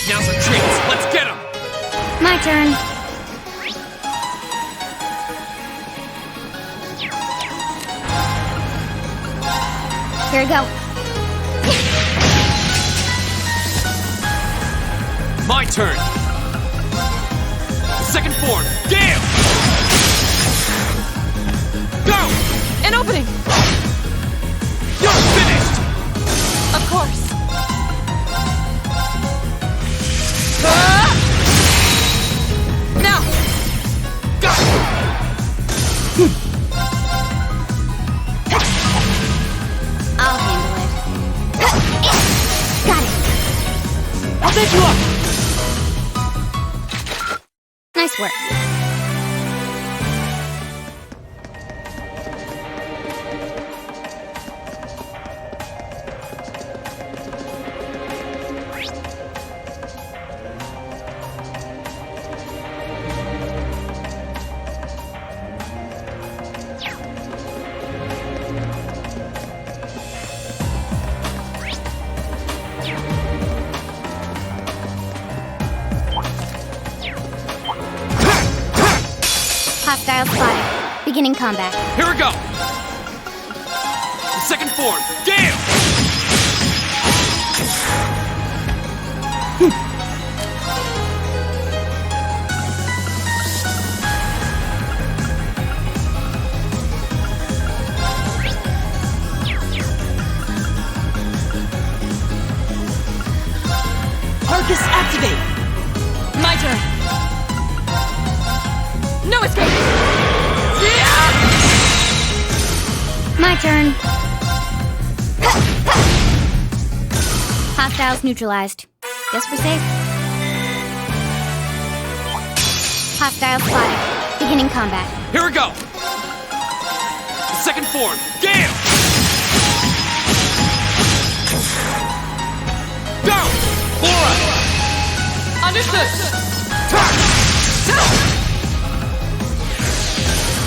Now's our chance! Let's get him! My turn. Here we go. My turn! Second form, Gale! Go! An opening! You're finished! Of course! Now! Go! I'll handle it. Got it. I'll take you up! Nice work. Hostile spotted. Beginning combat. Here we go! The second form, Gale! Arcus, activate! My turn! No escape! My turn. Hostiles neutralized. Guess we're safe. Hostile spotted. Beginning combat. Here we go! The second form, Gale! Go! Laura! Understood!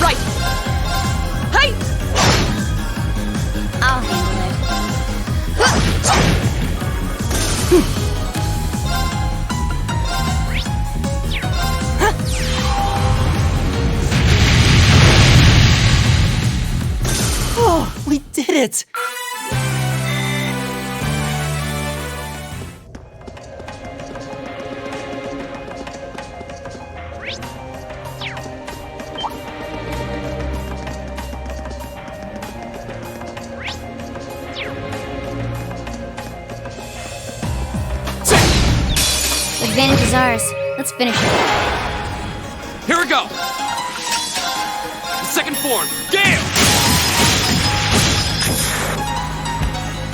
Right! Hey! I'll handle it. Oh, we did it! Advantage is ours. Let's finish it. Here we go! The second form, Gale!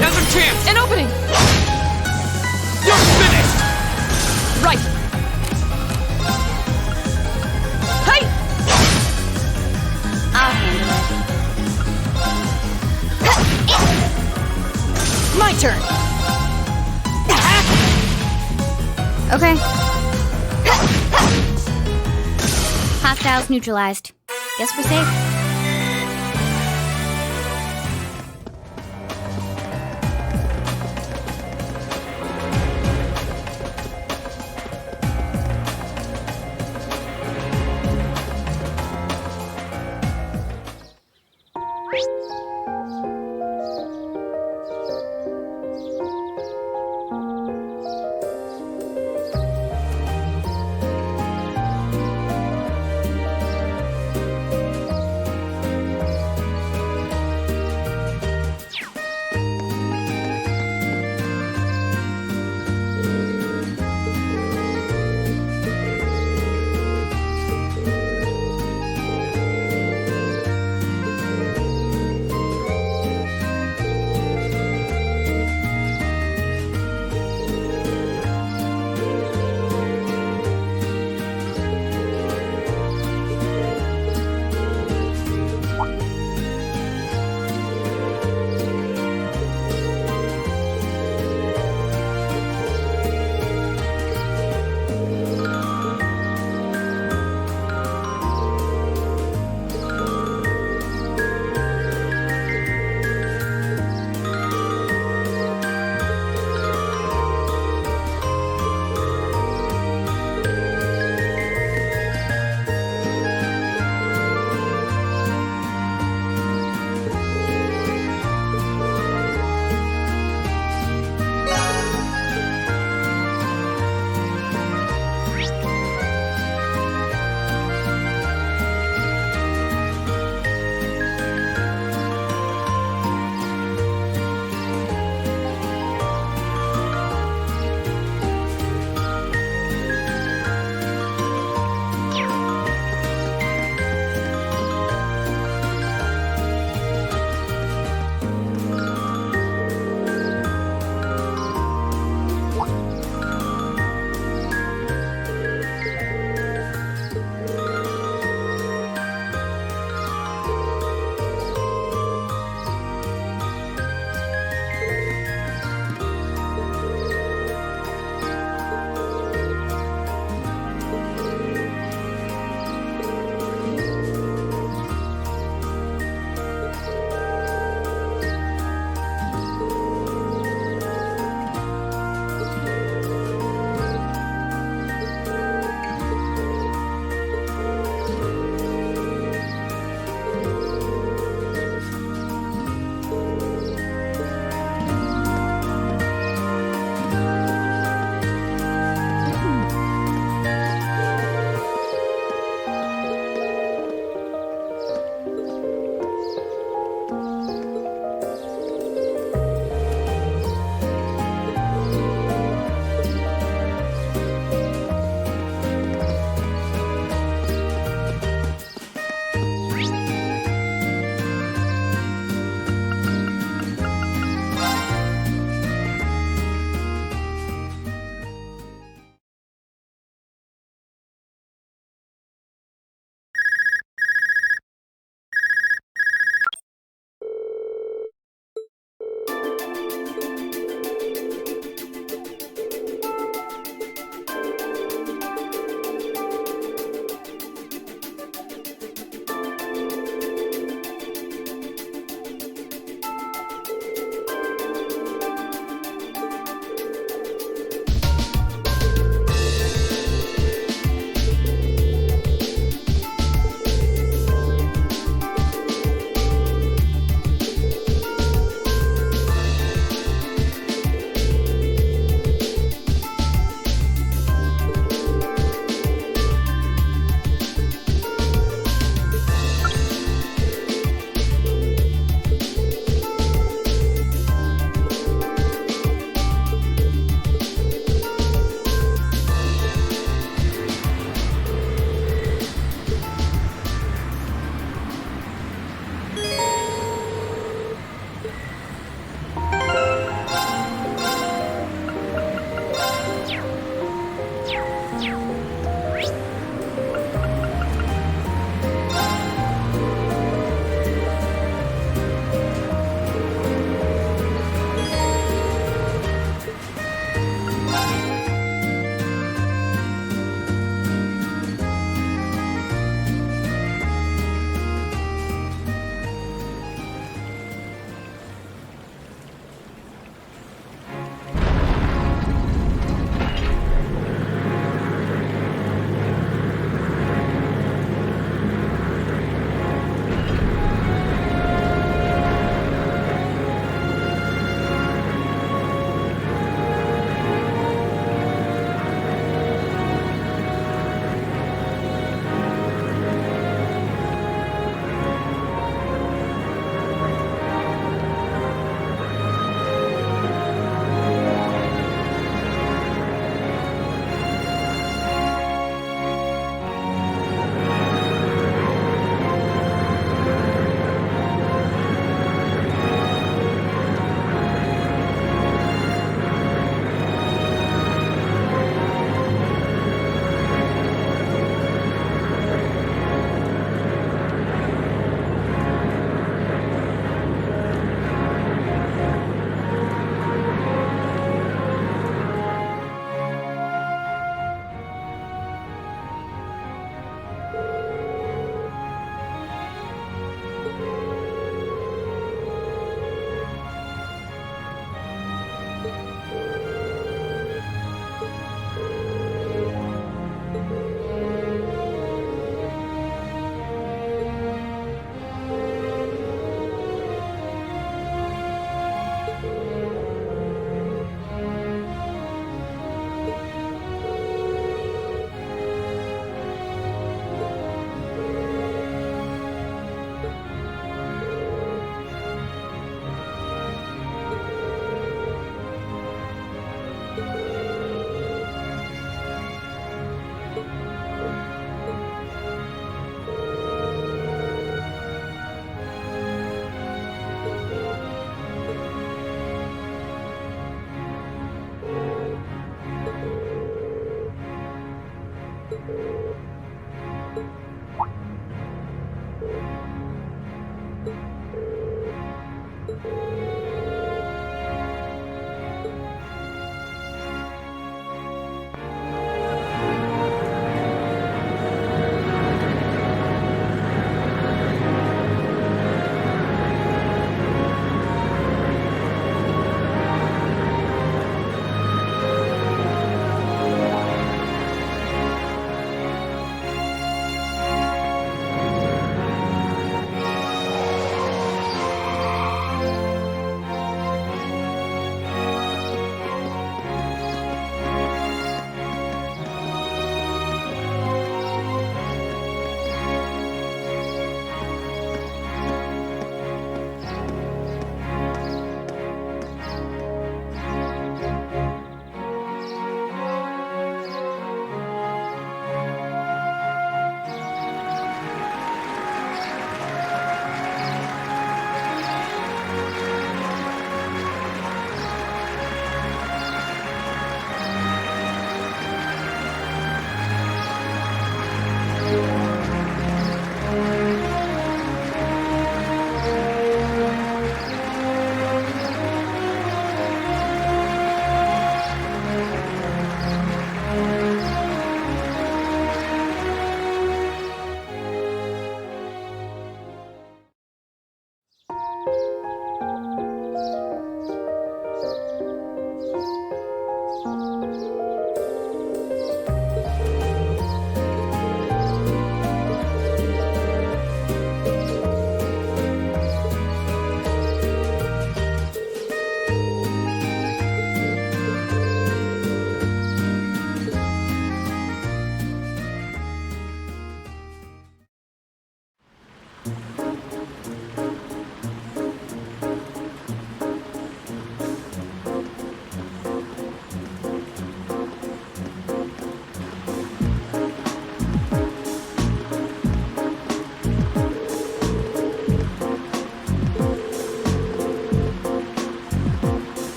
Now's our chance! An opening! You're finished! Right! Hey! I'll handle it. My turn! Okay. Hostiles neutralized. Guess we're safe.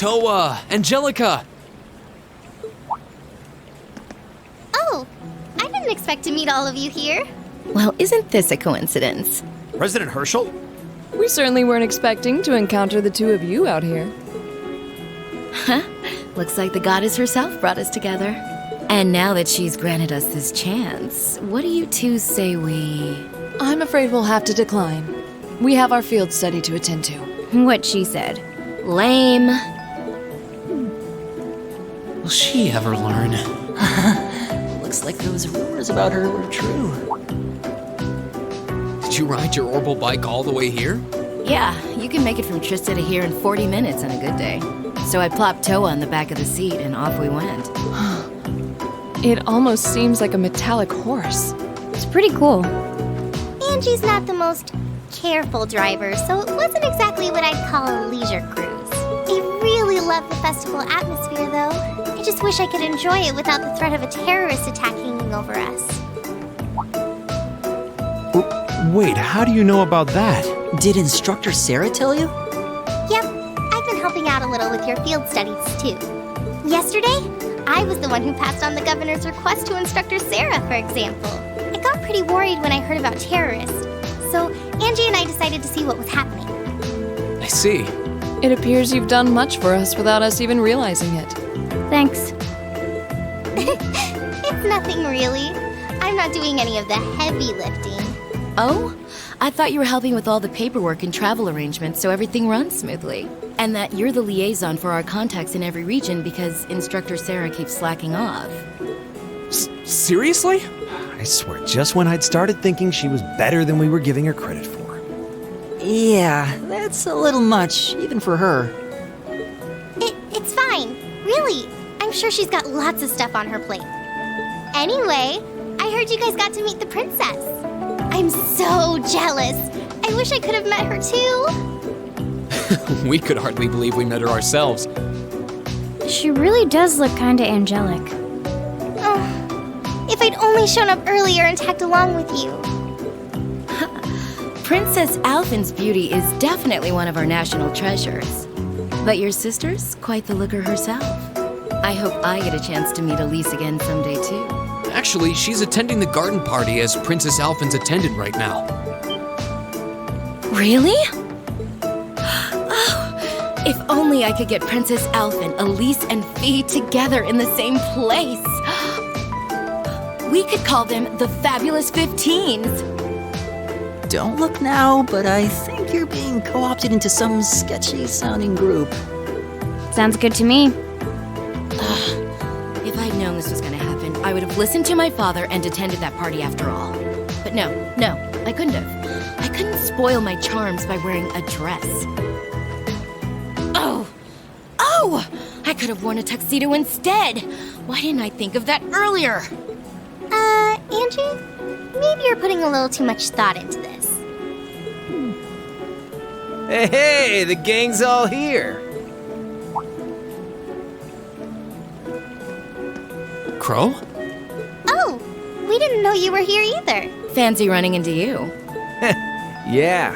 Toa! Angelica! Oh, I didn't expect to meet all of you here. Well, isn't this a coincidence? President Herschel? We certainly weren't expecting to encounter the two of you out here. Huh? Looks like the goddess herself brought us together. And now that she's granted us this chance, what do you two say we... I'm afraid we'll have to decline. We have our field study to attend to. What she said. Lame. Will she ever learn? Looks like those rumors about her were true. Did you ride your orbital bike all the way here? Yeah, you can make it from Trista to here in 40 minutes on a good day. So I plopped Toa on the back of the seat and off we went. It almost seems like a metallic horse. It's pretty cool. Angie's not the most careful driver, so it wasn't exactly what I'd call a leisure cruise. I really love the festival atmosphere, though. I just wish I could enjoy it without the threat of a terrorist attack hanging over us. Wait, how do you know about that? Did Instructor Sarah tell you? Yep, I've been helping out a little with your field studies, too. Yesterday, I was the one who passed on the governor's request to Instructor Sarah, for example. I got pretty worried when I heard about terrorists, so Angie and I decided to see what was happening. I see. It appears you've done much for us without us even realizing it. Thanks. It's nothing really. I'm not doing any of the heavy lifting. Oh? I thought you were helping with all the paperwork and travel arrangements so everything runs smoothly. And that you're the liaison for our contacts in every region because Instructor Sarah keeps slacking off. Seriously? I swear, just when I'd started thinking she was better than we were giving her credit for. Yeah, that's a little much, even for her. It's fine. Really. I'm sure she's got lots of stuff on her plate. Anyway, I heard you guys got to meet the princess. I'm so jealous. I wish I could have met her too. We could hardly believe we met her ourselves. She really does look kinda angelic. Oh, if I'd only shown up earlier and tagged along with you. Princess Alphen's beauty is definitely one of our national treasures. But your sister's quite the looker herself. I hope I get a chance to meet Elise again someday too. Actually, she's attending the garden party as Princess Alphen's attendant right now. Really? Oh, if only I could get Princess Alphen, Elise, and Fee together in the same place. We could call them the Fabulous 15s. Don't look now, but I think you're being co-opted into some sketchy-sounding group. Sounds good to me. If I'd known this was gonna happen, I would have listened to my father and attended that party after all. But no, I couldn't have. I couldn't spoil my charms by wearing a dress. Oh! I could have worn a tuxedo instead. Why didn't I think of that earlier? Angie? Maybe you're putting a little too much thought into this. Hey, the gang's all here. Crow? Oh, we didn't know you were here either. Fancy running into you. Yeah.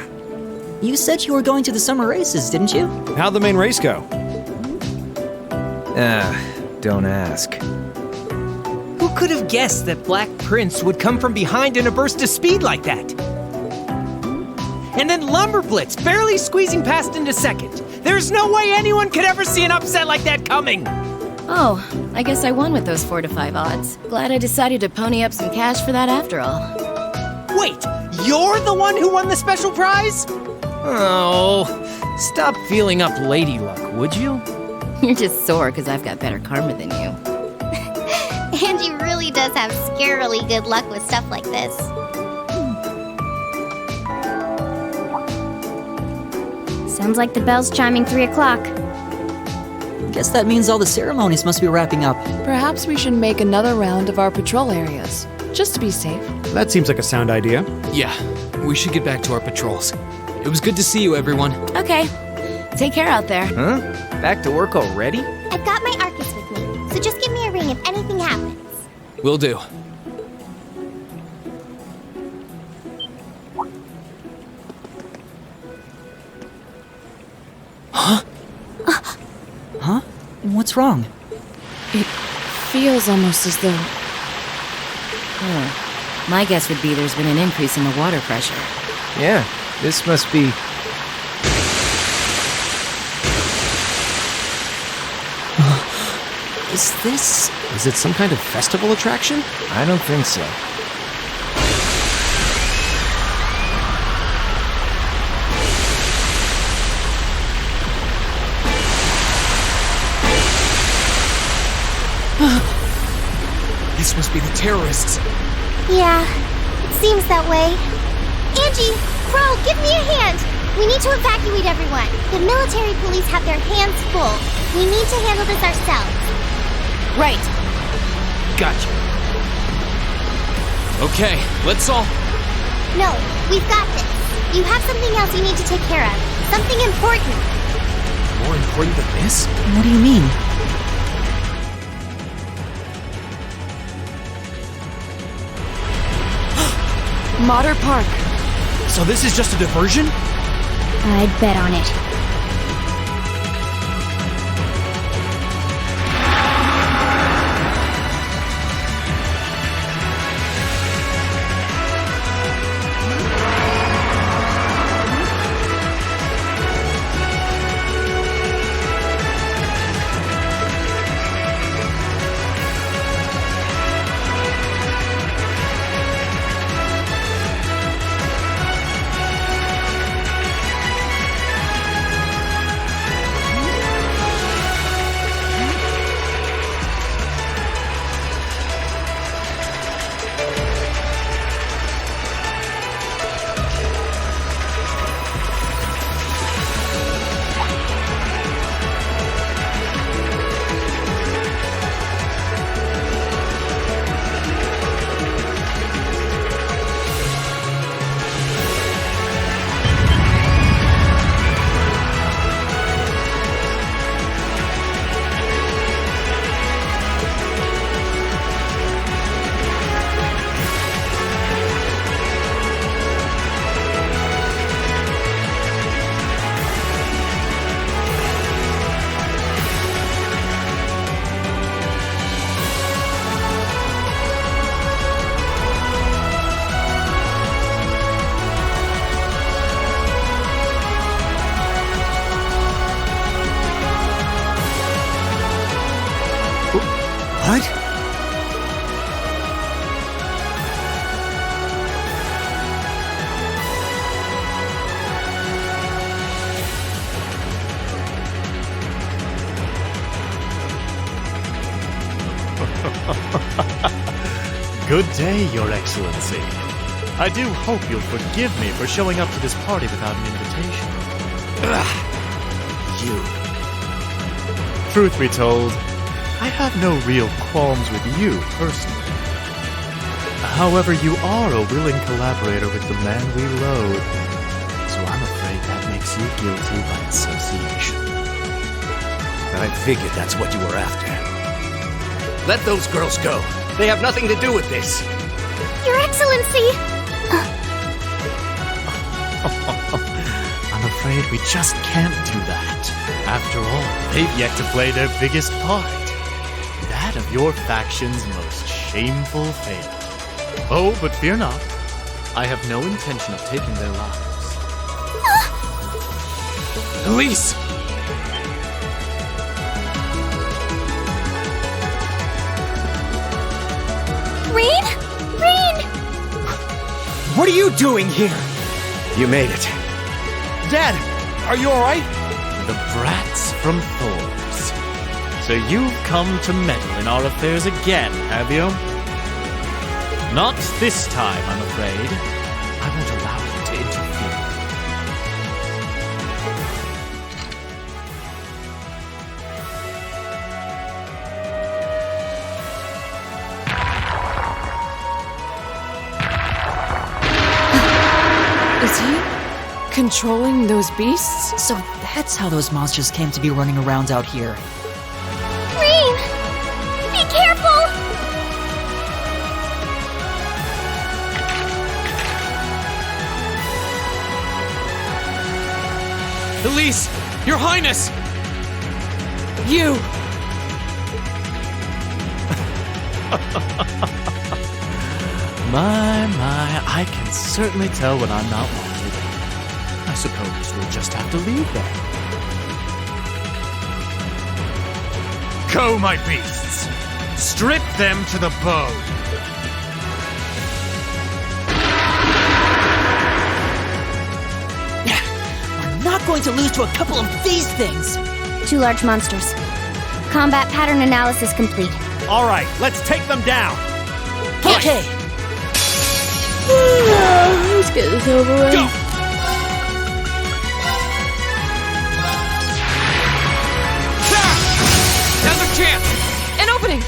You said you were going to the summer races, didn't you? How'd the main race go? Don't ask. Who could have guessed that Black Prince would come from behind in a burst of speed like that? And then Lumberblitz barely squeezing past into second. There's no way anyone could ever see an upset like that coming. Oh, I guess I won with those 4 to 5 odds. Glad I decided to pony up some cash for that after all. Wait, you're the one who won the special prize? Oh, stop feeling up lady luck, would you? You're just sore because I've got better karma than you. Angie really does have scarily good luck with stuff like this. Sounds like the bell's chiming 3 o'clock. Guess that means all the ceremonies must be wrapping up. Perhaps we should make another round of our patrol areas, just to be safe. That seems like a sound idea. Yeah, we should get back to our patrols. It was good to see you, everyone. Okay. Take care out there. Huh? Back to work already? I've got my Arcus with me, so just give me a ring if anything happens. Will do. Huh? What's wrong? It feels almost as though... My guess would be there's been an increase in the water pressure. Yeah, this must be... Is it some kind of festival attraction? I don't think so. This must be the terrorists. Yeah, it seems that way. Angie, Crow, give me a hand! We need to evacuate everyone. The military police have their hands full. We need to handle this ourselves. Right. Gotcha. Okay, let's all... No, we've got this. You have something else you need to take care of. Something important. More important than this? What do you mean? Motter Park. So this is just a diversion? I'd bet on it. What? Good day, Your Excellency. I do hope you'll forgive me for showing up to this party without an invitation. Truth be told, I have no real qualms with you, personally. However, you are a willing collaborator with the man we loathe, so I'm afraid that makes you guilty by association. I figured that's what you were after. Let those girls go. They have nothing to do with this. Your Excellency! I'm afraid we just can't do that. After all, they've yet to play their biggest part. That of your faction's most shameful failure. Oh, but fear not. I have no intention of taking their lives. Elise! Rain? Rain! What are you doing here? You made it. Dad, are you alright? The brats from Thor's. So you've come to meddle in our affairs again, have you? Not this time, I'm afraid. I won't allow you to interfere. Is he controlling those beasts? So that's how those monsters came to be running around out here. Rain! Be careful! Elise! Your Highness! You! My, I can certainly tell when I'm not wanted. I suppose we'll just have to leave then. Go, my beasts! Strip them to the bone! We're not going to lose to a couple of these things! 2 large monsters. Combat pattern analysis complete. All right, let's take them down. Okay! Let's get this over with. Go! Now's our chance! An opening!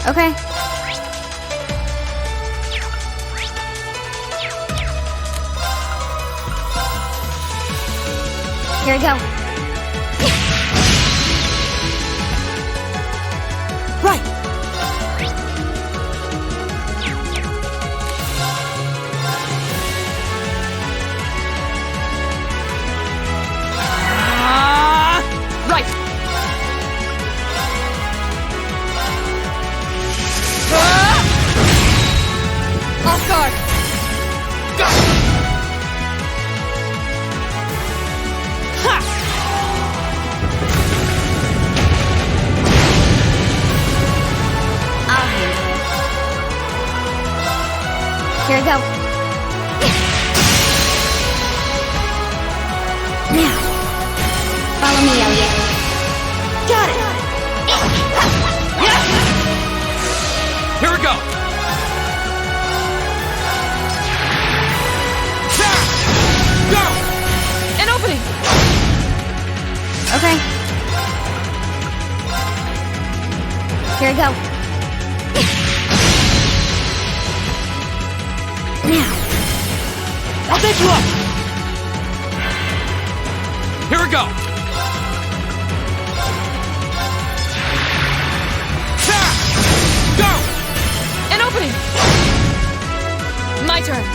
Okay. Here we go. Right! Right! Off guard! Go! Ha! I'll handle it. Here we go. Now, follow me, Elliot. Got it! Here we go! Go! An opening! Okay. Here we go. Now, I'll pick you up! Here we go! Go! An opening! My turn.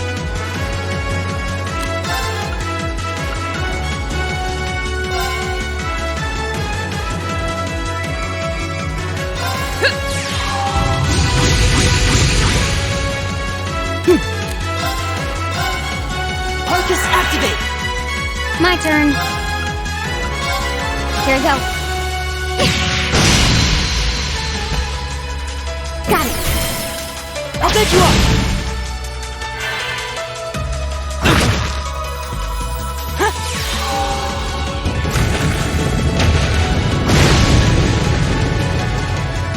Arcus activate! my turn. Here we go. Got it. I'll pick you up!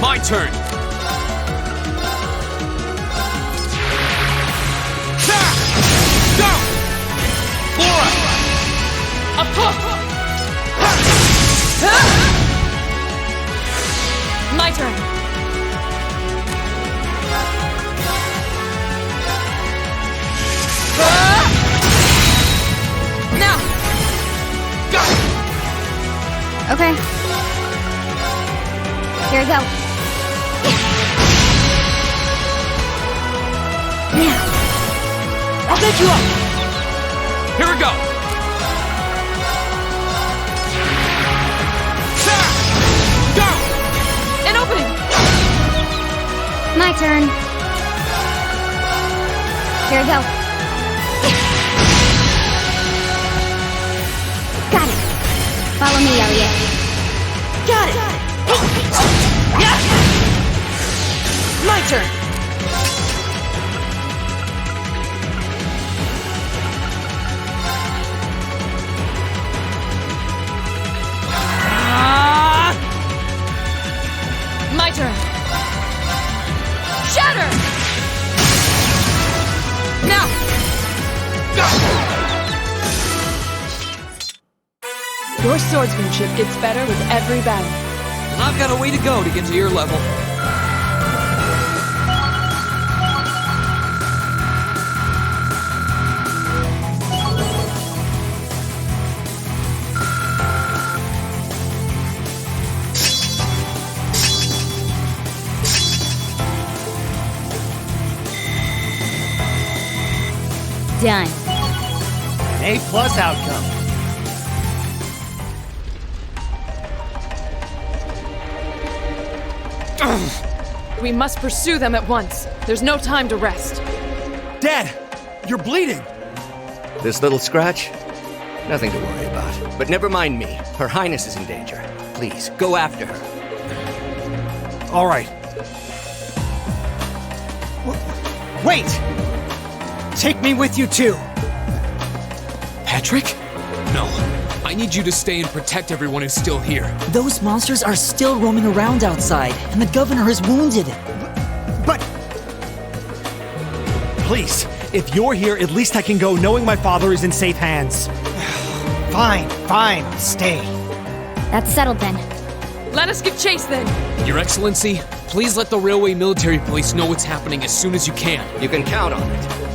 My turn. Go! Laura! Up close! My turn. Now! Go! Okay. Here we go. Now. I'll pick you up! Here we go! Go! An opening! My turn. Here we go. Got it. Follow me, Elliot. Got it! My turn! My turn. Shatter! Now! Your swordsmanship gets better with every battle. And I've got a way to go to get to your level. Done. A+ outcome. We must pursue them at once. There's no time to rest. Dad, you're bleeding. This little scratch? Nothing to worry about. But never mind me. Her Highness is in danger. Please, go after her. All right. Wait! Take me with you too. Patrick? No. I need you to stay and protect everyone who's still here. Those monsters are still roaming around outside, and the governor is wounded. But... Please, if you're here, at least I can go knowing my father is in safe hands. Fine, I'll stay. That's settled then. Let us give chase then. Your Excellency, please let the Railway Military Police know what's happening as soon as you can. You can count on it.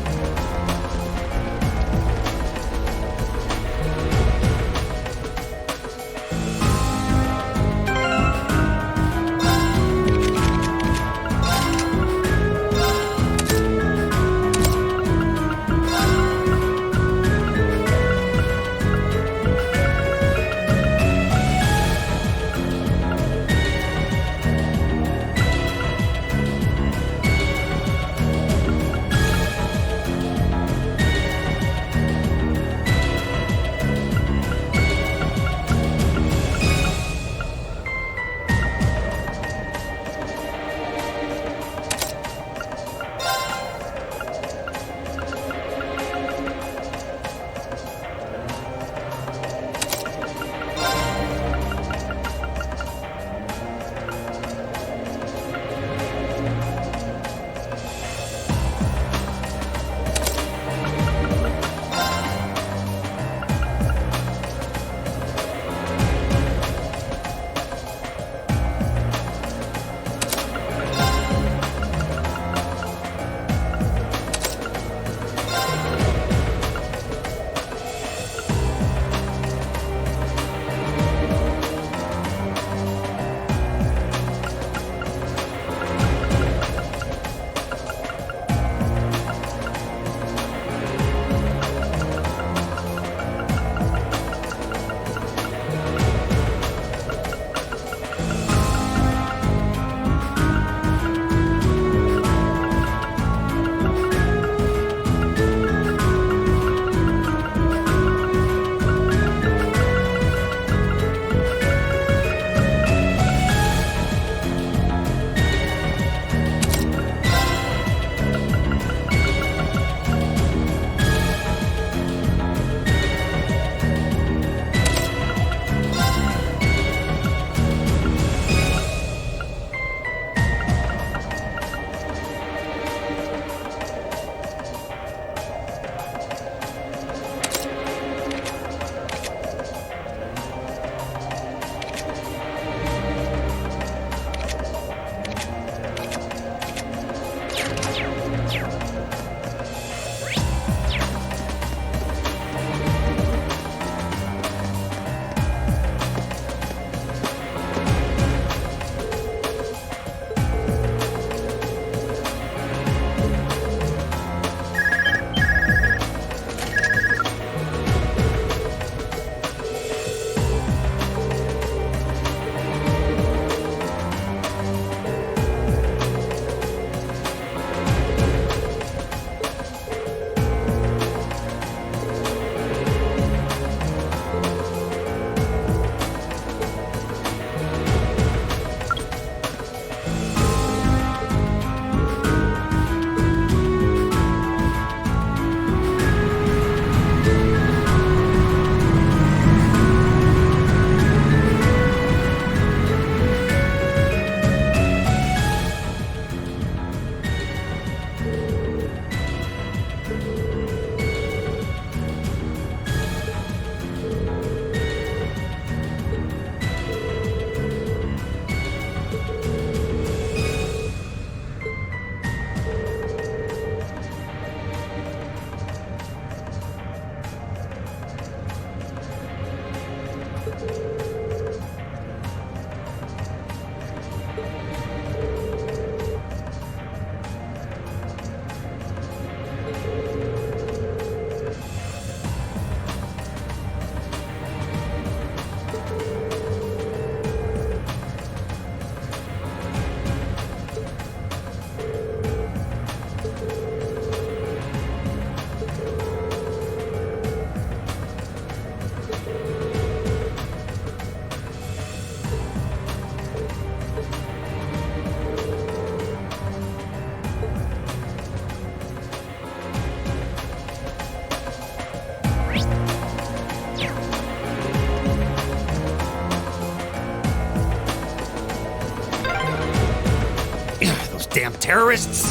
terrorists?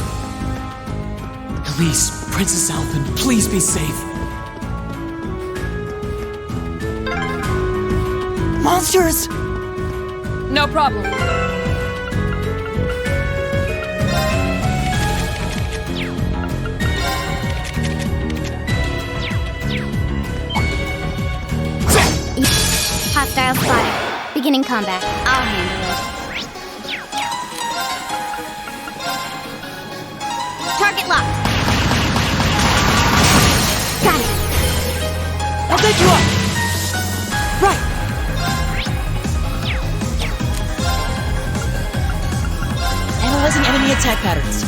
Elise, Princess Alpin, please be safe. Monsters! No problem. Hostile spotted. Beginning combat. I'll handle it. Target locked. Got it. I'll take you up. Right. Analyzing enemy attack patterns.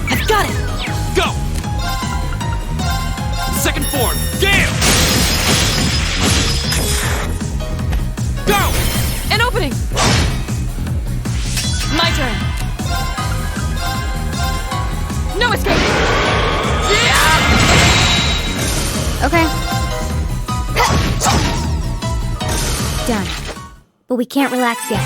I've got it. Go! Second form, Gale! Go! An opening! My turn. No escape! Okay. Done. But we can't relax yet.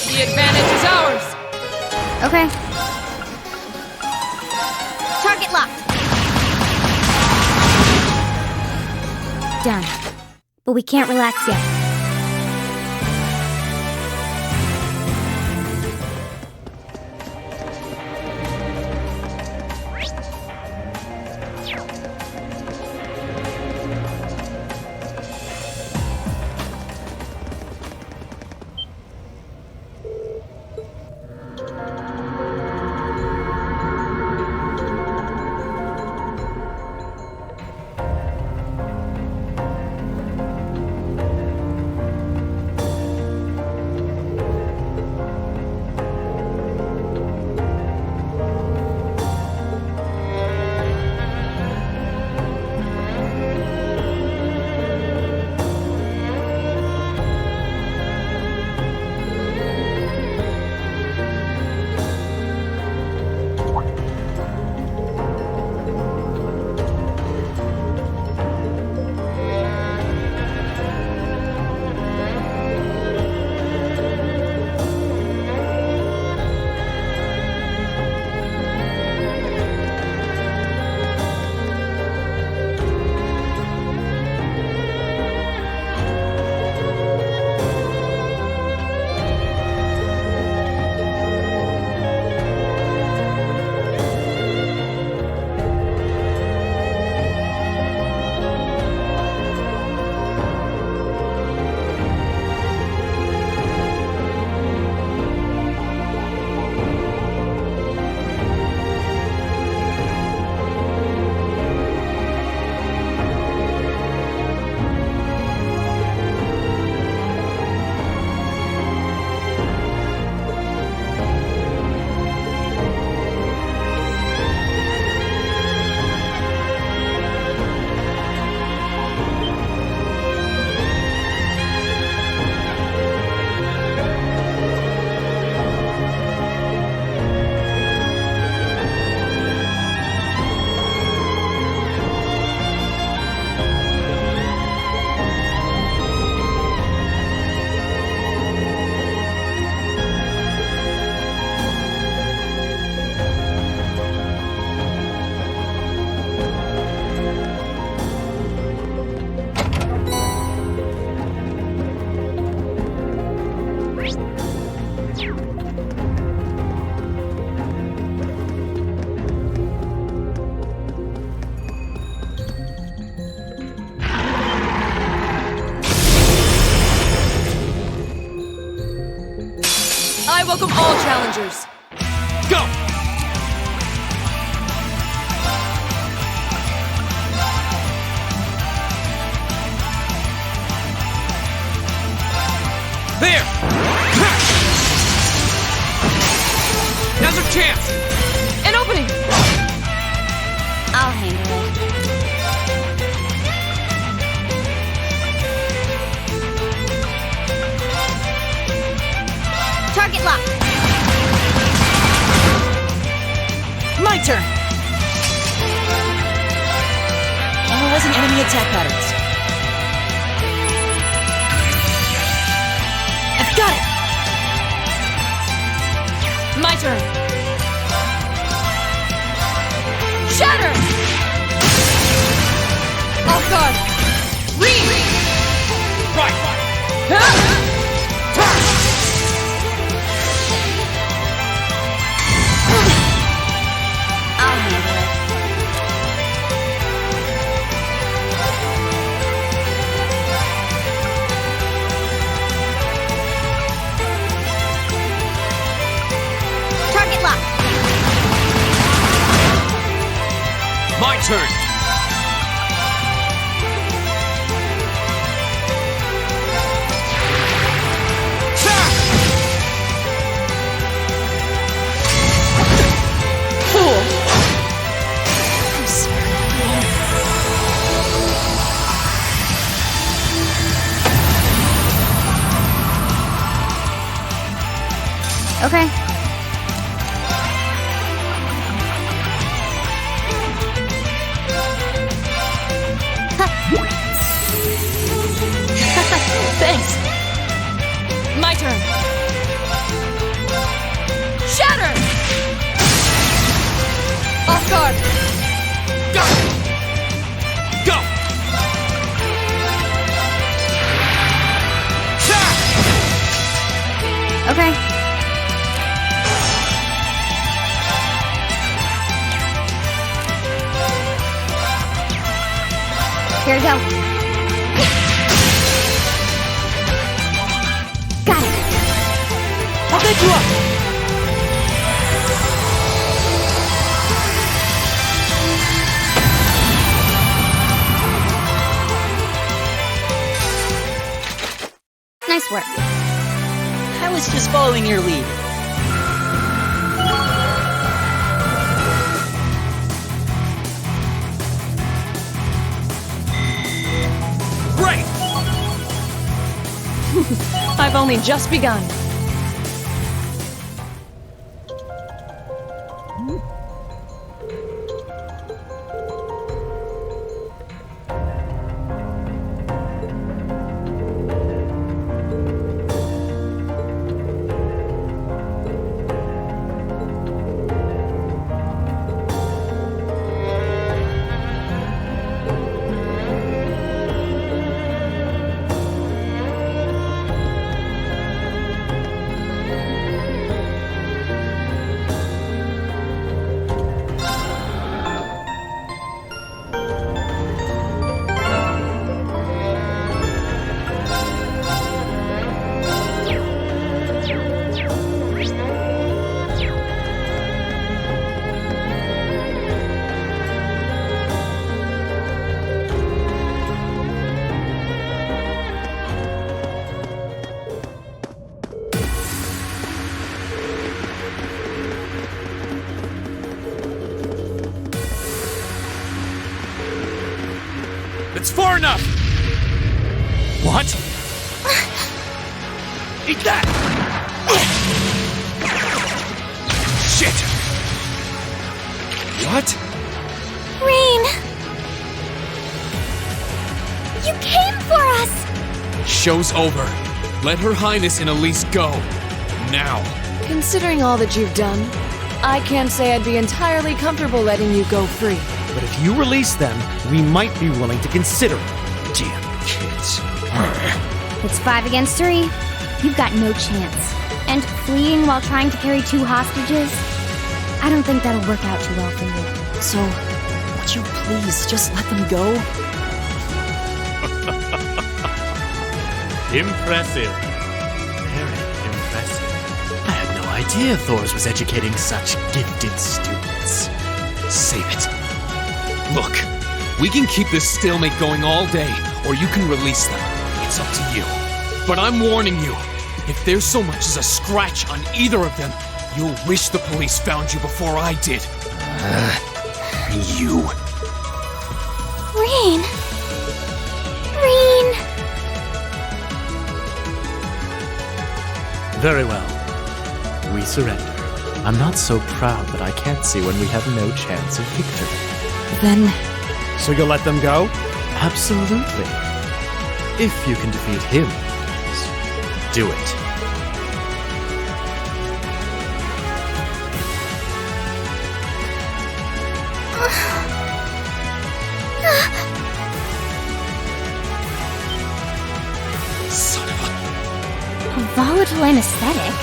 The advantage is ours! Okay. Target locked. Done. But we can't relax yet. I welcome all challengers. Go! There! Now's our chance! An opening! I'll handle it. lock! My turn! Analyzing enemy attack patterns. I've got it! My turn. Shatter! Off guard. Read! Right! I'll handle it. Target lock. My turn! Okay. Thanks. My turn. Shatter! Off guard. Go! Go! Okay. Here we go. Got it. I'll pick you up! Nice work. I was just following your lead. Great! I've only just begun. It's far enough! What? Eat that! Shit! What? Rain! You came for us! Show's over. Let Her Highness and Elise go. Now. Considering all that you've done, I can't say I'd be entirely comfortable letting you go free. But if you release them, we might be willing to consider it. Damn kids. It's 5 against 3. You've got no chance. And fleeing while trying to carry 2 hostages? I don't think that'll work out too well for you. So, would you please just let them go? Impressive. Very impressive. I had no idea Thors was educating such gifted students. Save it. Look, we can keep this stalemate going all day, or you can release them. It's up to you. But I'm warning you, if there's so much as a scratch on either of them, you'll wish the police found you before I did. You. Rain! Rain! Very well. we surrender. I'm not so proud that I can't see when we have no chance of victory. Then... So you'll let them go? Absolutely. If you can defeat him, do it. Volatile anesthetic?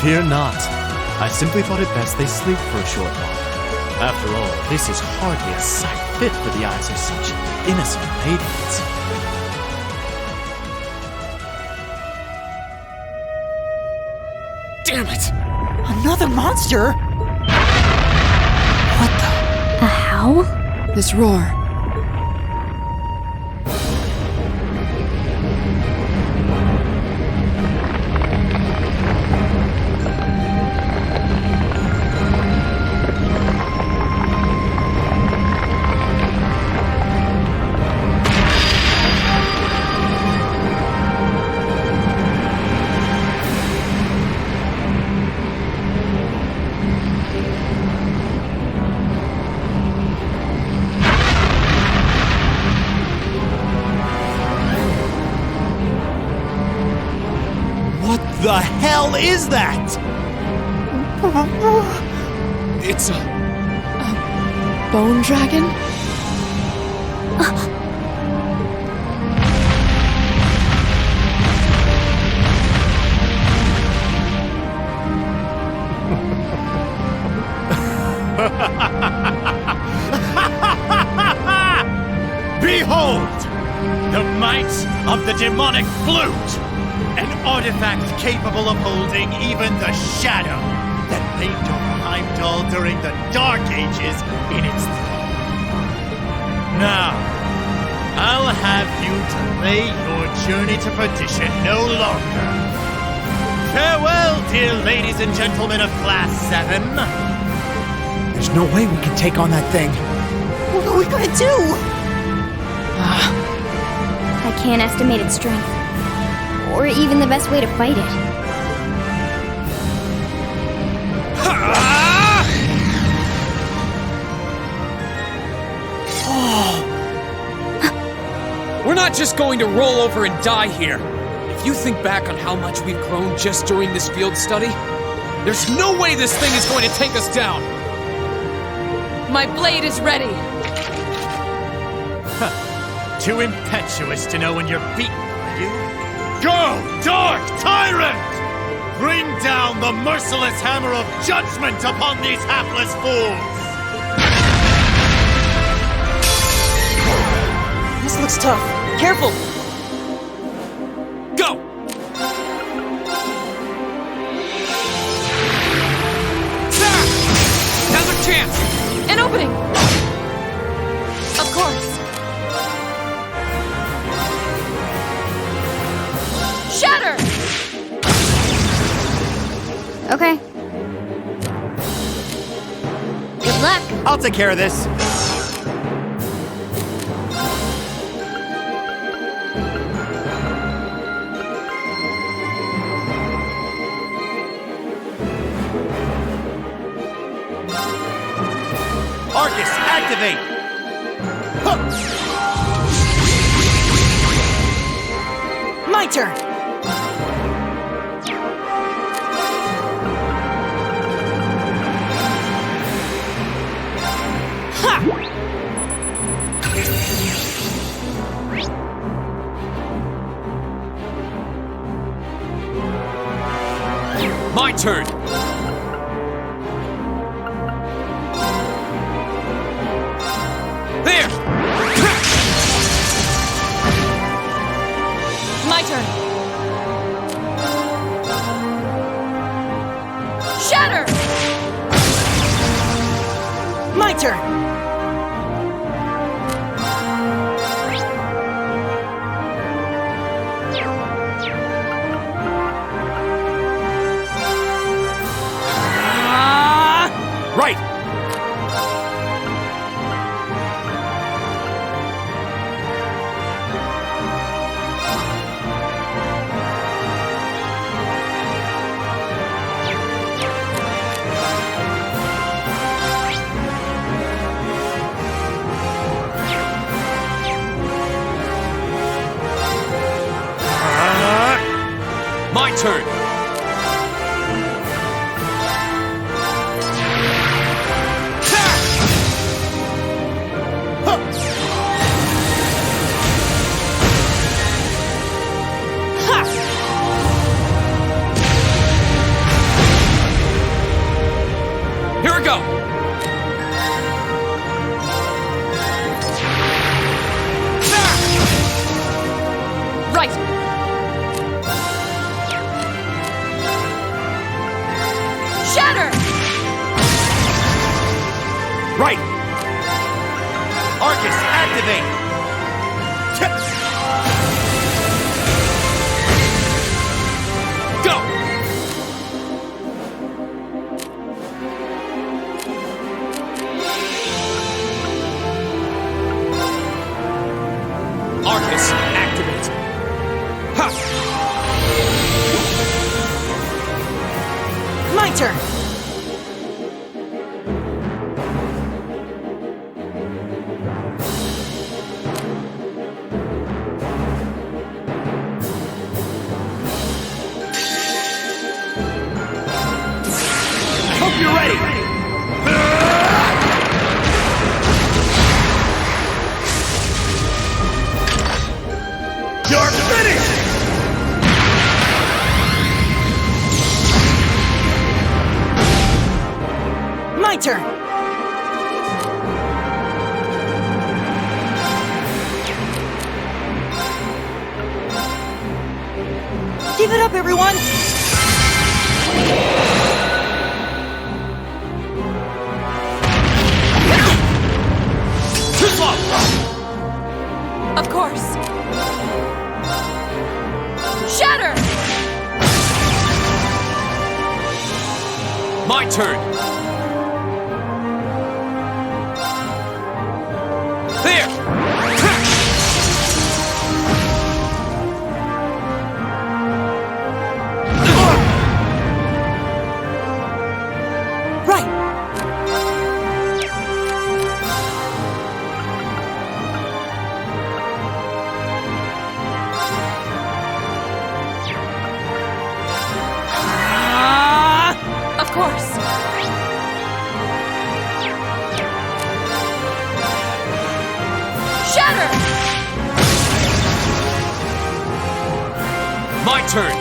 Fear not. I simply thought it best they sleep for a short while. After all, this is hardly a sight fit for the eyes of such innocent maidens. Damn it! Another monster? A howl? This roar. What the hell is that? It's a Bone dragon? Behold! The might of the demonic flute! An artifact capable of holding even the shadow that laid over Heimdall during the Dark Ages in its throne. Now, I'll have you delay your journey to perdition no longer. Farewell, dear ladies and gentlemen of Class 7. There's no way we can take on that thing. What are we gonna do? I can't estimate its strength. Or even the best way to fight it. We're not just going to roll over and die here. If you think back on how much we've grown just during this field study, there's no way this thing is going to take us down. My blade is ready. Too impetuous to know when you're beaten, are you? Go, Dark Tyrant! Bring down the merciless hammer of judgment upon these hapless fools! This looks tough. Careful! Go! Now's our chance! An opening! Of course. Shatter! Okay. Good luck. I'll take care of this. Arcus, activate! My turn! My turn! There! My turn. Shatter! My turn! Right! turn. Here we go! Right! Shatter! Right! Arcus, activate! Go! Arcus, activate! Ha! My turn! Hope you're ready! You're finished! My turn! Give it up, everyone! Too slow! Of course! Shatter! My turn! There! Right! Of course! Shatter! My turn!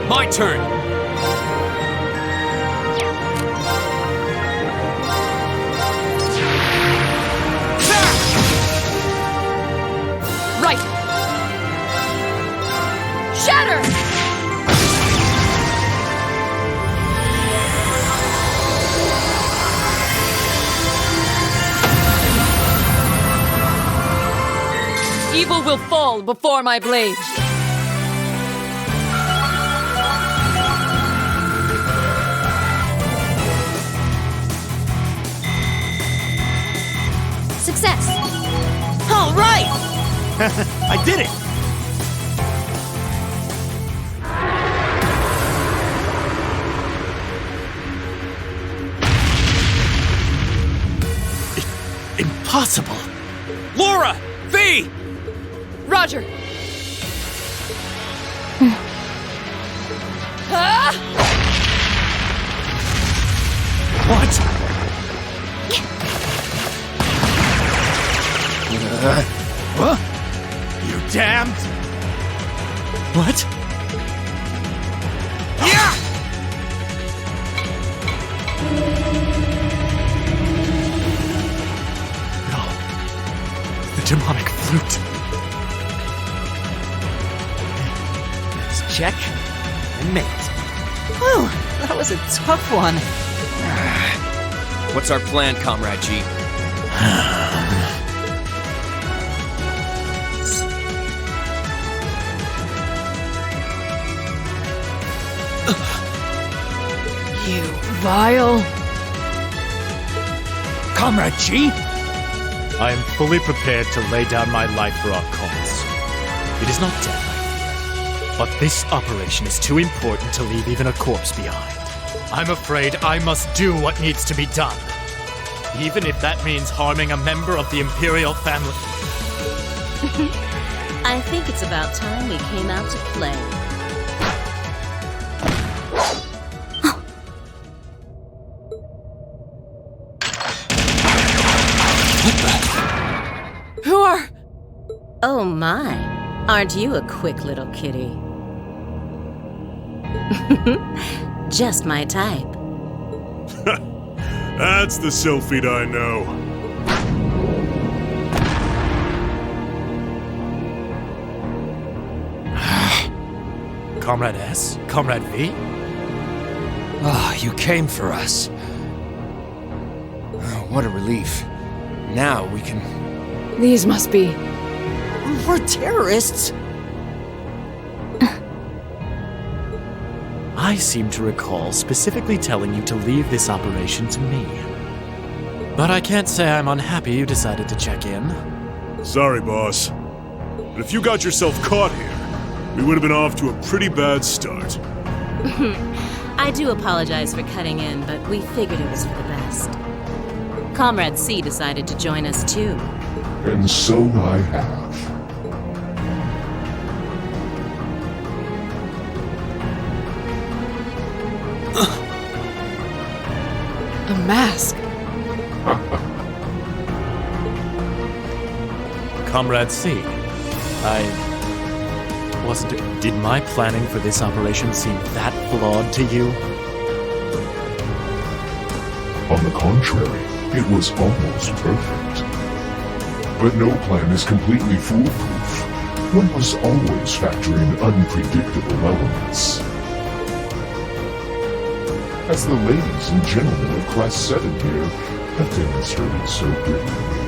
My turn! Right! Shatter! Evil will fall before my blade. Success! All right! I did it! Impossible! Laura! V! Roger! Ah! What? Huh? You damned! What? Yeah! No. The demonic flute. Let's check and mate. Whew, that was a tough one. What's our plan, Comrade G? You vile... Comrade G? I am fully prepared to lay down my life for our cause. It is not death I fear, but this operation is too important to leave even a corpse behind. I'm afraid I must do what needs to be done, even if that means harming a member of the Imperial family. I think it's about time we came out to play. Who are... Oh my, aren't you a quick little kitty? Just my type. That's the Sylphid I know. Comrade S? Comrade V? Ah, you came for us. Oh, what a relief. Now we can... These must be... We're terrorists! I seem to recall specifically telling you to leave this operation to me. But I can't say I'm unhappy you decided to check in. Sorry, boss. But if you got yourself caught here, we would have been off to a pretty bad start. I do apologize for cutting in, but we figured it was for the best. Comrade C decided to join us too. And so I have. A mask. Comrade C, Did my planning for this operation seem that flawed to you? On the contrary, it was almost perfect. But no plan is completely foolproof. One must always factor in unpredictable elements. As the ladies and gentlemen of Class 7 here have demonstrated so brilliantly.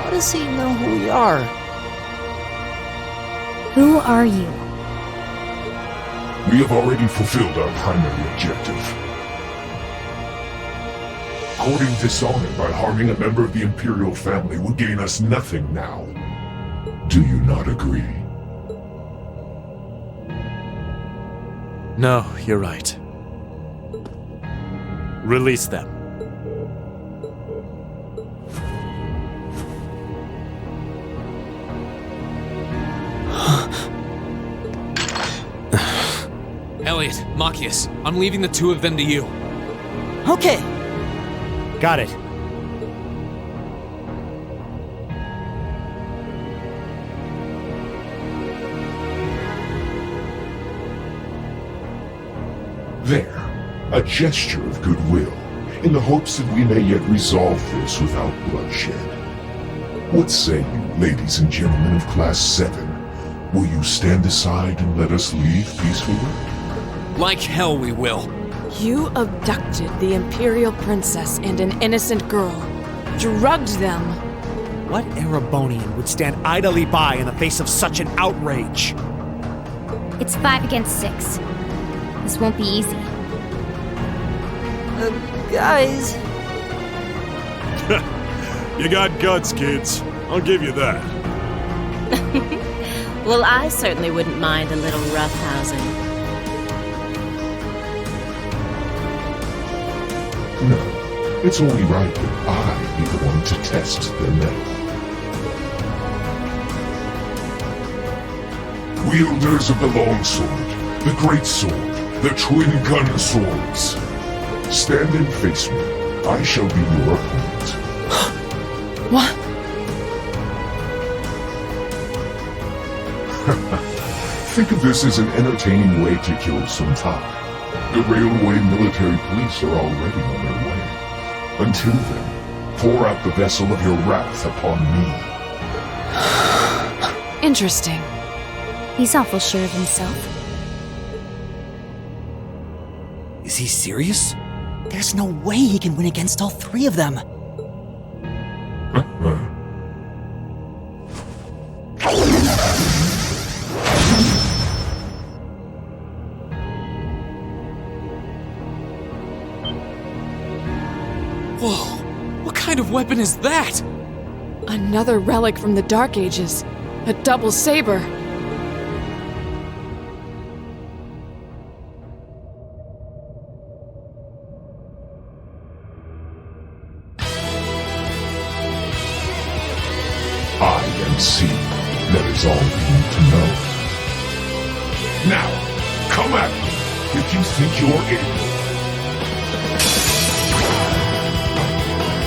How does he know who we are? Who are you? We have already fulfilled our primary objective. Courting dishonor by harming a member of the Imperial family would gain us nothing now. Do you not agree? No, you're right. Release them. Elliot, Machias, I'm leaving the two of them to you. Okay. Got it. There, a gesture of goodwill, in the hopes that we may yet resolve this without bloodshed. What say you, ladies and gentlemen of Class 7? Will you stand aside and let us leave peacefully? Like hell we will. You abducted the Imperial Princess and an innocent girl. Drugged them. What Erebonian would stand idly by in the face of such an outrage? It's 5 against 6. This won't be easy. Guys... You got guts, kids. I'll give you that. Well, I certainly wouldn't mind a little roughhousing. No, it's only right that I be the one to test their mettle. Wielders of the longsword, the great sword, the twin gun swords. Stand and face me. I shall be your opponent. What? Think of this as an entertaining way to kill some time. The railway military police are already on their way. Until then, pour out the vessel of your wrath upon me. Interesting. He's awful sure of himself. Is he serious? There's no way he can win against all three of them. weapon is that? Another relic from the Dark Ages. A double saber. I am C. That is all you need to know. Now, come at me if you think you're able.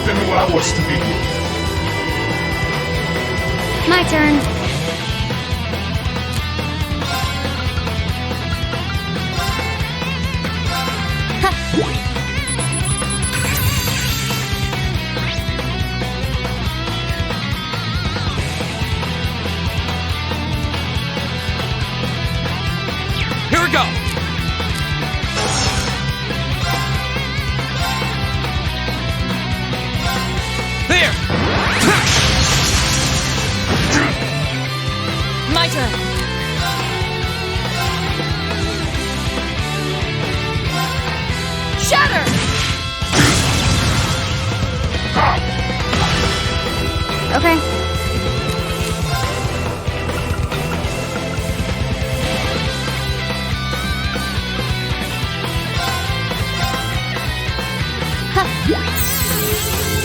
Then allow us to begin. My turn. Here we go! There! My turn. Shatter! Okay.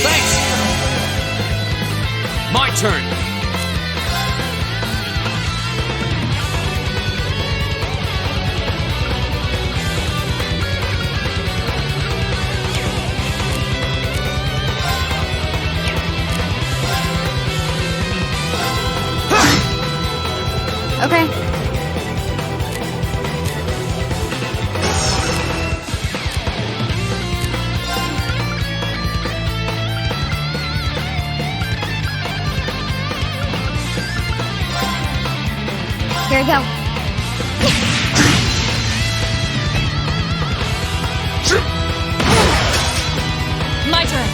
Thanks! My turn! Okay. Here we go. My turn.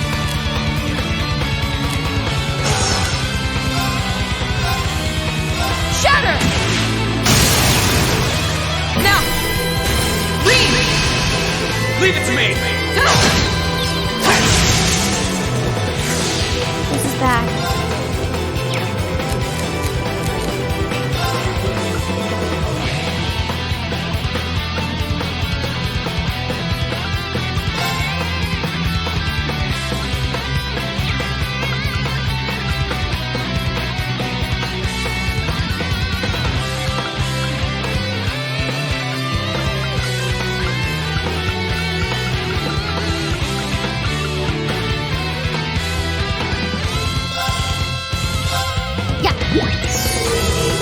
Shatter! Now! Leave it to me! This is bad.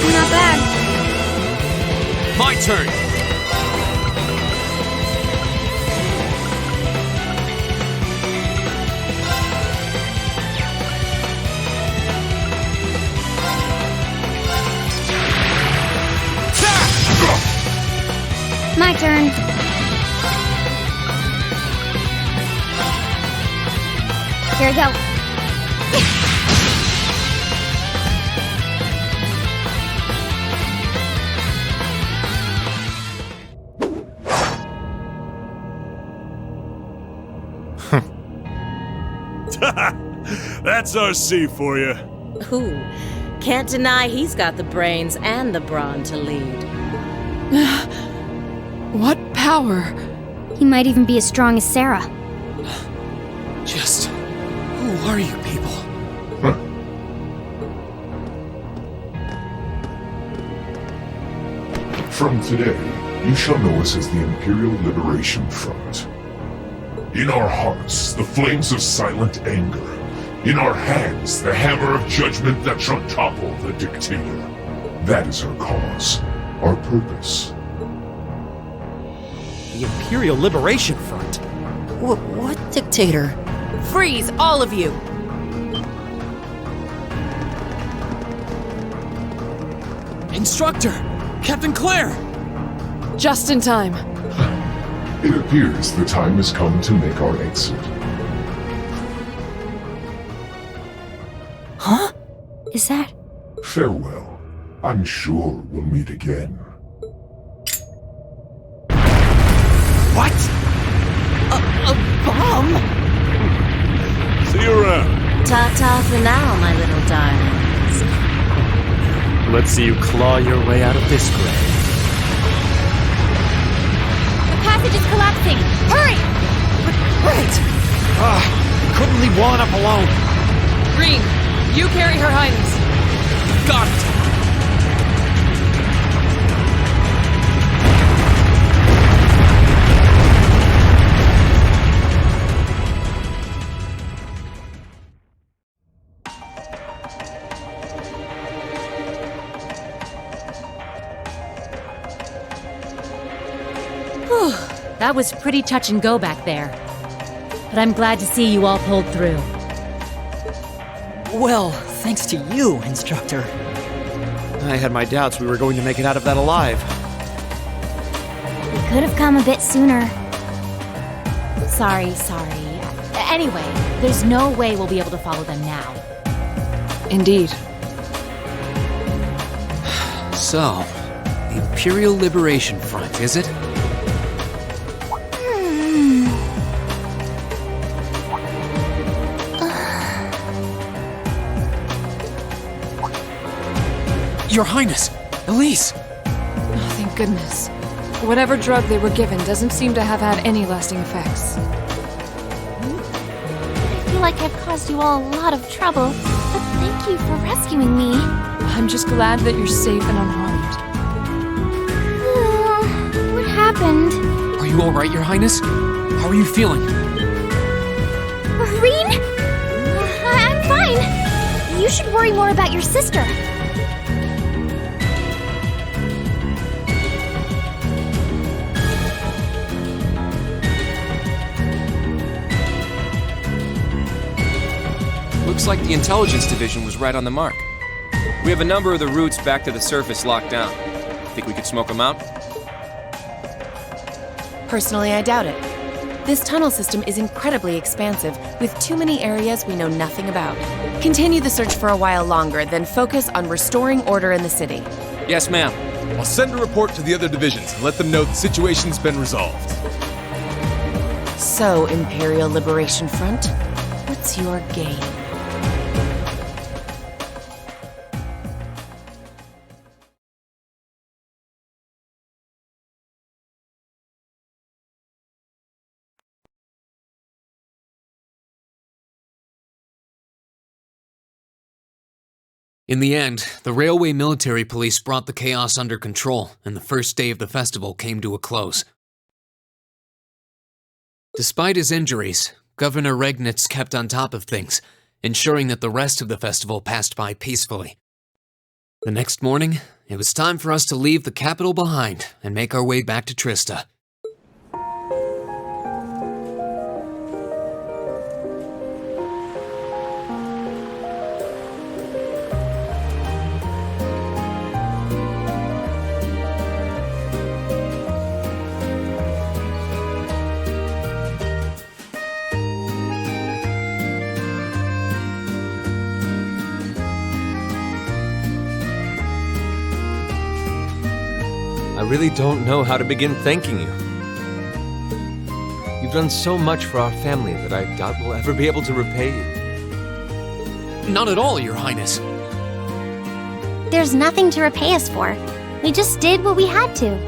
Not bad. My turn! My turn. Here we go. That's our C for you. Ooh, can't deny he's got the brains and the brawn to lead. What power? He might even be as strong as Sarah. Just... who are you people? From today, you shall know us as the Imperial Liberation Front. In our hearts, the flames of silent anger. In our hands, the hammer of judgment that shall topple the dictator. That is our cause, our purpose. The Imperial Liberation Front? What dictator? Freeze, all of you! Instructor! Captain Claire! Just in time. It appears the time has come to make our exit. Huh? Is that... Farewell. I'm sure we'll meet again. What? A bomb? See you around. Ta-ta for now, my little darlings. Let's see you claw your way out of this grave. The passage is collapsing! Hurry! Right! We couldn't leave Juan up alone. Green, you carry Her Highness. Got it! Whew, that was pretty touch and go back there. But I'm glad to see you all pulled through. Well, thanks to you, Instructor. I had my doubts we were going to make it out of that alive. We could have come a bit sooner. Sorry. Anyway, there's no way we'll be able to follow them now. Indeed. So, the Imperial Liberation Front, is it? Your Highness! Elise! Oh, thank goodness. Whatever drug they were given doesn't seem to have had any lasting effects. I feel like I've caused you all a lot of trouble, but thank you for rescuing me. I'm just glad that you're safe and unharmed. What happened? Are you alright, Your Highness? How are you feeling? Reen? I'm fine. You should worry more about your sister. Looks like the intelligence division was right on the mark. We have a number of the routes back to the surface locked down. Think we could smoke them out? Personally, I doubt it. This tunnel system is incredibly expansive, with too many areas we know nothing about. Continue the search for a while longer, then focus on restoring order in the city. Yes, ma'am. I'll send a report to the other divisions and let them know the situation's been resolved. So, Imperial Liberation Front, what's your game? In the end, the Railway Military Police brought the chaos under control, and the first day of the festival came to a close. Despite his injuries, Governor Regnitz kept on top of things, ensuring that the rest of the festival passed by peacefully. The next morning, it was time for us to leave the capital behind and make our way back to Trista. I really don't know how to begin thanking you. You've done so much for our family that I doubt we'll ever be able to repay you. Not at all, Your Highness. There's nothing to repay us for. We just did what we had to.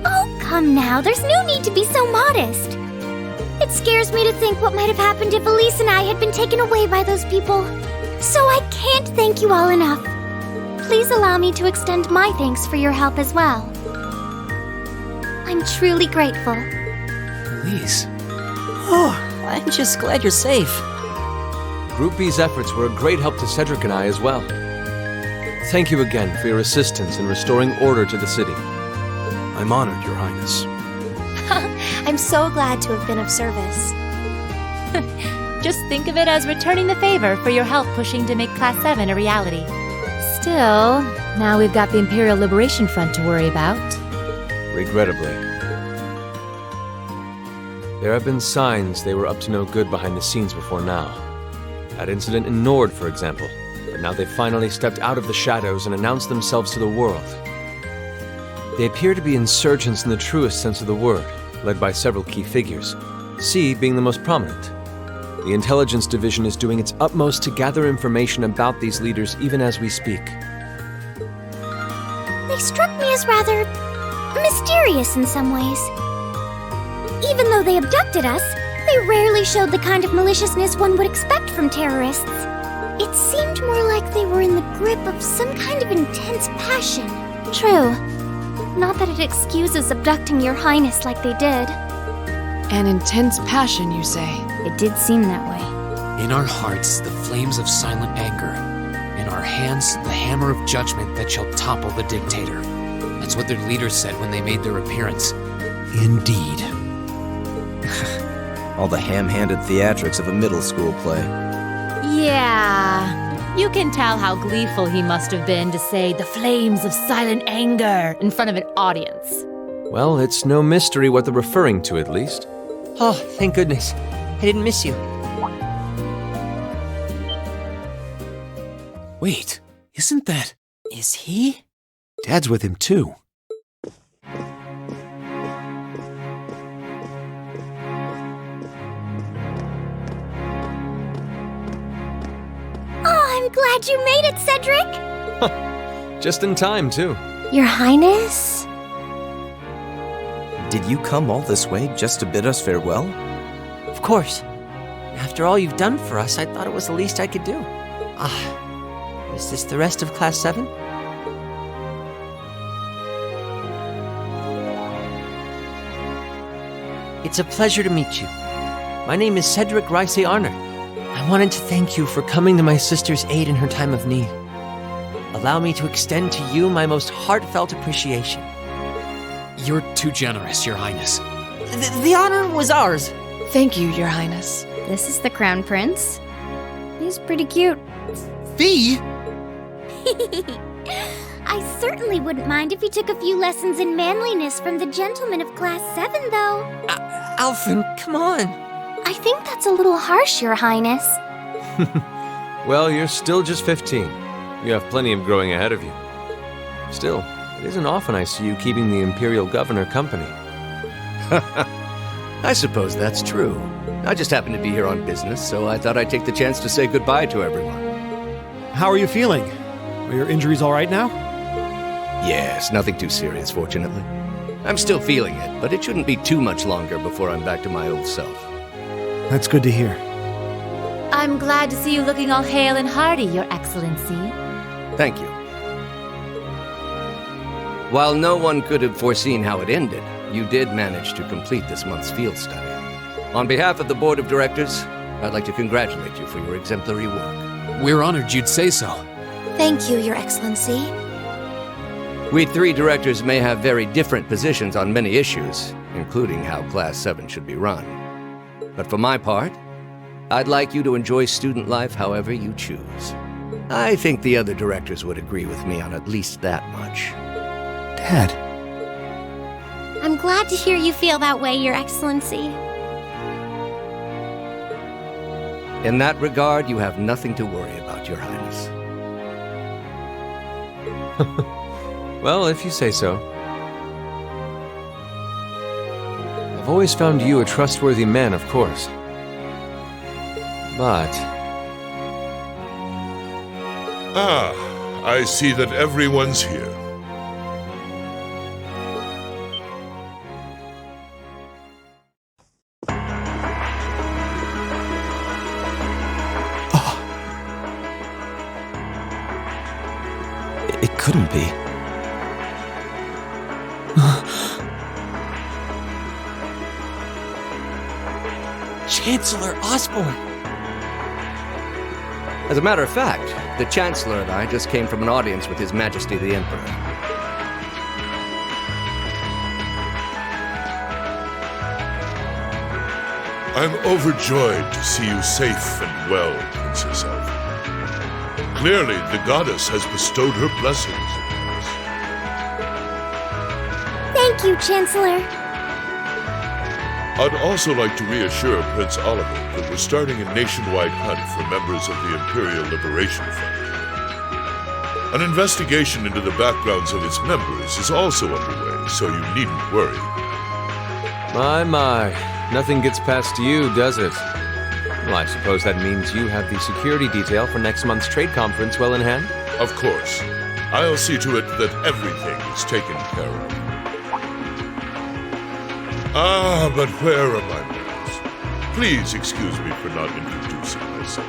Oh, come now, there's no need to be so modest. It scares me to think what might have happened if Elise and I had been taken away by those people. So I can't thank you all enough. Please allow me to extend my thanks for your help as well. I'm truly grateful. Elise. Oh, I'm just glad you're safe. Group B's efforts were a great help to Cedric and I as well. Thank you again for your assistance in restoring order to the city. I'm honored, Your Highness. I'm so glad to have been of service. Just think of it as returning the favor for your help pushing to make Class 7 a reality. Still, now we've got the Imperial Liberation Front to worry about. Regrettably. There have been signs they were up to no good behind the scenes before now. That incident in Nord, for example. But now they've finally stepped out of the shadows and announced themselves to the world. They appear to be insurgents in the truest sense of the word, led by several key figures, C being the most prominent. The Intelligence Division is doing its utmost to gather information about these leaders even as we speak. They struck me as rather mysterious in some ways. Even though they abducted us, they rarely showed the kind of maliciousness one would expect from terrorists. It seemed more like they were in the grip of some kind of intense passion. True. Not that it excuses abducting your highness like they did. An intense passion, you say? It did seem that way. In our hearts, the flames of silent anger. In our hands, the hammer of judgment that shall topple the dictator. That's what their leaders said when they made their appearance. Indeed. All the ham-handed theatrics of a middle school play. Yeah. You can tell how gleeful he must have been to say the flames of silent anger in front of an audience. Well, it's no mystery what they're referring to, at least. Oh, thank goodness. I didn't miss you. Wait, isn't that... Is he? Dad's with him, too. Oh, I'm glad you made it, Cedric! Just in time, too. Your Highness? Did you come all this way just to bid us farewell? Of course. After all you've done for us, I thought it was the least I could do. Is this the rest of Class 7? It's a pleasure to meet you. My name is Cedric Rice Arner. I wanted to thank you for coming to my sister's aid in her time of need. Allow me to extend to you my most heartfelt appreciation. You're too generous, Your Highness. The honor was ours. Thank you, Your Highness. This is the Crown Prince. He's pretty cute. Fee? I certainly wouldn't mind if he took a few lessons in manliness from the gentlemen of Class 7, though. Alfred, come on. I think that's a little harsh, Your Highness. Well, you're still just 15. You have plenty of growing ahead of you. Still, it isn't often I see you keeping the Imperial Governor company. I suppose that's true. I just happened to be here on business, so I thought I'd take the chance to say goodbye to everyone. How are you feeling? Are your injuries all right now? Yes, nothing too serious, fortunately. I'm still feeling it, but it shouldn't be too much longer before I'm back to my old self. That's good to hear. I'm glad to see you looking all hale and hearty, Your Excellency. Thank you. While no one could have foreseen how it ended, you did manage to complete this month's field study. On behalf of the Board of Directors, I'd like to congratulate you for your exemplary work. We're honored you'd say so. Thank you, Your Excellency. We three directors may have very different positions on many issues, including how Class 7 should be run. But for my part, I'd like you to enjoy student life however you choose. I think the other directors would agree with me on at least that much. Dad. I'm glad to hear you feel that way, Your Excellency. In that regard, you have nothing to worry about, Your Highness. Well, if you say so. I've always found you a trustworthy man, of course. But... I see that everyone's here. It couldn't be. Chancellor Osborne! As a matter of fact, the Chancellor and I just came from an audience with His Majesty the Emperor. I'm overjoyed to see you safe and well, Princess Alpha. Clearly, the goddess has bestowed her blessings upon us. Thank you, Chancellor. I'd also like to reassure Prince Oliver that we're starting a nationwide hunt for members of the Imperial Liberation Front. An investigation into the backgrounds of its members is also underway, so you needn't worry. My, nothing gets past you, does it? Well, I suppose that means you have the security detail for next month's trade conference well in hand? Of course. I'll see to it that everything is taken care of. Ah, but where are my manners? Please excuse me for not introducing myself.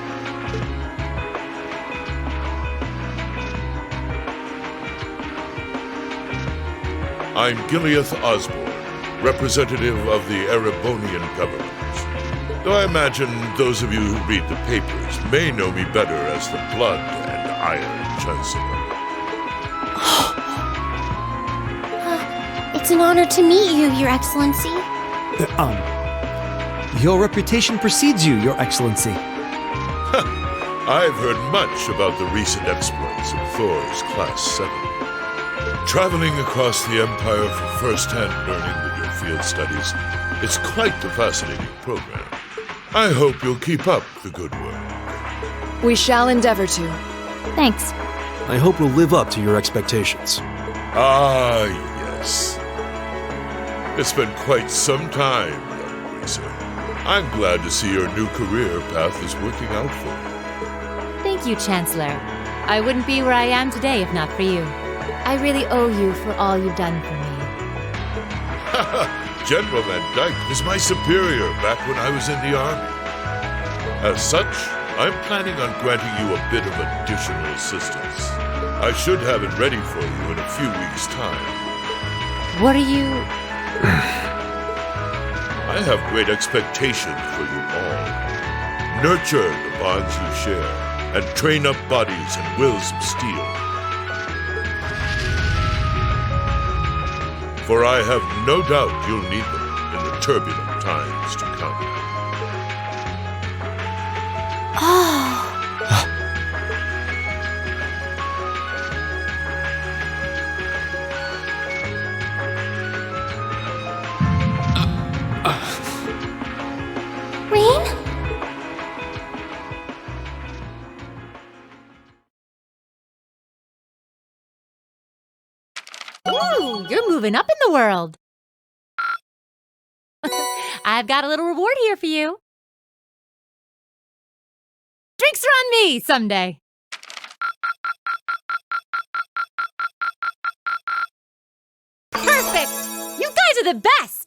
I'm Gileath Osborne, representative of the Erebonian government. Though I imagine those of you who read the papers may know me better as the Blood and Iron Chancellor. It's an honor to meet you, Your Excellency. Your reputation precedes you, Your Excellency. I've heard much about the recent exploits of Thor's Class 7. Traveling across the Empire for first-hand learning with your field studies, it's quite the fascinating program. I hope you'll keep up the good work. We shall endeavor to. Thanks. I hope we'll live up to your expectations. Ah, yes. It's been quite some time, young Racer. I'm glad to see your new career path is working out for you. Thank you, Chancellor. I wouldn't be where I am today if not for you. I really owe you for all you've done for me. General Van Dyke was my superior back when I was in the Army. As such, I'm planning on granting you a bit of additional assistance. I should have it ready for you in a few weeks' time. What are you... I have great expectations for you all. Nurture the bonds you share, and train up bodies and wills of steel. For I have no doubt you'll need them in the turbulent times to come. Rain? Ooh, you're moving up in the world. I've got a little reward here for you. Drinks are on me someday. Perfect! You guys are the best!